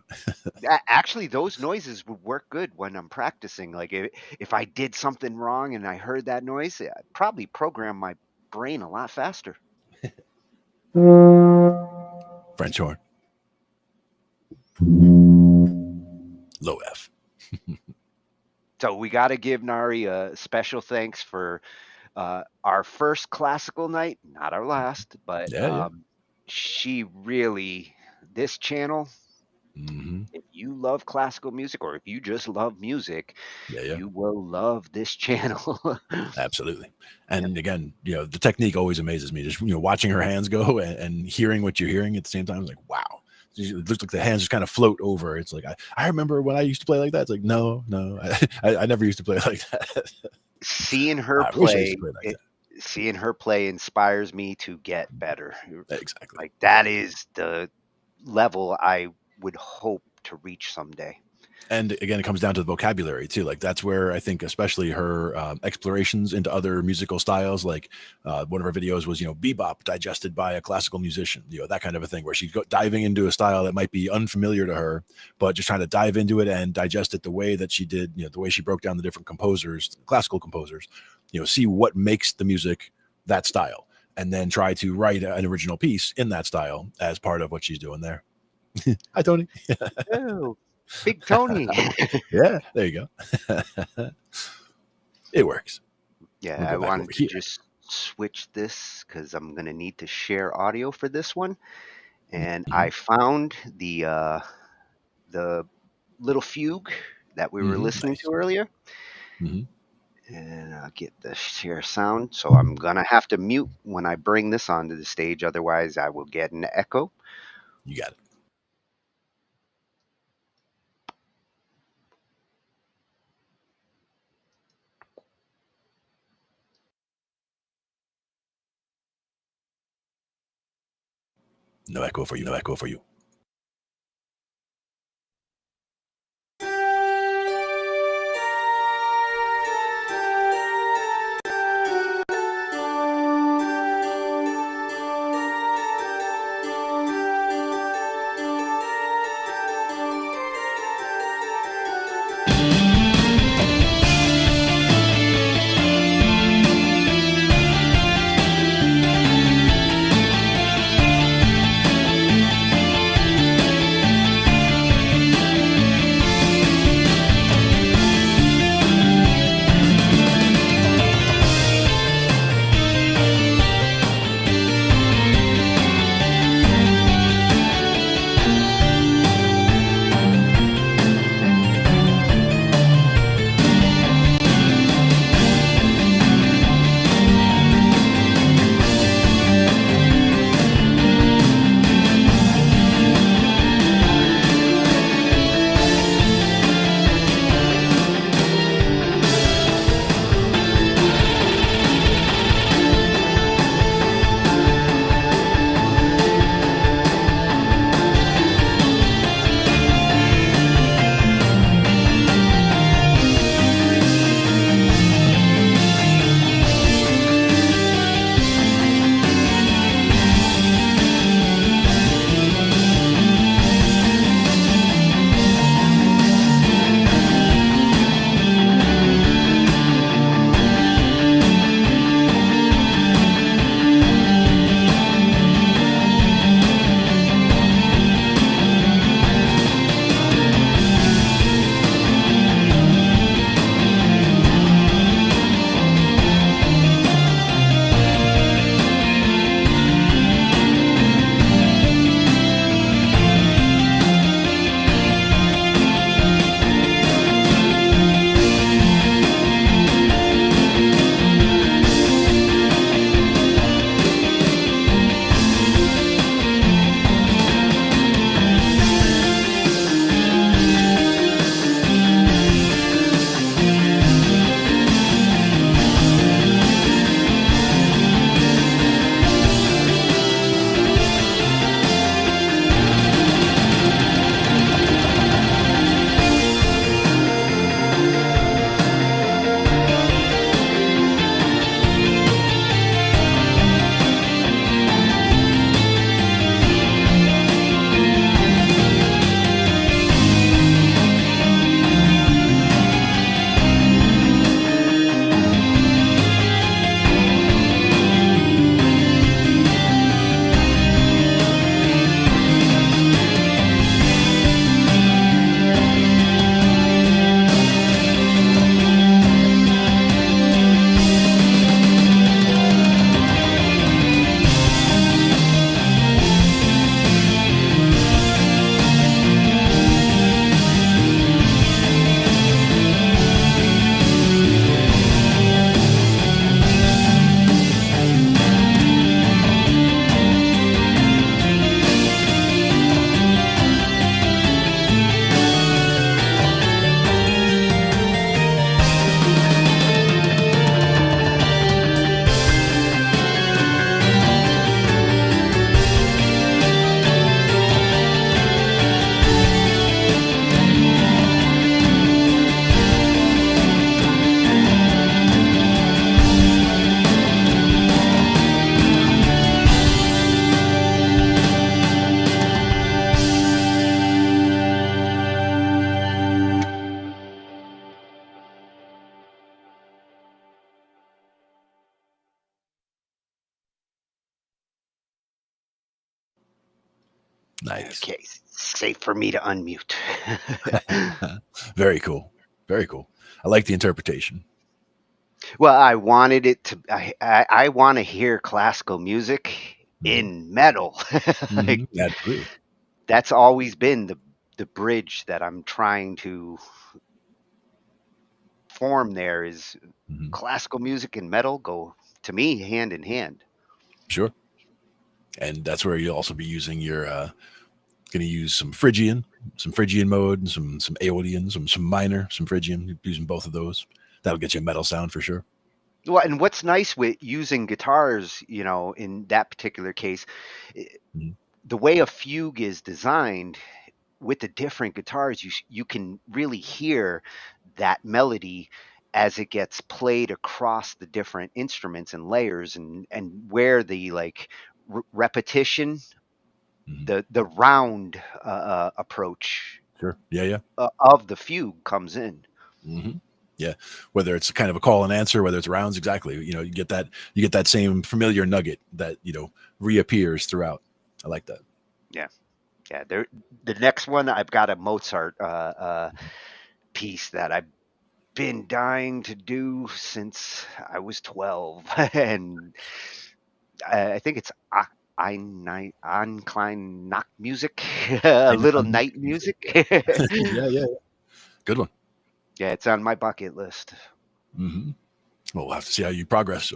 Actually, those noises would work good when I'm practicing. Like if I did something wrong and I heard that noise, I'd probably program my brain a lot faster. French horn. Low F. So we got to give Nari a special thanks for our first classical night, not our last, but she really, this channel, if you love classical music or if you just love music, you will love this channel. Absolutely. And again, the technique always amazes me. Just, watching her hands go and hearing what you're hearing at the same time. It's like, wow. It looks like the hands just kind of float over. It's like, I remember when I used to play like that. It's like, no, I never used to play like that. Seeing her play inspires me to get better. Exactly. Like that is the level I would hope to reach someday. And again, it comes down to the vocabulary too. Like that's where I think, especially her explorations into other musical styles. Like one of her videos was, bebop digested by a classical musician. That kind of a thing, where she's diving into a style that might be unfamiliar to her, but just trying to dive into it and digest it the way that she did. The way she broke down the different composers, classical composers. See what makes the music that style, and then try to write an original piece in that style as part of what she's doing there. Hi, Tony. Oh, Big Tony. Yeah, there you go. It works. Yeah, I wanted to just switch this because I'm going to need to share audio for this one. And I found the little fugue that we were listening to earlier. And I'll get the share sound. So I'm going to have to mute when I bring this onto the stage. Otherwise, I will get an echo. You got it. No echo for you. No echo for you. Nice. Okay, safe for me to unmute. Very cool. Very cool. I like the interpretation. Well, I wanted it to. I want to hear classical music in metal. Like, Absolutely. that's always been the bridge that I'm trying to form. There is classical music and metal go, to me, hand in hand. Sure. And that's where you'll also be using your going to use some Phrygian mode, and some Aeolian, some minor, some Phrygian, using both of those. That'll get you a metal sound for sure. Well, and what's nice with using guitars, in that particular case, the way a fugue is designed with the different guitars, you can really hear that melody as it gets played across the different instruments and layers, and where the repetition, the round approach, Sure. Yeah. Of the fugue comes in. Yeah, whether it's kind of a call and answer, whether it's rounds, exactly. You get that same familiar nugget that reappears throughout. I like that. Yeah. The next one, I've got a Mozart piece that I've been dying to do since I was 12, and I think it's Einklein Nacht music, a little night music. Yeah. Good one. Yeah, it's on my bucket list. Well, we'll have to see how you progress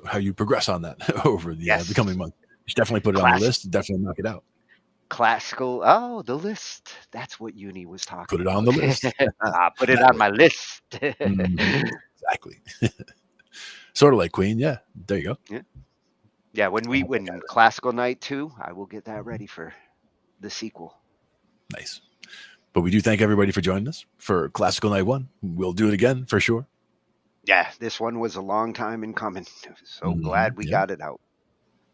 on that over the coming month. You should definitely put it on the list. Definitely knock it out. Classical. Oh, the list. That's what Uni was talking Put it about. on the list. Put it on my list. Exactly. Sort of like Queen. Yeah. There you go. Yeah. When Classical Night 2, I will get that ready for the sequel. Nice. But we do thank everybody for joining us for Classical Night 1. We'll do it again for sure. Yeah, this one was a long time in coming. So glad we got it out.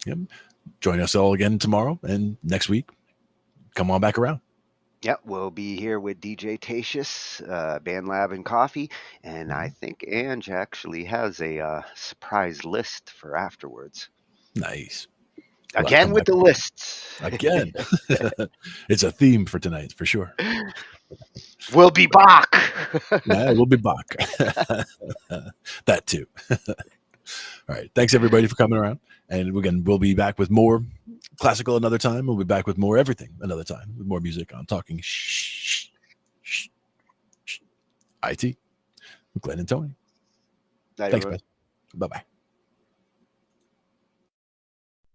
Yep. Join us all again tomorrow and next week. Come on back around. Yep, we'll be here with DJ Tatius, Band Lab and Coffee, and I think Ange actually has a surprise list for afterwards. Nice. Again with the lists. Again. It's a theme for tonight, for sure. We'll be back. Yeah, we'll be back. That too. All right. Thanks, everybody, for coming around. And again, we'll be back with more classical another time. We'll be back with more everything another time, with more music on Talking Shhh I.T. with Glenn and Tony. Thanks, guys. Bye-bye.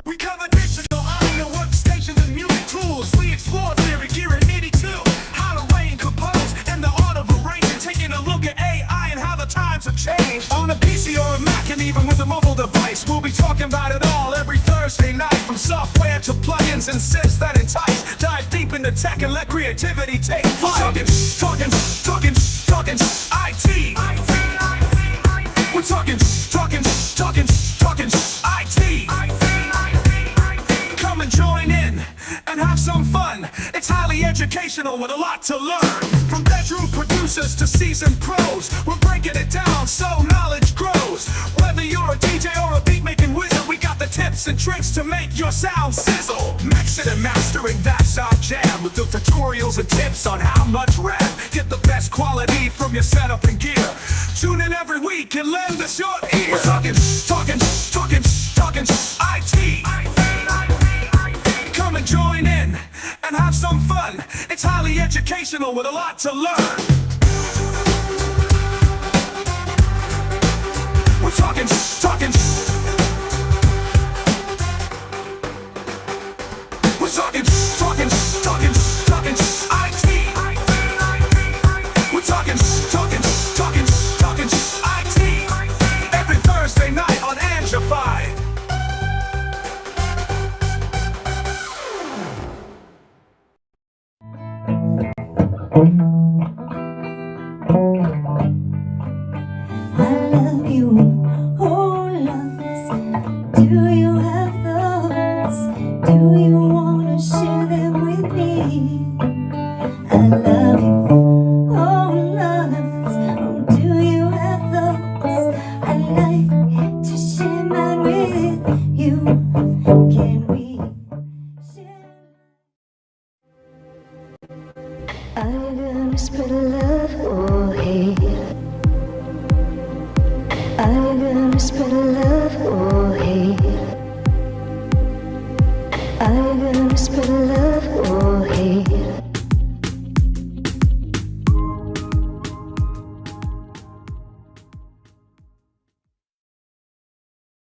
We cover digital audio workstations and music tools. We explore theory, gear at 82. How to arrange, compose, and the art of arranging. Taking a look at AI and how the times have changed. On a PC or a Mac and even with a mobile device, we'll be talking about it all every Thursday night. From software to plugins and synths that entice. Dive deep into tech and let creativity take flight. Talkin IT. We're talking IT. Come and join in and have some fun. It's highly educational with a lot to learn. From bedroom producers to seasoned pros, we're breaking it down so knowledge grows. Whether you're a DJ or a beat making wizard, we got the tips and tricks to make your sound sizzle. Mixing and mastering, that's our jam. With the tutorials and tips on how much rev. Get the best quality from your setup and gear. Tune in every week and lend us your ear. We're talking IT. Come and join in and have some fun. It's highly educational with a lot to learn. We're talking We're talking IT. We're talking IT. Every Thursday night on Angified. I love you, oh loves. Do you have those? Do you wanna share them with me? I love you, oh loves. Oh, do you have those? I like to share mine with you. Can we share? spread love or hate? Are you gonna spread love or hate? Are you gonna spread love or